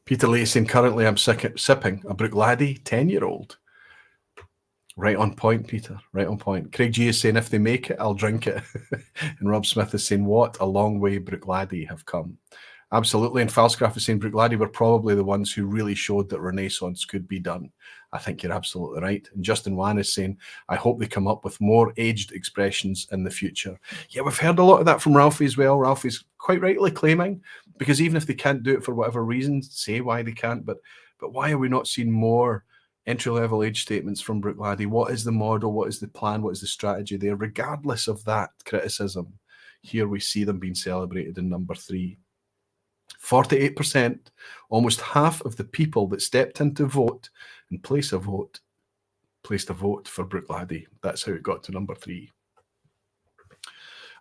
Peter Lee saying, currently I'm sipping a Bruichladdich 10-year-old. Right on point, Peter, right on point. Craig G is saying, if they make it, I'll drink it. And Rob Smith is saying, what a long way Bruichladdich have come. Absolutely. And Falscraft is saying Bruichladdich were probably the ones who really showed that Renaissance could be done. I think you're absolutely right. And Justin Wan is saying, I hope they come up with more aged expressions in the future. Yeah, we've heard a lot of that from Ralphie as well. Ralphie's quite rightly claiming, because even if they can't do it for whatever reason, say why they can't, but why are we not seeing more entry-level age statements from Bruichladdich? What is the model? What is the plan? What is the strategy there? Regardless of that criticism, here we see them being celebrated in number 3. 48%, almost half of the people that stepped in to vote and placed a vote for Bruichladdich. That's how it got to number 3.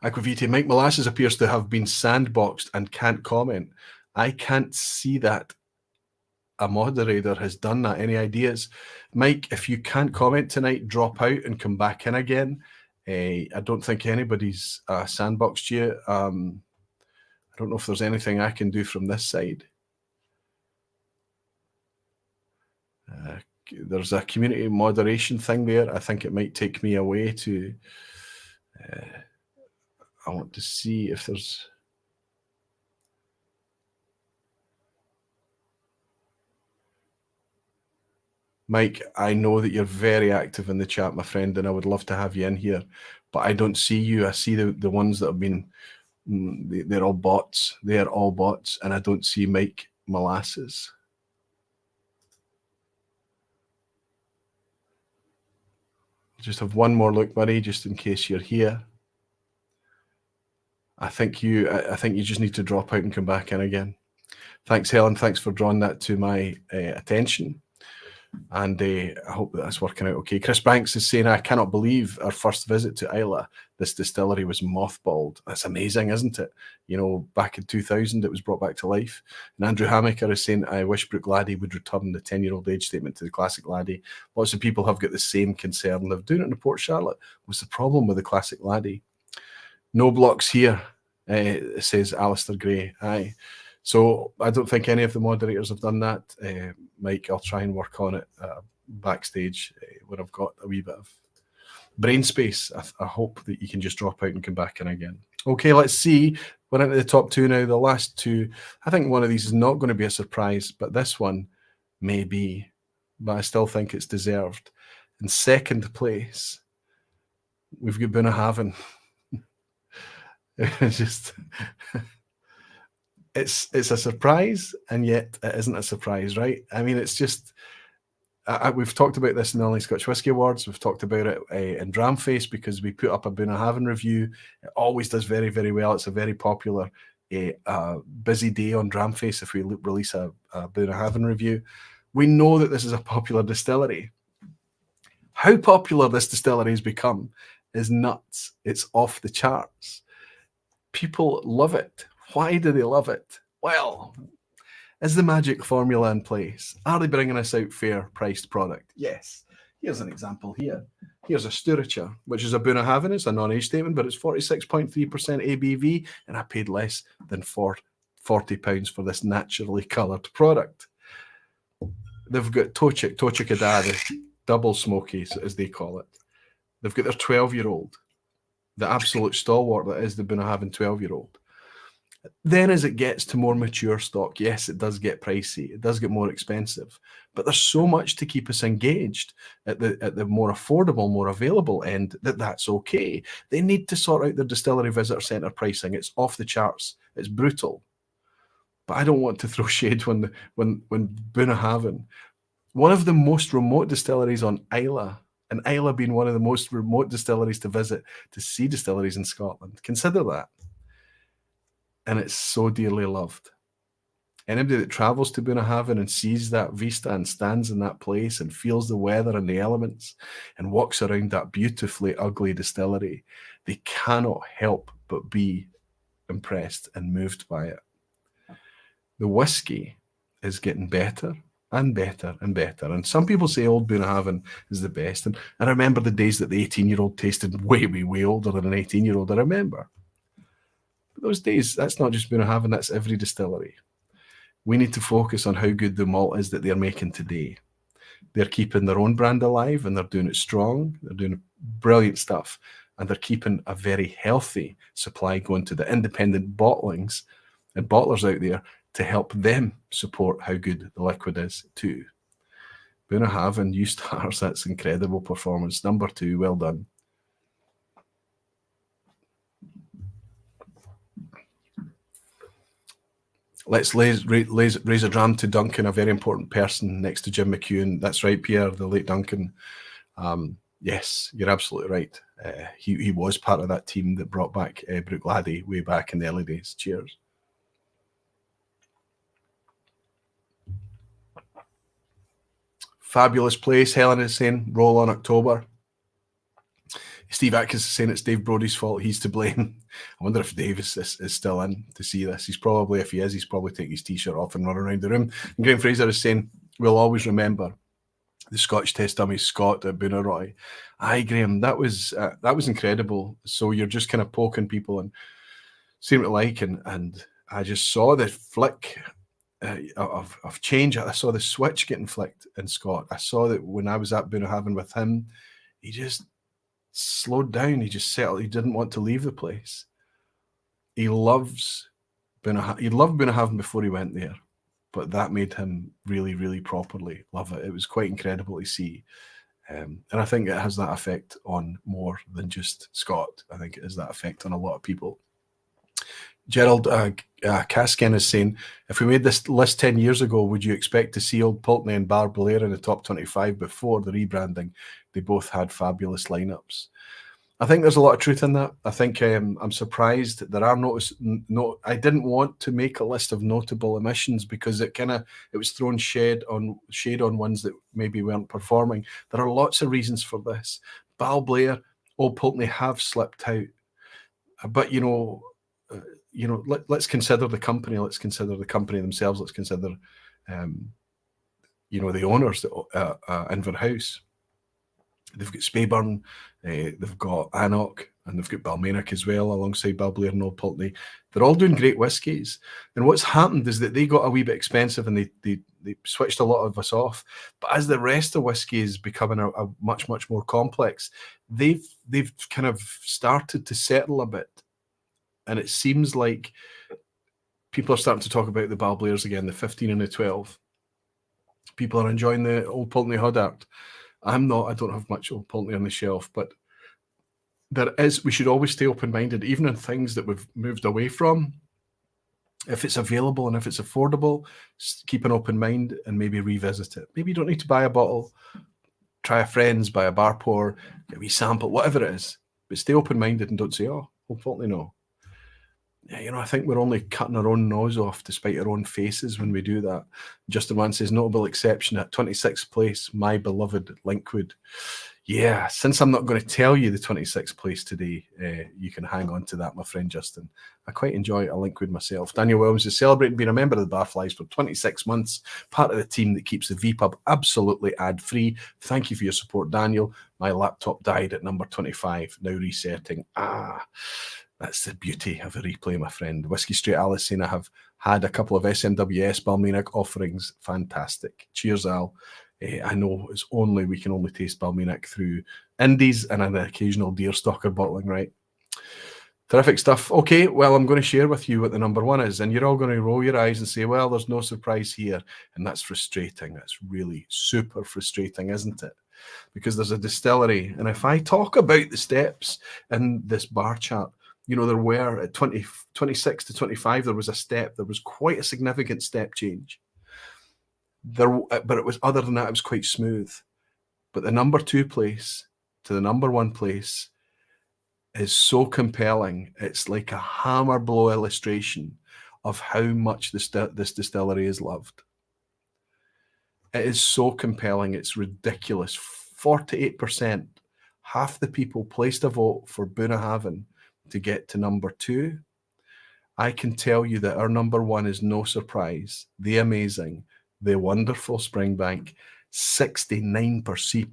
Aquavite, Mike Molasses appears to have been sandboxed and can't comment. I can't see that a moderator has done that. Any ideas? Mike, if you can't comment tonight, drop out and come back in again. I don't think anybody's sandboxed you. I don't know if there's anything I can do from this side. there's a community moderation thing there. I think it might take me away to, I want to see if there's, Mike, I know that you're very active in the chat, my friend, and I would love to have you in here, but I don't see you. I see the ones that have been, they're all bots. They're all bots, and I don't see Mike Molasses. Just have one more look, buddy, just in case you're here. I think you just need to drop out and come back in again. Thanks, Helen. Thanks for drawing that to my attention. And I hope that that's working out okay. Chris Banks is saying, I cannot believe our first visit to Islay, this distillery was mothballed. That's amazing, isn't it? You know, back in 2000, it was brought back to life. And Andrew Hammaker is saying, I wish Brook Laddie would return the 10-year-old age statement to the classic Laddie. Lots of people have got the same concern. They're doing it in Port Charlotte. What's the problem with the classic Laddie? No blocks here, says Alistair Gray. Aye. So I don't think any of the moderators have done that. Mike, I'll try and work on it backstage when I've got a wee bit of brain space. I hope that you can just drop out and come back in again. Okay, let's see. We're into the top two now. The last two, I think one of these is not going to be a surprise, but this one may be. But I still think it's deserved. In second place, we've got Bunnahabhain. It's just... It's a surprise, and yet it isn't a surprise, right? I mean, it's just, we've talked about this in the Only Scotch Whisky Awards. We've talked about it in Dramface because we put up a Bunnahabhain review. It always does very, very well. It's a very popular, busy day on Dramface if we release a Bunnahabhain review. We know that this is a popular distillery. How popular this distillery has become is nuts. It's off the charts. People love it. Why do they love it? Well, is the magic formula in place? Are they bringing us out fair-priced product? Yes. Here's an example here. Here's a Sturacha, which is a Bunnahabhain. It's a non-age statement, but it's 46.3% ABV, and I paid less than £40 for this naturally coloured product. They've got Tochik Ada, the double smoky, as they call it. They've got their 12-year-old, the absolute stalwart that is the Bunnahabhain 12-year-old. Then as it gets to more mature stock, yes, it does get pricey. It does get more expensive. But there's so much to keep us engaged at the more affordable, more available end that's okay. They need to sort out their distillery visitor centre pricing. It's off the charts. It's brutal. But I don't want to throw shade when Bunnahabhain, one of the most remote distilleries on Islay, and Islay being one of the most remote distilleries to visit, to see distilleries in Scotland. Consider that. And it's so dearly loved. Anybody that travels to Bunnahabhain and sees that vista and stands in that place and feels the weather and the elements and walks around that beautifully ugly distillery, they cannot help but be impressed and moved by it. The whiskey is getting better and better and better. And some people say old Bunnahabhain is the best. And I remember the days that the 18-year-old tasted way, way, way older than an 18-year-old. I remember. Those days, that's not just Bunnahabhain, that's every distillery. We need to focus on how good the malt is that they're making today. They're keeping their own brand alive and they're doing it strong. They're doing brilliant stuff. And they're keeping a very healthy supply going to the independent bottlings and bottlers out there to help them support how good the liquid is too. Bunnahabhain, you stars, that's incredible performance. Number 2, well done. Let's raise a dram to Duncan, a very important person next to Jim McEwen. That's right, Pierre, the late Duncan. Yes, you're absolutely right. He was part of that team that brought back Brook Laddie way back in the early days. Cheers. Fabulous place, Helen is saying. Roll on October. Steve Atkins is saying it's Dave Brody's fault. He's to blame. I wonder if Dave is still in to see this. He's probably, if he is, he's probably taking his T-shirt off and run around the room. And Graham Fraser is saying, we'll always remember the Scotch test dummy Scott at Bunnaroy. Aye, Graham, that was incredible. So you're just kind of poking people and seeing what like, and I just saw the flick of change. I saw the switch getting flicked in Scott. I saw that when I was at Bunnahabhain with him, he just slowed down. He just settled. He didn't want to leave the place. He loves Bunnahabhain. He loved Bunnahabhain before he went there, but that made him really, really properly love it. It was quite incredible to see. And I think it has that effect on more than just Scott. I think it has that effect on a lot of people. Gerald Casken is saying, if we made this list 10 years ago, would you expect to see Old Pulteney and Bar Blair in the top 25 before the rebranding? They both had fabulous lineups. I think there's a lot of truth in that. I think I'm surprised that there are I didn't want to make a list of notable omissions because it was throwing shade on ones that maybe weren't performing. There are lots of reasons for this. Bal Blair, Old Pulteney have slipped out, but let's consider the company. Let's consider the company themselves. Let's consider, the owners, Inverhouse. They've got Speyburn, they've got Annock, and they've got Balmainic as well, alongside Bal Blair and Old Pulteney. They're all doing great whiskies. And what's happened is that they got a wee bit expensive and they switched a lot of us off. But as the rest of whiskey is becoming a much, much more complex, they've kind of started to settle a bit. And it seems like people are starting to talk about the Bal Blairs again, the 15 and the 12. People are enjoying the Old Pulteney Huddart. I'm not. I don't have much Old Pulteney on the shelf, but we should always stay open-minded, even in things that we've moved away from. If it's available and if it's affordable, keep an open mind and maybe revisit it. Maybe you don't need to buy a bottle. Try a friend's, buy a bar pour, get a wee sample, whatever it is. But stay open-minded and don't say, oh, Old Pulteney, no. Yeah, I think we're only cutting our own nose off despite our own faces when we do that. Justin Wan says, notable exception at 26th place, my beloved Linkwood. Yeah, since I'm not going to tell you the 26th place today, you can hang on to that, my friend Justin. I quite enjoy a Linkwood myself. Daniel Williams is celebrating being a member of the Barflies for 26 months, part of the team that keeps the vPub absolutely ad-free. Thank you for your support, Daniel. My laptop died at number 25, now resetting. That's the beauty of a replay, my friend. Whiskey Straight Alice saying, I have had a couple of SMWS Balmainic offerings. Fantastic. Cheers, Al. I know we can only taste Balmainic through indies and an occasional Deerstalker bottling, right? Terrific stuff. Okay, well, I'm going to share with you what the number one is, and you're all going to roll your eyes and say, well, there's no surprise here. And that's frustrating. That's really super frustrating, isn't it? Because there's a distillery. And if I talk about the steps in this bar chart, there were at 26 to 25, there was a step. There was quite a significant step change. But it was, other than that, it was quite smooth. But the number 2 place to the number 1 place is so compelling. It's like a hammer blow illustration of how much this distillery is loved. It is so compelling. It's ridiculous. 48%, half the people placed a vote for Bunnahabhain to get to number 2. I can tell you that our number 1 is no surprise. The amazing, the wonderful Springbank. 69%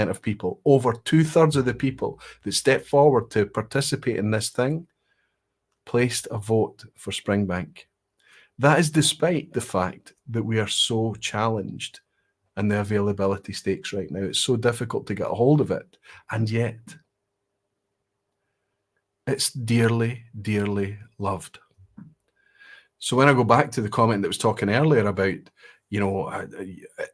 of people, over 2/3 of the people that stepped forward to participate in this thing, placed a vote for Springbank. That is despite the fact that we are so challenged in the availability stakes right now. It's so difficult to get a hold of it, and yet it's dearly, dearly loved. So when I go back to the comment that was talking earlier about,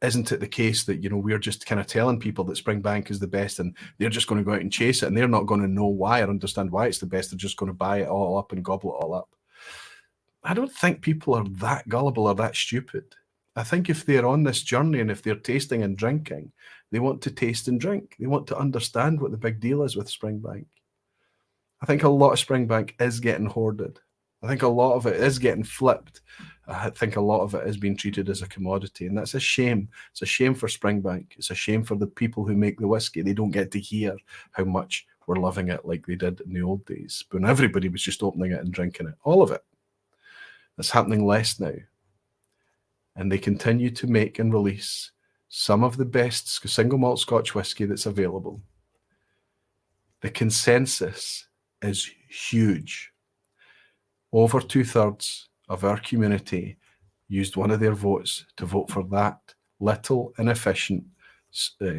isn't it the case that, we're just kind of telling people that Springbank is the best and they're just going to go out and chase it and they're not going to know why or understand why it's the best. They're just going to buy it all up and gobble it all up. I don't think people are that gullible or that stupid. I think if they're on this journey and if they're tasting and drinking, they want to taste and drink. They want to understand what the big deal is with Springbank. I think a lot of Springbank is getting hoarded. I think a lot of it is getting flipped. I think a lot of it is being treated as a commodity, and that's a shame. It's a shame for Springbank. It's a shame for the people who make the whiskey. They don't get to hear how much we're loving it like they did in the old days, when everybody was just opening it and drinking it. All of it. That's happening less now. And they continue to make and release some of the best single malt Scotch whiskey that's available. The consensus is huge. Over 2/3 of our community used one of their votes to vote for that little inefficient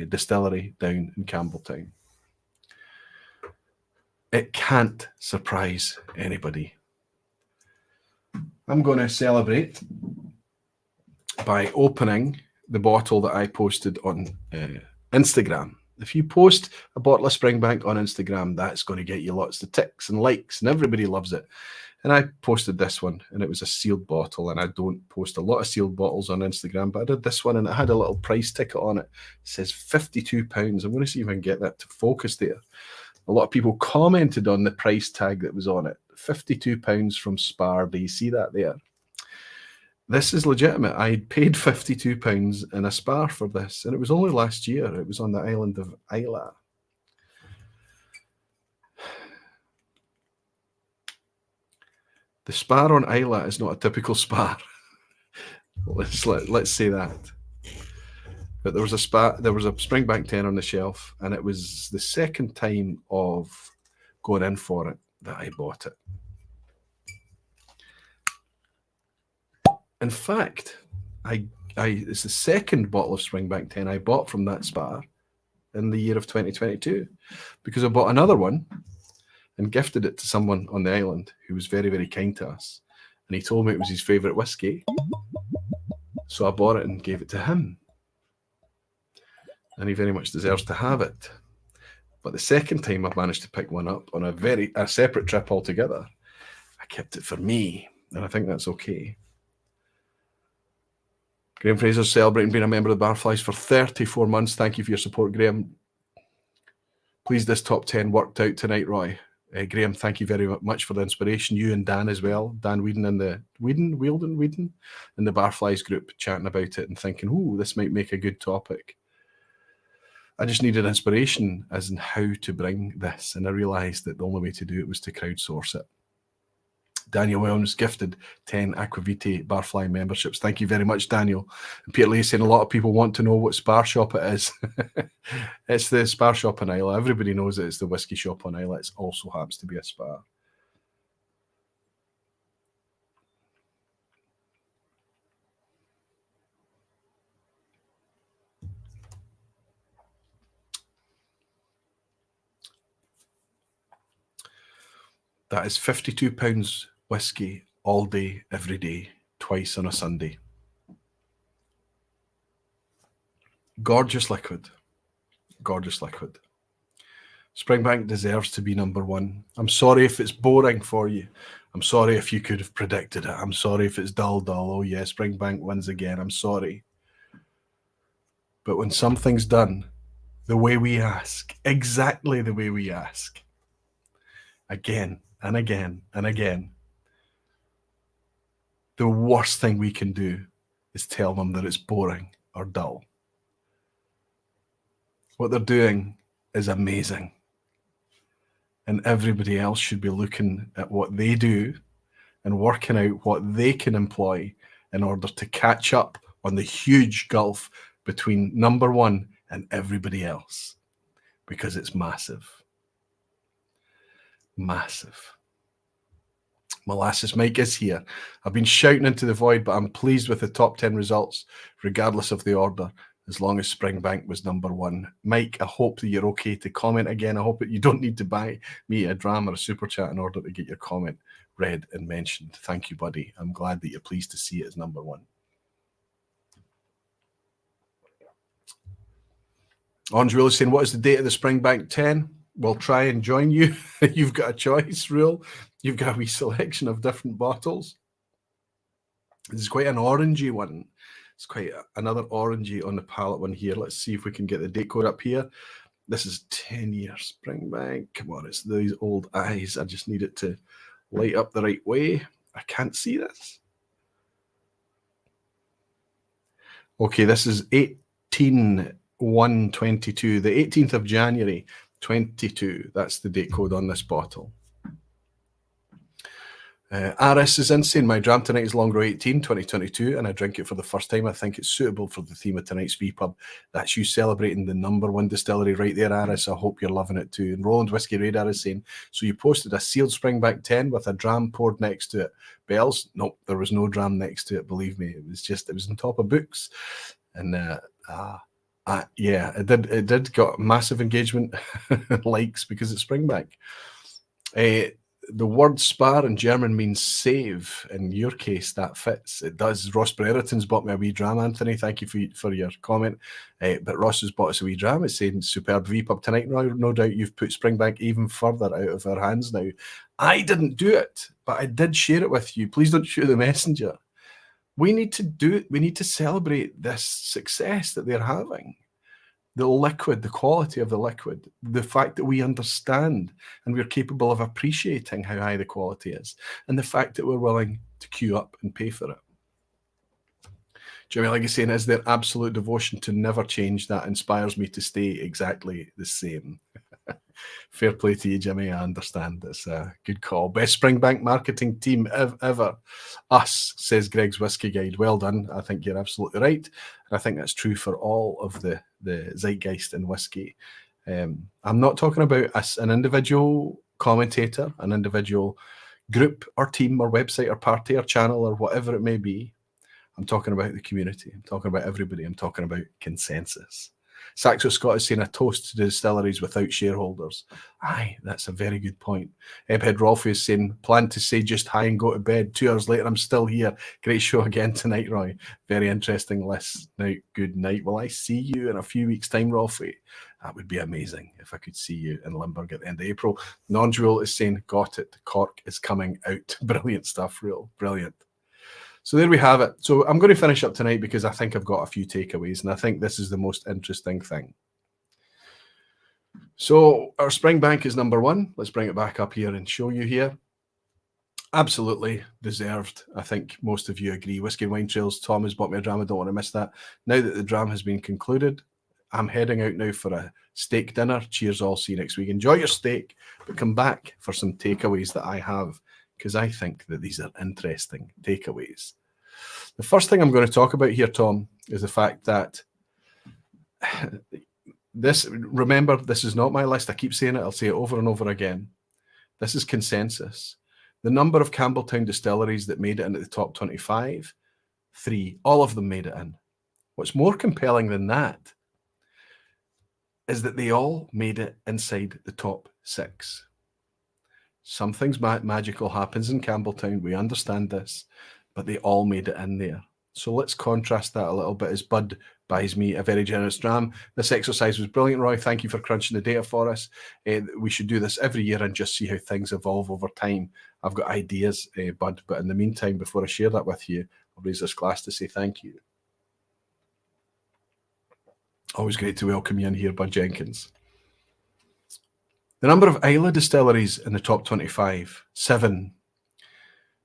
distillery down in Campbelltown. It can't surprise anybody. I'm going to celebrate by opening the bottle that I posted on Instagram. If you post a bottle of Springbank on Instagram, that's going to get you lots of ticks and likes, and everybody loves it. And I posted this one, and it was a sealed bottle, and I don't post a lot of sealed bottles on Instagram, but I did this one, and it had a little price ticket on it. It says £52. I'm going to see if I can get that to focus there. A lot of people commented on the price tag that was on it. £52 from Spar. Do you see that there? This is legitimate. I paid £52 in a Spar for this, and it was only last year. It was on the island of Islay. The Spar on Islay is not a typical Spar. Let's say that. But there was a Springbank 10 on the shelf, and it was the second time of going in for it that I bought it. In fact, it's the second bottle of Springbank 10 I bought from that Spar in the year of 2022, because I bought another one and gifted it to someone on the island who was very, very kind to us. And he told me it was his favourite whiskey. So I bought it and gave it to him. And he very much deserves to have it. But the second time I managed to pick one up on a separate trip altogether, I kept it for me. And I think that's okay. Graham Fraser's celebrating being a member of the Barflies for 34 months. Thank you for your support, Graham. Please, this top 10 worked out tonight, Roy. Graham, thank you very much for the inspiration. You and Dan as well. Dan Whedon in the in the Barflies group, chatting about it and thinking, "Ooh, this might make a good topic." I just needed inspiration as in how to bring this, and I realised that the only way to do it was to crowdsource it. Daniel Williams gifted 10 Aquavitae Barfly memberships. Thank you very much, Daniel. And Peter Lee saying a lot of people want to know what Spar shop it is. It's the Spar shop in Islay. Everybody knows it. It's the whiskey shop on Islay. It also happens to be a Spar. That is £52 whiskey all day, every day, twice on a Sunday. Gorgeous liquid. Gorgeous liquid. Springbank deserves to be number one. I'm sorry if it's boring for you. I'm sorry if you could have predicted it. I'm sorry if it's dull. Oh yeah, Springbank wins again. I'm sorry. But when something's done the way we ask, exactly the way we ask, again and again and again, the worst thing we can do is tell them that it's boring or dull. What they're doing is amazing. And everybody else should be looking at what they do and working out what they can employ in order to catch up on the huge gulf between number one and everybody else, because it's massive. Massive. Molasses Mike is here. I've been shouting into the void, but I'm pleased with the top 10 results, regardless of the order, as long as Springbank was number one. Mike, I hope that you're okay to comment again. I hope that you don't need to buy me a dram or a super chat in order to get your comment read and mentioned. Thank you, buddy. I'm glad that you're pleased to see it as number one. Orange Rule is saying, what is the date of the Springbank 10? We'll try and join you. You've got a choice, Rule. You've got a wee selection of different bottles. This is quite an orangey one. It's quite another orangey on the palette one here. Let's see if we can get the date code up here. This is 10 years Springbank. Come on, it's these old eyes. I just need it to light up the right way. I can't see this. Okay, this is 18/1/22, the 18th of January 22. That's the date code on this bottle. Aris is insane. My dram tonight is Longrow 18, 2022, and I drink it for the first time. I think it's suitable for the theme of tonight's vPub. That's you celebrating the #1 distillery right there, Aris. I hope you're loving it too. And Roland Whiskey Radar is saying, so you posted a sealed Springbank 10 with a dram poured next to it. Bells? Nope, there was no dram next to it, believe me. It was on top of books. And yeah, it did got massive engagement likes because it's Springbank. The word spar in German means save. In your case, that fits. It does. Ross Brereton's bought me a wee dram, Anthony. Thank you for your comment. But Ross has bought us a wee dram. It's saying superb vPub tonight. No doubt you've put Springbank even further out of our hands now. I didn't do it, but I did share it with you. Please don't shoot the messenger. We need to do it. We need to celebrate this success that they're having. The liquid, the quality of the liquid, the fact that we understand and we're capable of appreciating how high the quality is, and the fact that we're willing to queue up and pay for it. Jimmy Legacy is their absolute devotion to never change. That inspires me to stay exactly the same. Fair play to you, Jimmy. I understand. It's a good call. Best Springbank marketing team ever. Us, says Greg's Whiskey Guide. Well done. I think you're absolutely right. And I think that's true for all of the zeitgeist in whiskey. I'm not talking about an individual commentator, an individual group or team or website or party or channel or whatever it may be. I'm talking about the community. I'm talking about everybody. I'm talking about consensus. Saxo Scott is saying a toast to distilleries without shareholders. Aye, that's a very good point. Ebhead Rolfie is saying, plan to say just hi and go to bed. 2 hours later, I'm still here. Great show again tonight, Roy. Very interesting list. Now, good night. Will I see you in a few weeks' time, Rolfie? That would be amazing if I could see you in Limburg at the end of April. Non-Jewel is saying, got it. Cork is coming out. Brilliant stuff, real. Brilliant. So there we have it. So I'm going to finish up tonight because I think I've got a few takeaways, and I think this is the most interesting thing. So our Springbank is #1. Let's bring it back up here and show you here. Absolutely deserved. I think most of you agree. Whiskey and Wine Trails. Tom has bought me a dram. I don't want to miss that. Now that the dram has been concluded, I'm heading out now for a steak dinner. Cheers all. See you next week. Enjoy your steak, but come back for some takeaways that I have, because I think that these are interesting takeaways. The first thing I'm going to talk about here, Tom, is the fact that remember, this is not my list. I keep saying it. I'll say it over and over again. This is consensus. The number of Campbelltown distilleries that made it into the top 25, 3, all of them made it in. What's more compelling than that is that they all made it inside the top 6. Something's magical happens in Campbelltown. We understand this, but they all made it in there. So let's contrast that a little bit as Bud buys me a very generous dram. This exercise was brilliant, Roy. Thank you for crunching the data for us. We should do this every year and just see how things evolve over time. I've got ideas, Bud, but in the meantime, before I share that with you, I'll raise this glass to say thank you. Always great to welcome you in here, Bud Jenkins. The number of Islay distilleries in the top 25, 7.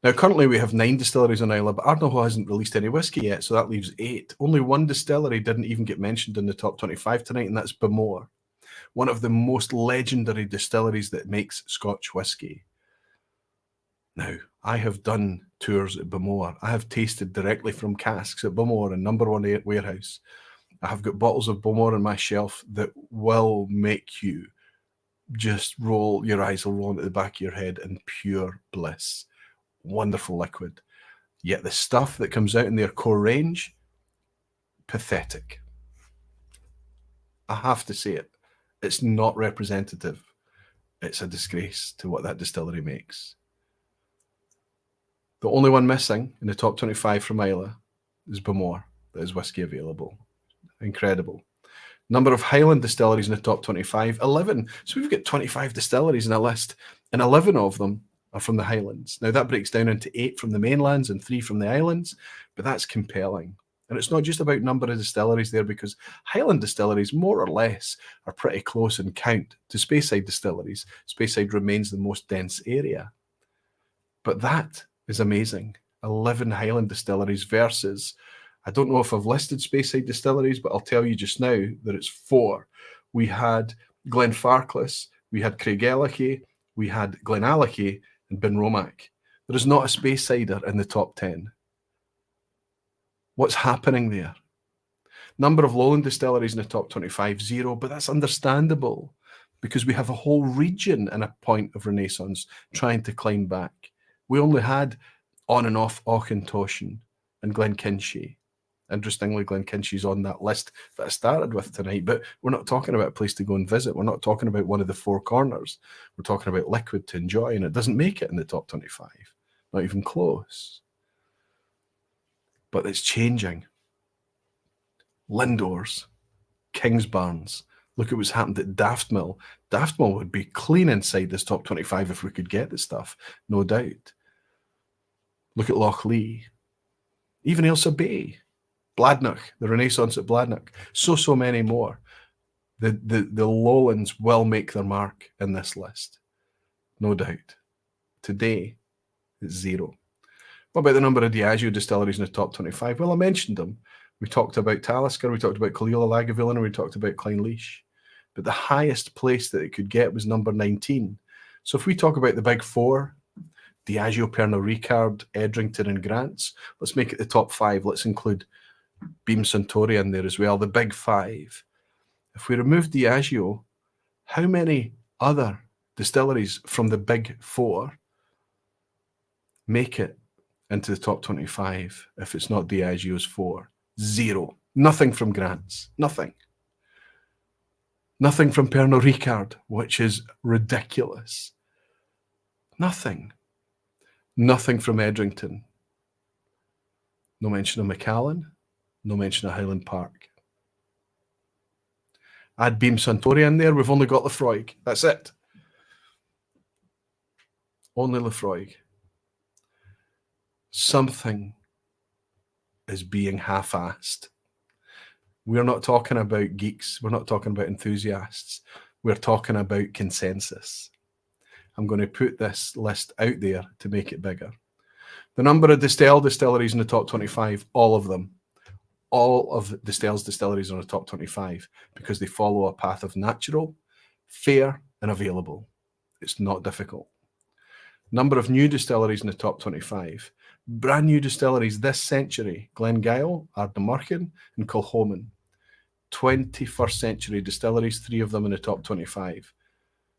Now, currently we have 9 distilleries on Islay, but Ardnahoe hasn't released any whiskey yet, so that leaves 8. Only one distillery didn't even get mentioned in the top 25 tonight, and that's Bowmore, one of the most legendary distilleries that makes Scotch whiskey. Now, I have done tours at Bowmore. I have tasted directly from casks at Bowmore in #1 warehouse. I have got bottles of Bowmore on my shelf that will make you just your eyes will roll into the back of your head in pure bliss. Wonderful liquid. Yet the stuff that comes out in their core range, pathetic. I have to say it. It's not representative. It's a disgrace to what that distillery makes. The only one missing in the top 25 from Islay is Bowmore. That is whiskey available. Incredible. Number of Highland distilleries in the top 25, 11. So we've got 25 distilleries in a list, and 11 of them are from the Highlands. Now that breaks down into 8 from the mainlands and 3 from the islands, but that's compelling. And it's not just about number of distilleries there, because Highland distilleries, more or less, are pretty close in count to Speyside distilleries. Speyside remains the most dense area. But that is amazing. 11 Highland distilleries versus, I don't know if I've listed Speyside distilleries, but I'll tell you just now that it's 4. We had Glenfarclas, we had Craigellachie, we had Glenallachie, and Benromach. There is not a space cider in the top 10. What's happening there? Number of lowland distilleries in the top 25, 0, but that's understandable because we have a whole region in a point of renaissance trying to climb back. We only had on and off Auchentoshan and Glenkinchie. Interestingly, Glenkinchie's on that list that I started with tonight, but we're not talking about a place to go and visit. We're not talking about one of the four corners. We're talking about liquid to enjoy, and it doesn't make it in the top 25. Not even close. But it's changing. Lindores, Kingsbarns. Look at what's happened at Daftmill. Daftmill would be clean inside this top 25 if we could get the stuff, no doubt. Look at Loch Lee. Even Ailsa Bay. Bladnoch, the Renaissance at Bladnoch. So many more. The lowlands will make their mark in this list. No doubt. Today, it's 0. What about the number of Diageo distilleries in the top 25? Well, I mentioned them. We talked about Talisker, we talked about Caol Ila Lagavulin, and we talked about Clynelish. But the highest place that it could get was number 19. So if we talk about the big four, Diageo, Pernod Ricard, Edrington, and Grants, let's make it the top 5. Let's include Beam Suntory in there as well, the big 5. If we remove Diageo, how many other distilleries from the big 4 make it into the top 25 if it's not Diageo's 4? 0. Nothing from Grants. Nothing. Nothing from Pernod Ricard, which is ridiculous. Nothing. Nothing from Edrington. No mention of Macallan. No mention of Highland Park. Add Beam Suntory in there. We've only got Lefroy. That's it. Only Lefroy. Something is being half-assed. We're not talking about geeks. We're not talking about enthusiasts. We're talking about consensus. I'm going to put this list out there to make it bigger. The number of distilleries in the top 25, all of them. All of distilleries are in the top 25 because they follow a path of natural, fair, and available. It's not difficult. Number of new distilleries in the top 25. Brand new distilleries this century: Glengyle, Ardnamurchan, and Kilchoman. 21st century distilleries, 3 of them in the top 25.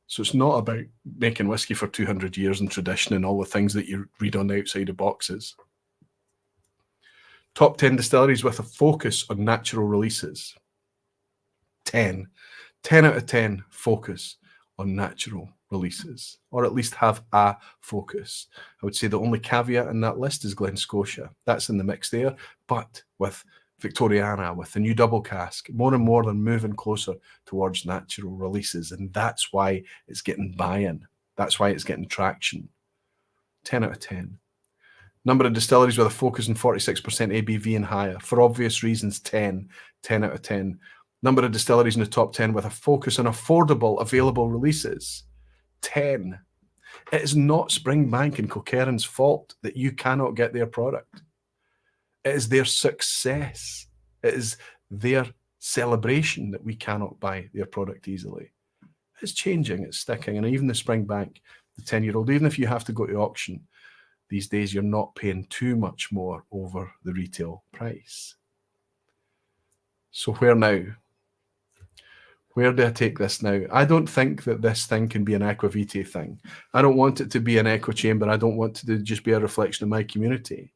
So it's not about making whiskey for 200 years and tradition and all the things that you read on the outside of boxes. Top 10 distilleries with a focus on natural releases. 10. 10 out of 10 focus on natural releases, or at least have a focus. I would say the only caveat in that list is Glen Scotia. That's in the mix there, but with Victoriana, with the new double cask, more and more they're moving closer towards natural releases, and that's why it's getting buy-in. That's why it's getting traction. 10 out of 10. Number of distilleries with a focus on 46% ABV and higher. For obvious reasons, 10. 10 out of 10. Number of distilleries in the top 10 with a focus on affordable, available releases. 10. It is not Springbank and Kilkerran's fault that you cannot get their product. It is their success. It is their celebration that we cannot buy their product easily. It's changing, it's sticking. And even the Springbank, the 10-year-old, even if you have to go to auction, these days you're not paying too much more over the retail price. So where now? Where do I take this now? I don't think that this thing can be an aquavitae thing. I don't want it to be an echo chamber. I don't want it to just be a reflection of my community.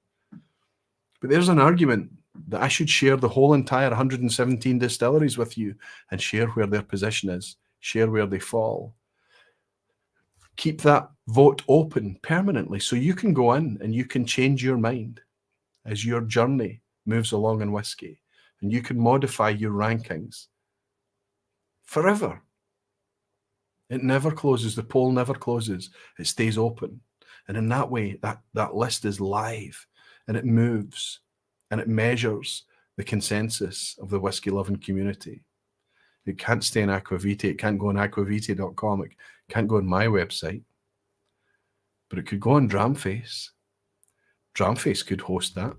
But there's an argument that I should share the whole entire 117 distilleries with you and share where their position is, share where they fall. Keep that vote open permanently so you can go in and you can change your mind as your journey moves along in whiskey, and you can modify your rankings forever. It never closes. The poll never closes. It stays open. And in that way, that list is live, and it moves, and it measures the consensus of the whiskey-loving community. It can't stay in aquavitae. It can't go on aquavitae.com. It can't go on my website. But it could go on Dramface. Dramface could host that.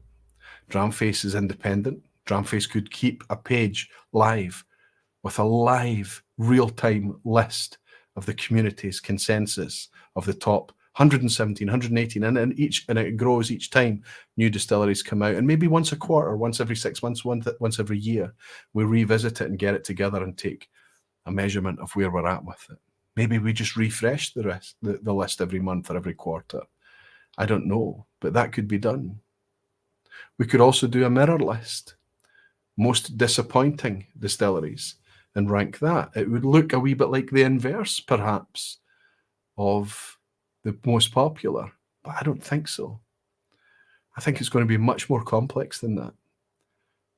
Dramface is independent. Dramface could keep a page live with a live, real-time list of the community's consensus of the top 117, 118, and it grows each time new distilleries come out. And maybe once a quarter, once every 6 months, once every year, we revisit it and get it together and take a measurement of where we're at with it. Maybe we just refresh the list every month or every quarter. I don't know, but that could be done. We could also do a mirror list. Most disappointing distilleries and rank that. It would look a wee bit like the inverse, perhaps, of the most popular, but I don't think so. I think it's going to be much more complex than that.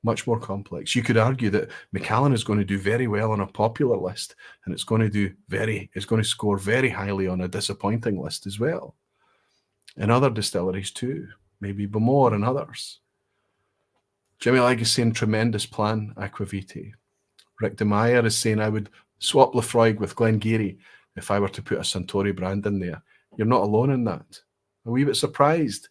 Much more complex. You could argue that Macallan is going to do very well on a popular list, and it's going to score very highly on a disappointing list as well. And other distilleries too, maybe Bowmore and others. Jimmy Legg is saying tremendous plan, Aquavitae. Rick de Meyer is saying I would swap Lefroy with Glengarry if I were to put a Suntory brand in there. You're not alone in that. A wee bit surprised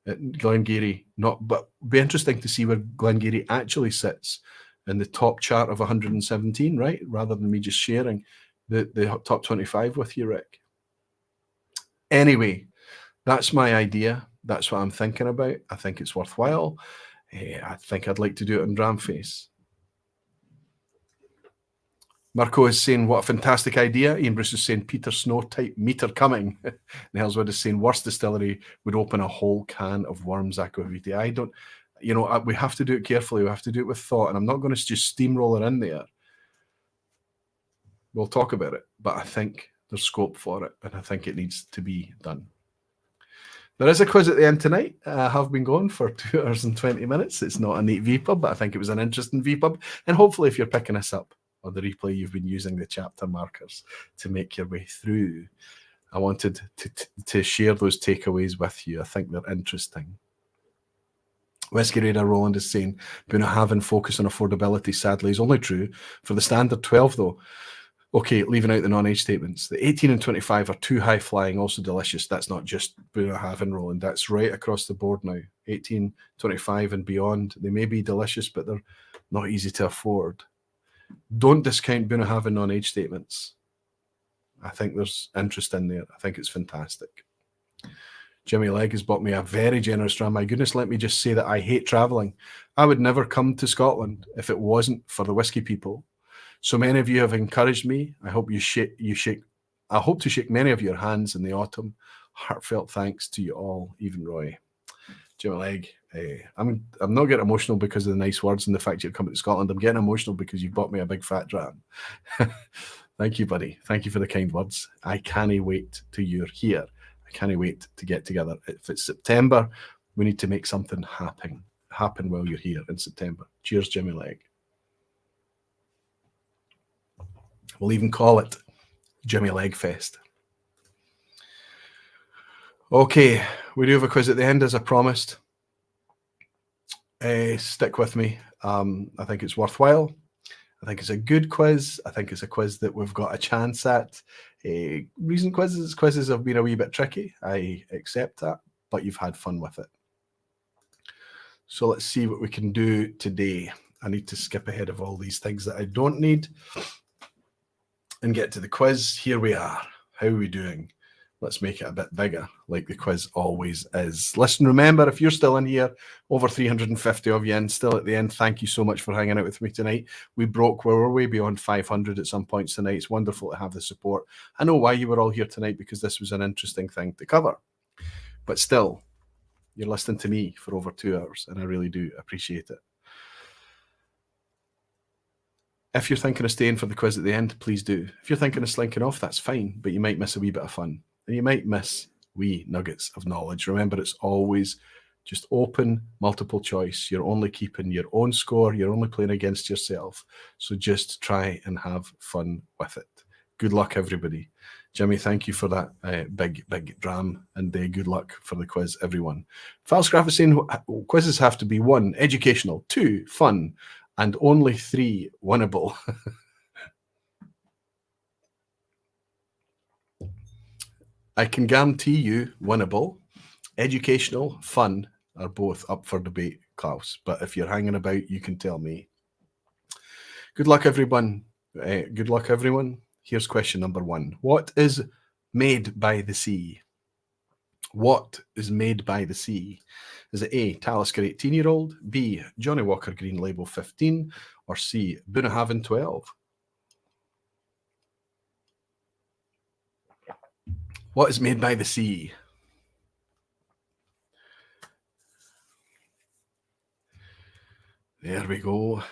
at Glengarry, but be interesting to see where Glengarry actually sits in the top chart of 117, right? Rather than me just sharing the top 25 with you, Rick. Anyway, that's my idea. That's what I'm thinking about. I think it's worthwhile. I think I'd like to do it in Dramface. Marco is saying, what a fantastic idea. Ian Bruce is saying, Peter Snow type meter coming. Nelswood is saying, worst distillery would open a whole can of Worms Aquavitae. I don't, we have to do it carefully. We have to do it with thought. And I'm not going to just steamroller in there. We'll talk about it. But I think there's scope for it. And I think it needs to be done. There is a quiz at the end tonight. I have been going for 2 hours and 20 minutes. It's not a neat vPub, but I think it was an interesting vPub. And hopefully if you're picking us up on the replay, you've been using the chapter markers to make your way through. I wanted to share those takeaways with you. I think they're interesting. Whiskey Raider Roland is saying, Bunnahabhain focus on affordability, sadly, is only true for the standard 12, though. Okay, leaving out the non-age statements. The 18 and 25 are too high-flying, also delicious. That's not just Bunnahabhain, Roland. That's right across the board now. 18, 25 and beyond. They may be delicious, but they're not easy to afford. Don't discount Bunnahabhain non-age statements. I think there's interest in there. I think it's fantastic. Jimmy Legg has bought me a very generous dram. My goodness, let me just say that I hate travelling. I would never come to Scotland if it wasn't for the whiskey people. So many of you have encouraged me. I hope I hope to shake many of your hands in the autumn. Heartfelt thanks to you all, even Roy. Jimmy Legg, I'm not getting emotional because of the nice words and the fact you're coming to Scotland. I'm getting emotional because you bought me a big fat dram. Thank you, buddy. Thank you for the kind words. I can't wait till you're here. I can't wait to get together. If it's September, we need to make something happen while you're here in September. Cheers, Jimmy Legg. We'll even call it Jimmy Legg Fest. Okay, we do have a quiz at the end, as I promised. Stick with me. I think it's worthwhile. I think it's a good quiz. I think it's a quiz that we've got a chance at. Recent quizzes have been a wee bit tricky. I accept that, but you've had fun with it. So let's see what we can do today. I need to skip ahead of all these things that I don't need and get to the quiz. Here we are. How are we doing? Let's make it a bit bigger, like the quiz always is. Listen, remember, if you're still in here, over 350 of you in, still at the end, thank you so much for hanging out with me tonight. We're way beyond 500 at some points tonight. It's wonderful to have the support. I know why you were all here tonight, because this was an interesting thing to cover. But still, you're listening to me for over 2 hours, and I really do appreciate it. If you're thinking of staying for the quiz at the end, please do. If you're thinking of slinking off, that's fine, but you might miss a wee bit of fun. And you might miss wee nuggets of knowledge. Remember, it's always just open, multiple choice. You're only keeping your own score. You're only playing against yourself. So just try and have fun with it. Good luck, everybody. Jimmy, thank you for that big dram. And good luck for the quiz, everyone. Falsgraph is saying quizzes have to be 1, educational, 2, fun, and only 3, winnable. I can guarantee you winnable, educational, fun are both up for debate, Klaus. But if you're hanging about, you can tell me. Good luck, everyone. Here's question number 1. What is made by the sea? What is made by the sea? Is it A, Talisker 18-year-old, B, Johnny Walker Green Label 15, or C, Bunnahabhain 12? What is made by the sea? There we go.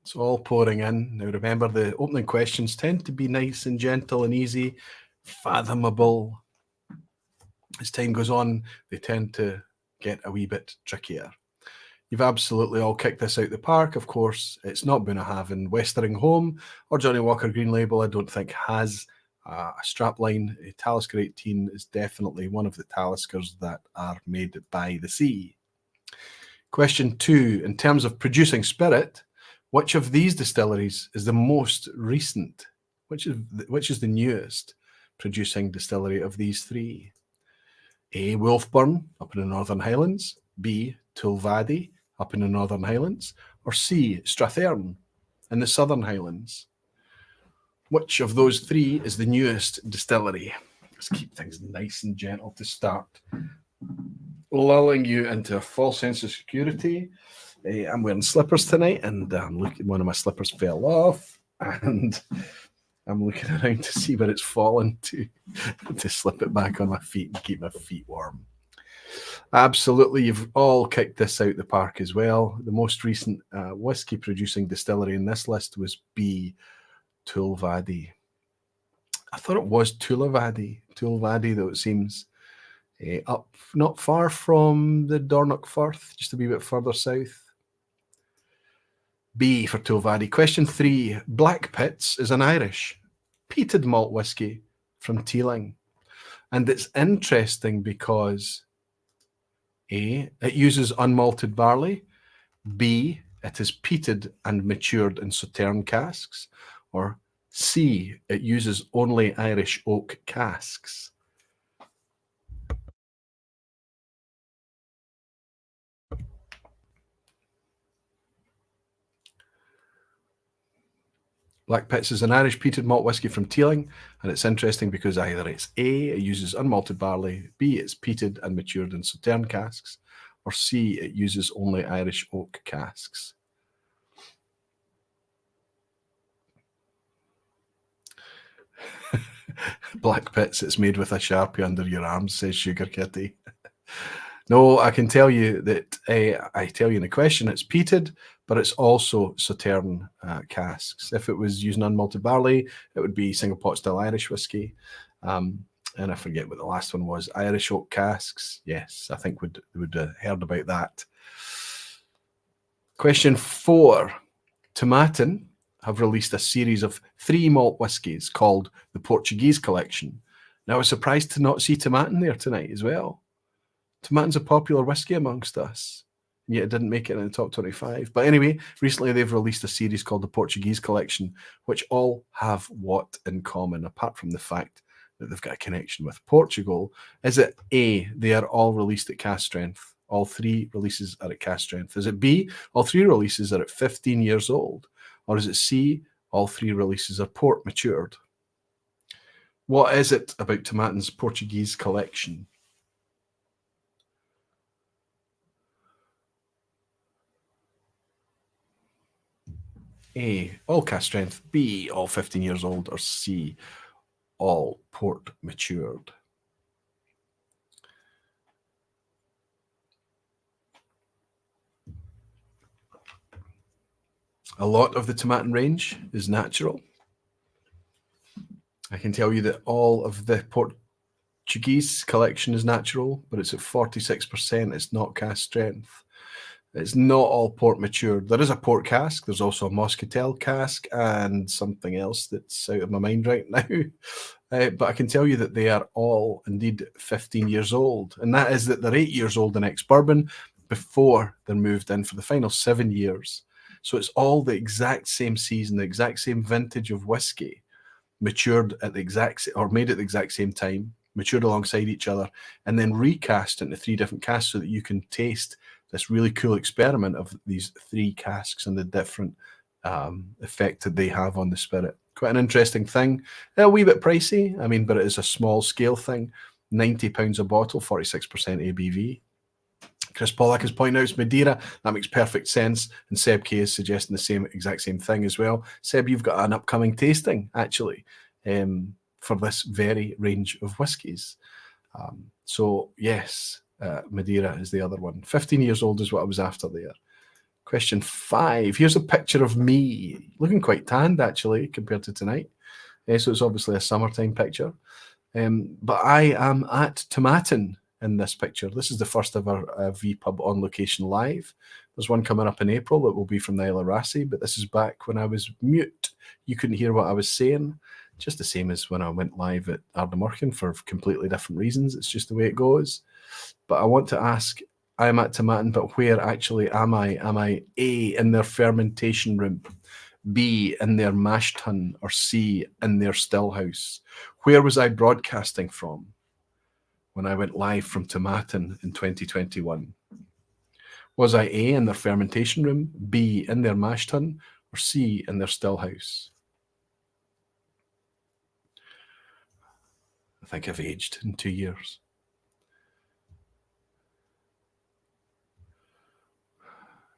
It's all pouring in. Now remember, the opening questions tend to be nice and gentle and easy, fathomable. As time goes on, they tend to get a wee bit trickier. You've absolutely all kicked this out the park. Of course, it's not Bunnahabhain, Westering Home, or Johnny Walker Green Label. I don't think has a strapline. A Talisker 18 is definitely one of the Taliskers that are made by the sea. Question 2. In terms of producing spirit, which of these distilleries is the most recent? Which is the newest producing distillery of these three? A, Wolfburn, up in the Northern Highlands, B, Tulvadi, up in the Northern Highlands, or C, Strathearn in the Southern Highlands? Which of those three is the newest distillery? Let's keep things nice and gentle to start, lulling you into a false sense of security. I'm wearing slippers tonight, and one of my slippers fell off, and I'm looking around to see where it's fallen to slip it back on my feet and keep my feet warm. Absolutely, you've all kicked this out the park as well. The most recent whiskey producing distillery in this list was B, Tulvadi. I thought it was Tulvadi, though it seems. Up not far from the Dornoch Firth, just a wee bit further south. B for Tulvadi. Question 3. Black Pits is an Irish peated malt whiskey from Teeling. And it's interesting because A, it uses unmalted barley. B, it is peated and matured in Sauterne casks. Or C, it uses only Irish oak casks. Black Pits is an Irish peated malt whiskey from Teeling, and it's interesting because either it's A, it uses unmalted barley, B, it's peated and matured in Sauterne casks, or C, it uses only Irish oak casks. Black Pits, it's made with a Sharpie under your arms, says Sugar Kitty. No, I can tell you that I tell you in the question it's peated, but it's also Sauterne casks. If it was using unmalted barley, it would be single pot still Irish whiskey. And I forget what the last one was. Irish oak casks. Yes, I think would have heard about that. Question 4. Tomatin have released a series of 3 malt whiskies called the Portuguese Collection. Now, I was surprised to not see Tomatin there tonight as well. Tomatin's a popular whiskey amongst us, and yet it didn't make it in the top 25. But anyway, recently they've released a series called the Portuguese Collection, which all have what in common, apart from the fact that they've got a connection with Portugal? Is it A, they are all released at cask strength? All 3 releases are at cask strength. Is it B, all 3 releases are at 15 years old? Or is it C, all 3 releases are port matured? What is it about Tomatin's Portuguese Collection? A, all cask strength, B, all 15 years old, or C, all port matured? A lot of the Tomatin range is natural. I can tell you that all of the Portuguese collection is natural, but it's at 46%. It's not cask strength. It's not all port matured. There is a port cask. There's also a Moscatel cask and something else that's out of my mind right now. But I can tell you that they are all indeed 15 years old. And that is that they're 8 years old in ex-bourbon before they're moved in for the final 7 years. So it's all the exact same season, the exact same vintage of whiskey, matured at the exact or made at the exact same time, matured alongside each other, and then recast into 3 different casks so that you can taste this really cool experiment of these 3 casks and the different effect that they have on the spirit. Quite an interesting thing. A wee bit pricey, I mean, but it is a small scale thing. £90 a bottle, 46% ABV. Chris Pollack is pointing out it's Madeira. That makes perfect sense. And Seb K is suggesting the exact same thing as well. Seb, you've got an upcoming tasting, actually, for this very range of whiskies. So, yes, Madeira is the other one. 15 years old is what I was after there. Question 5. Here's a picture of me, looking quite tanned, actually, compared to tonight. So it's obviously a summertime picture. But I am at Tomatin in this picture. This is the first ever vPub on location live. There's one coming up in April that will be from the Isle of Rassay, but this is back when I was mute. You couldn't hear what I was saying, just the same as when I went live at Ardnamurchan for completely different reasons. It's just the way it goes. But I want to ask, I am at Tomatin, but where actually am I? Am I A, in their fermentation room, B, in their mash tun, or C, in their still house? Where was I broadcasting from when I went live from Tomatin in 2021? Was I A, in their fermentation room, B, in their mash tun, or C, in their still house? I think I've aged in 2 years.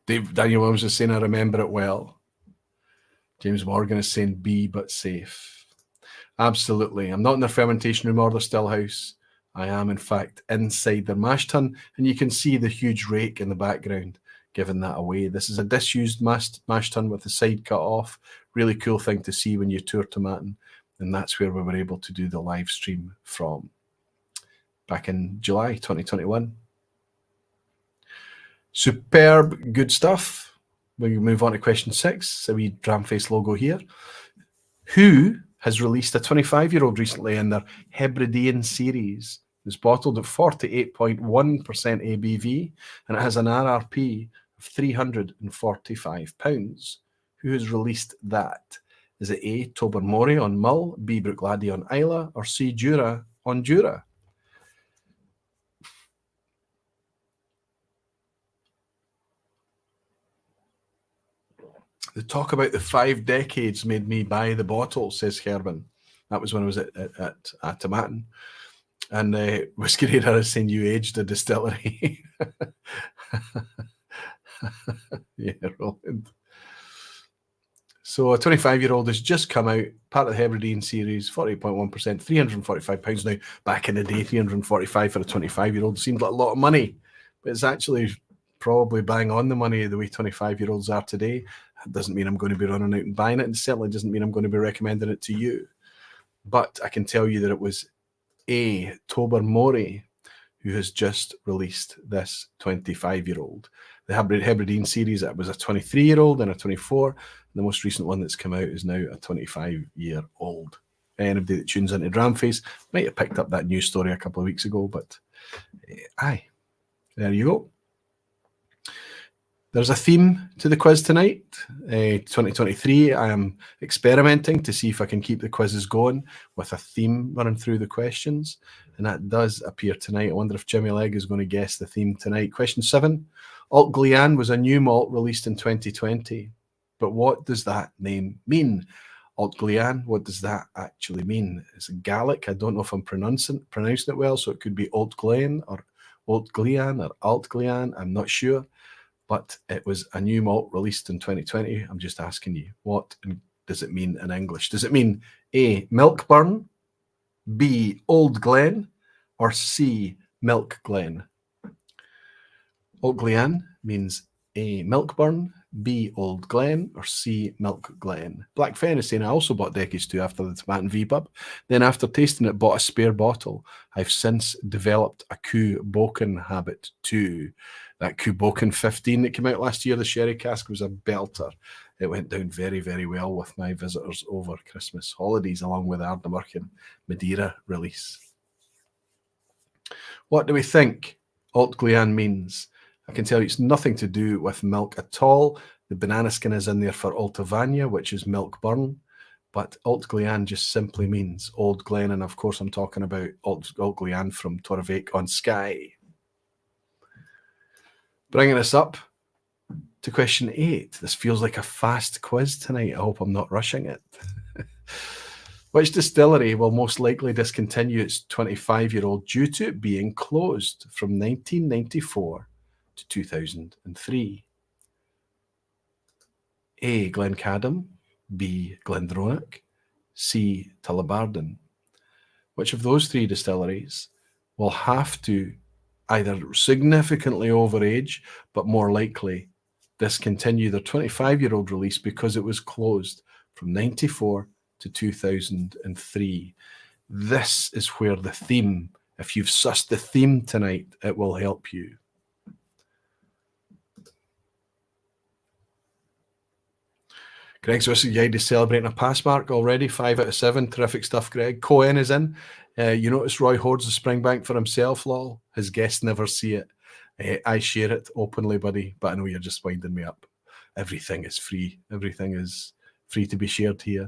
Daniel Williams is saying, I remember it well. James Morgan is saying B, but safe. Absolutely. I'm not in their fermentation room or their still house. I am, in fact, inside their mash tun, and you can see the huge rake in the background giving that away. This is a disused mash tun with the side cut off. Really cool thing to see when you tour Tomatin, and that's where we were able to do the live stream from back in July 2021. Superb, good stuff. We move on to question 6. So we Dramface logo here. Who has released a 25-year-old recently in their Hebridean series? It's bottled at 48.1% ABV, and it has an RRP of £345. Who has released that? Is it A, Tobermory on Mull, B, Bruichladdich on Islay, or C, Jura on Jura? The talk about the 5 decades made me buy the bottle, says Herman. That was when I was at Tomatin. And Whiskey Radar is saying you aged a distillery. Yeah, Roland. So a 25-year-old has just come out, part of the Hebridean series, 48.1%, £345 now. Back in the day, £345 for a 25-year-old seemed like a lot of money, but it's actually probably bang on the money the way 25-year-olds are today. That doesn't mean I'm going to be running out and buying it, and certainly doesn't mean I'm going to be recommending it to you. But I can tell you that it was A, Tobermory, who has just released this 25-year-old. The Hebridean series, it was a 23-year-old and a 24. The most recent one that's come out is now a 25-year-old. Anybody that tunes into Dramface might have picked up that news story a couple of weeks ago, but aye, there you go. There's a theme to the quiz tonight. 2023, I am experimenting to see if I can keep the quizzes going with a theme running through the questions, and that does appear tonight. I wonder if Jimmy Legg is going to guess the theme tonight. Question 7. Alt Glian was a new malt released in 2020, but what does that name mean? Alt Glian, what does that actually mean? It's Gaelic. I don't know if I'm pronouncing it well, so it could be Alt Glen or Alt Glian or Alt Glian. I'm not sure. But it was a new malt released in 2020. I'm just asking you, what does it mean in English? Does it mean A, milk burn, B, Old Glen, or C, milk glen? Old Glian means A, milk burn, B, Old Glen, or C, milk glen. Black Fen is saying, I also bought Decades 2 after the Tomatin vPub. Then after tasting it, bought a spare bottle. I've since developed a Cú Bócan habit too. That Cú Bócan 15 that came out last year, the sherry cask, was a belter. It went down very, very well with my visitors over Christmas holidays, along with Ardnamurchan Madeira release. What do we think Alt Glian means? I can tell you it's nothing to do with milk at all. The banana skin is in there for Altavania, which is milk burn. But Alt Glian just simply means Old Glen. And of course, I'm talking about Alt Glian from Torvik on Skye. Bringing us up to question 8. This feels like a fast quiz tonight. I hope I'm not rushing it. Which distillery will most likely discontinue its 25-year-old due to it being closed from 1994 to 2003? A. Glencadam, B. Glendronach, C. Tullabarden. Which of those three distilleries will have to either significantly overage, but more likely discontinue their 25-year-old release because it was closed from 94 to 2003? This is where the theme, if you've sussed the theme tonight, it will help you. Greg's Whisky Guide is celebrating a pass mark already, 5 out of 7. Terrific stuff, Greg. Cohen is in. You notice Roy hoards the Springbank for himself, lol. His guests never see it. I share it openly, buddy, but I know you're just winding me up. Everything is free. Everything is free to be shared here.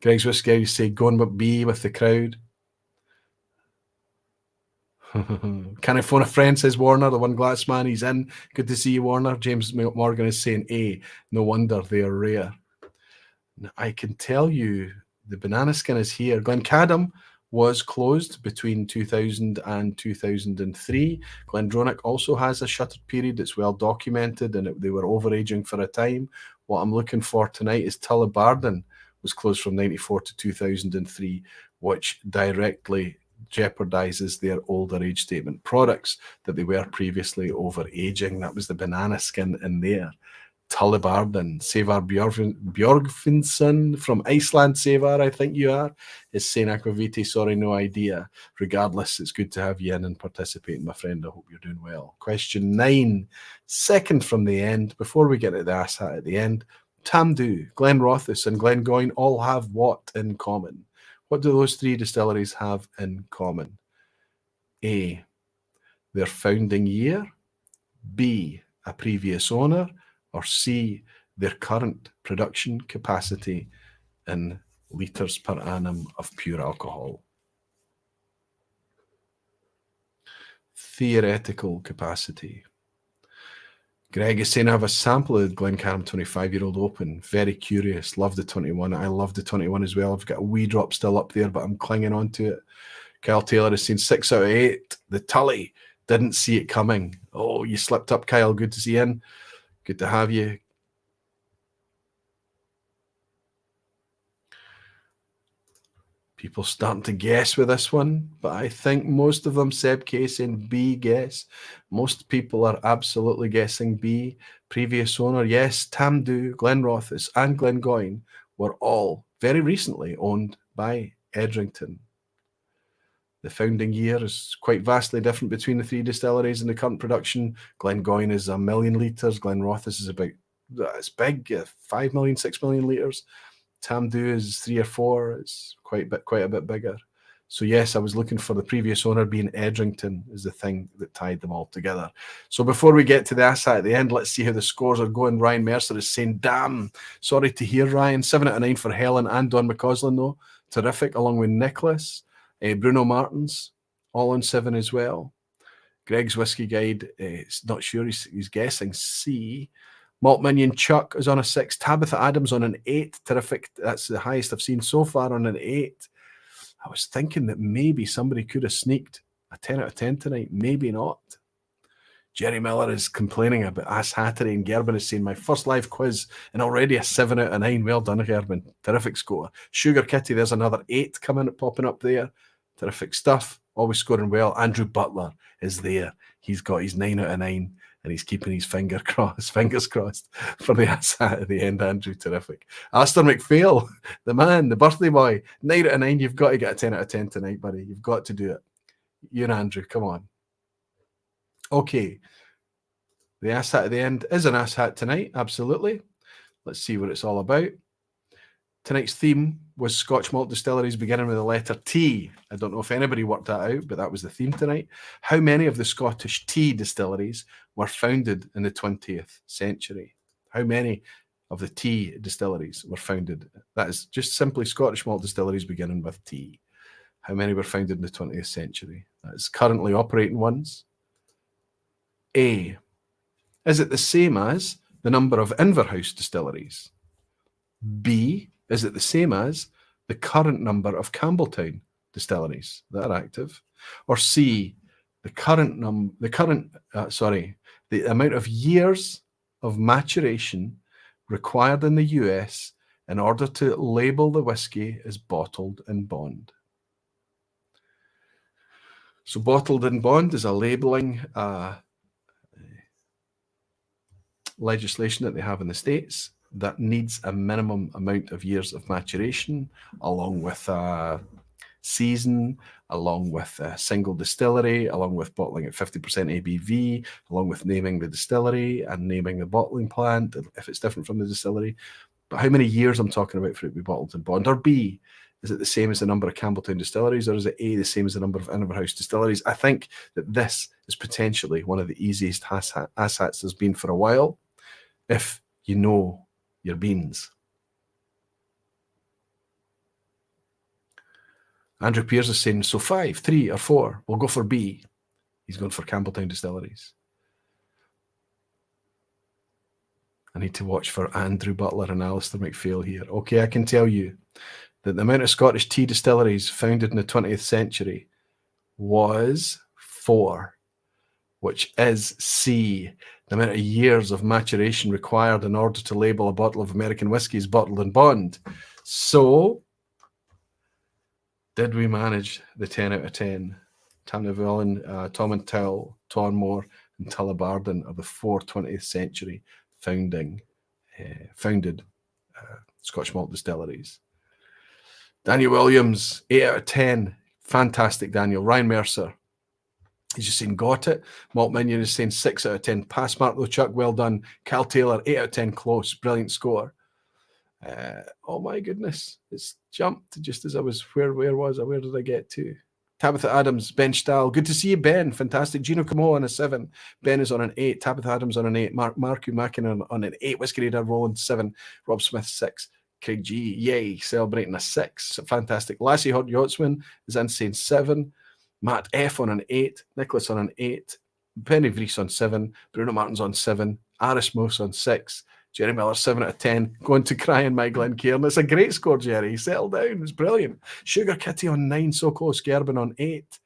Greg's Whisky Guide say, going with B with the crowd. Can I phone a friend, says Warner, the one glass man. He's in. Good to see you, Warner. James Morgan is saying A. No wonder they are rare. I can tell you the banana skin is here. Glencadam was closed between 2000 and 2003. Glendronach also has a shuttered period that's well documented, and they were overaging for a time. What I'm looking for tonight is Tullabarden was closed from 94 to 2003, which directly jeopardizes their older age statement products that they were previously overaging. That was the banana skin in there. Tullabarden, Savar Björgvinsson from Iceland, Savar, I think you are, is saying Aquavite, sorry, no idea. Regardless, it's good to have you in and participating, my friend. I hope you're doing well. Question 9, second from the end, before we get to the asshat at the end. Tamdhu, Glenrothes and Glengoyne all have what in common? What do those three distilleries have in common? A, their founding year. B, a previous owner. Or C, their current production capacity in litres per annum of pure alcohol. Theoretical capacity. Greg is saying I have a sample of Glencairn 25-year-old open. Very curious. Love the 21. I love the 21 as well. I've got a wee drop still up there, but I'm clinging on to it. Kyle Taylor has seen 6 out of 8. The Tully didn't see it coming. Oh, you slipped up, Kyle. Good to see you in. Good to have you. People starting to guess with this one, but I think most of them, Seb K saying B, guess. Most people are absolutely guessing B. Previous owner, yes, Tamdhu, Glenrothes and Glengoyne were all very recently owned by Edrington. The founding year is quite vastly different between the three distilleries in the current production. Glengoyne is 1 million litres. Glenrothes is about, it's big, 5 million, 6 million litres. Tamdhu is 3 or 4. It's quite a bit bigger. So yes, I was looking for the previous owner being Edrington is the thing that tied them all together. So before we get to the asshat at the end, let's see how the scores are going. Ryan Mercer is saying, damn, sorry to hear, Ryan. 7 out of 9 for Helen and Don McCausland, though. Terrific, along with Nicholas. Bruno Martins, all on 7 as well. Greg's Whisky Guide, not sure, he's guessing C. Malt Minion Chuck is on a 6. Tabitha Adams on an 8. Terrific. That's the highest I've seen so far on an 8. I was thinking that maybe somebody could have sneaked a 10 out of 10 tonight. Maybe not. Jerry Miller is complaining about Ass Hattery, and Gerben is saying, my first live quiz and already a 7 out of 9. Well done, Gerben. Terrific score. Sugar Kitty, there's another 8 popping up there. Terrific stuff. Always scoring well. Andrew Butler is there. He's got his 9 out of 9. And he's keeping his fingers crossed for the asshat at the end, Andrew. Terrific. Alistair McPhail, the man, the birthday boy. 9 out of 9. You've got to get a 10 out of 10 tonight, buddy. You've got to do it. You and Andrew, come on. Okay. The asshat at the end is an asshat tonight. Absolutely. Let's see what it's all about. Tonight's theme was Scotch malt distilleries beginning with the letter T. I don't know if anybody worked that out, but that was the theme tonight. How many of the Scottish tea distilleries were founded in the 20th century? How many of the tea distilleries were founded? That is just simply Scottish malt distilleries beginning with T. How many were founded in the 20th century? That is currently operating ones. A. Is it the same as the number of Inverhouse distilleries? B. Is it the same as the current number of Campbelltown distilleries that are active, or C, the amount of years of maturation required in the US in order to label the whiskey as bottled in bond. So bottled in bond is a labeling legislation that they have in the States that needs a minimum amount of years of maturation, along with a season, along with a single distillery, along with bottling at 50% ABV, along with naming the distillery and naming the bottling plant if it's different from the distillery. But how many years I'm talking about for it to be bottled in bond? Or B, is it the same as the number of Campbelltown distilleries, or is it A, the same as the number of Inverhouse distilleries? I think that this is potentially one of the easiest asshats there's been for a while, if you know your beans. Andrew Pearce is saying, so 5, 3, or 4. We'll go for B. He's going for Campbelltown distilleries. I need to watch for Andrew Butler and Alistair McPhail here. Okay, I can tell you that the amount of Scottish tea distilleries founded in the 20th century was 4, which is C. The amount of years of maturation required in order to label a bottle of American whiskey is bottled in bond. So, did we manage the 10 out of 10? Tamnavillin, Tom and Tell, Tonmore, and Tullibardine are the 4 20th century founded Scotch malt distilleries. Daniel Williams, 8 out of 10. Fantastic, Daniel. Ryan Mercer, he's just saying, got it. Malt Minion is saying 6 out of 10. Pass mark though, Chuck. Well done. Cal Taylor, 8 out of 10. Close. Brilliant score. Oh my goodness. It's jumped just as I was. Where was I? Where did I get to? Tabitha Adams, Ben Stahl. Good to see you, Ben. Fantastic. Gino Camo on a 7. Ben is on an 8. Tabitha Adams on an 8. Mark Mackin on an 8. Whiskey Radar Roland 7. Rob Smith 6. Craig G, yay, celebrating a 6. Fantastic. Lassie Hot Yachtsman is insane 7. Matt F on an 8. Nicholas on an 8. Penny Vries on 7. Bruno Martin's on 7. Aris Moose on 6. Jerry Miller 7 out of 10. Going to cry in my Glencairn. It's a great score, Jerry. Settle down. It's brilliant. Sugar Kitty on 9. So close. Gerben on 8.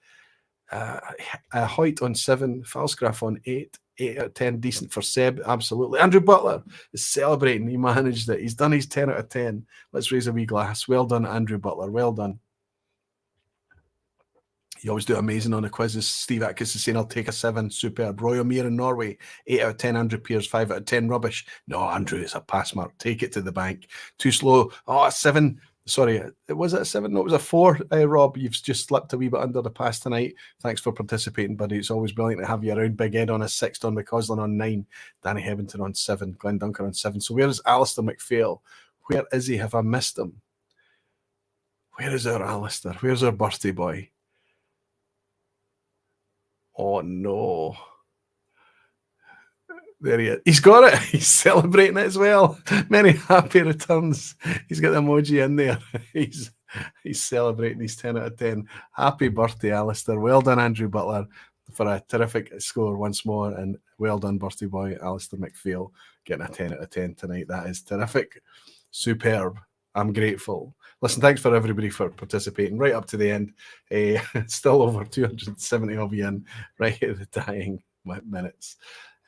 Hoyt on 7. Falsgraf on 8. 8 out of 10, decent for Seb, absolutely. Andrew Butler is celebrating. He managed it. He's done his 10 out of 10. Let's raise a wee glass. Well done, Andrew Butler. Well done. You always do amazing on the quizzes. Steve Atkins is saying, I'll take a 7. Superb. Roy O'Meara in Norway, 8 out of 10. Andrew Pearce, 5 out of 10. Rubbish. No, Andrew, it's a pass mark. Take it to the bank. Too slow. Oh, a 7. Sorry, was it a 7? No, it was a 4. Rob, you've just slipped a wee bit under the pass tonight. Thanks for participating, buddy. It's always brilliant to have you around. Big Ed on a 6, Don McCausland on 9, Danny Hebington on 7, Glenn Duncan on 7. So where is Alistair McPhail? Where is he? Have I missed him? Where is our Alistair? Where's our birthday boy? Oh, no. There he is. He's got it. He's celebrating it as well. Many happy returns. He's got the emoji in there. He's celebrating his 10 out of 10. Happy birthday, Alistair. Well done, Andrew Butler, for a terrific score once more. And well done, birthday boy, Alistair McPhail, getting a 10 out of 10 tonight. That is terrific. Superb. I'm grateful. Listen, thanks for everybody for participating right up to the end. Still over 270 of you in right at the dying minutes.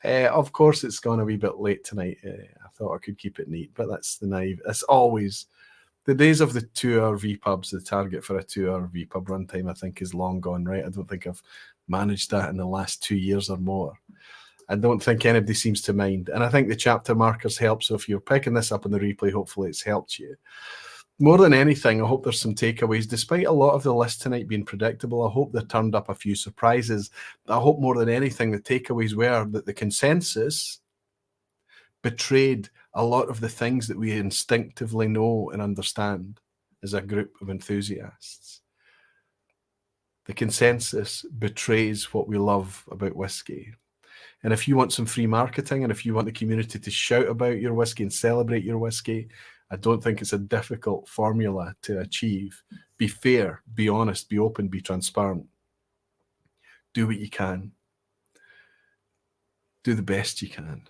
Of course, it's gone a wee bit late tonight. I thought I could keep it neat, but that's the naive. It's always the days of the 2-hour vPubs. The target for a 2-hour vPub runtime, I think, is long gone. Right? I don't think I've managed that in the last 2 years or more. I don't think anybody seems to mind, and I think the chapter markers help. So if you're picking this up on the replay, hopefully it's helped you. More than anything, I hope there's some takeaways. Despite a lot of the list tonight being predictable, I hope there turned up a few surprises. I hope more than anything, the takeaways were that the consensus betrayed a lot of the things that we instinctively know and understand as a group of enthusiasts. The consensus betrays what we love about whiskey. And if you want some free marketing, and if you want the community to shout about your whiskey and celebrate your whiskey, I don't think it's a difficult formula to achieve. Be fair, be honest, be open, be transparent. Do what you can. Do the best you can.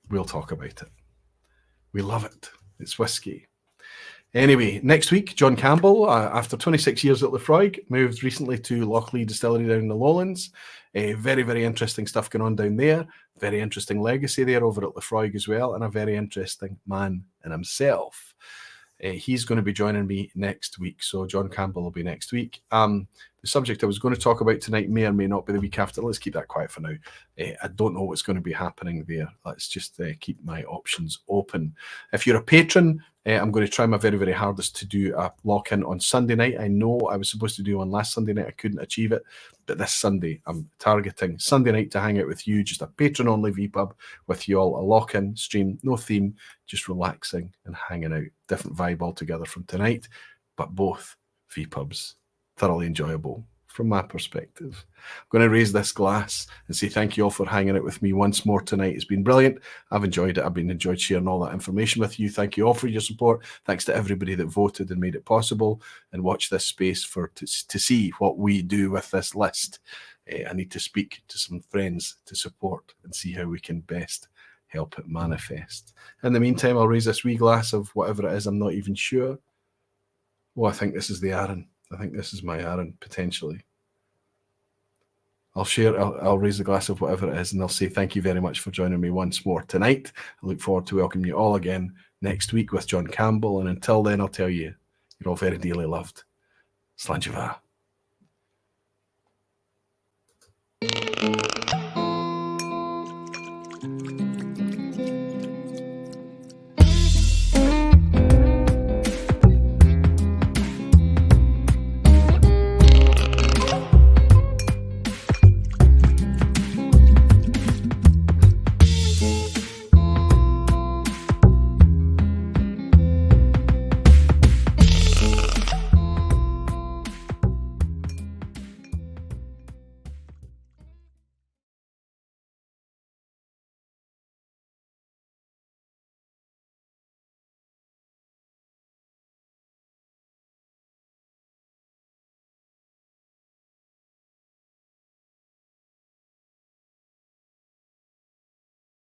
We'll talk about it. We love it. It's whiskey. Anyway, next week, John Campbell, after 26 years at Lefroy, moved recently to Lochleigh Distillery down in the Lowlands. Very, very interesting stuff going on down there. Very interesting legacy there over at Lefroy as well, and a very interesting man in himself. He's going to be joining me next week. So John Campbell will be next week. The subject I was going to talk about tonight may or may not be the week after. Let's keep that quiet for now. I don't know what's going to be happening there. Let's just keep my options open. If you're a patron, I'm going to try my very, very hardest to do a lock-in on Sunday night. I know I was supposed to do one last Sunday night. I couldn't achieve it. But this Sunday, I'm targeting Sunday night to hang out with you, just a patron-only vPub with you all, a lock-in stream, no theme, just relaxing and hanging out. Different vibe altogether from tonight, but both vPubs thoroughly enjoyable from my perspective. I'm going to raise this glass and say thank you all for hanging out with me once more tonight. It's been brilliant. I've enjoyed it. I've enjoyed sharing all that information with you. Thank you all for your support. Thanks to everybody that voted and made it possible and watched this space to see what we do with this list. I need to speak to some friends to support and see how we can best help it manifest. In the meantime, I'll raise this wee glass of whatever it is. I'm not even sure. Oh, I think this is the Arran. I think this is my Arran, potentially. I'll raise the glass of whatever it is, and I'll say thank you very much for joining me once more tonight. I look forward to welcoming you all again next week with John Campbell, and until then, I'll tell you, you're all very dearly loved. Slàinte mhath.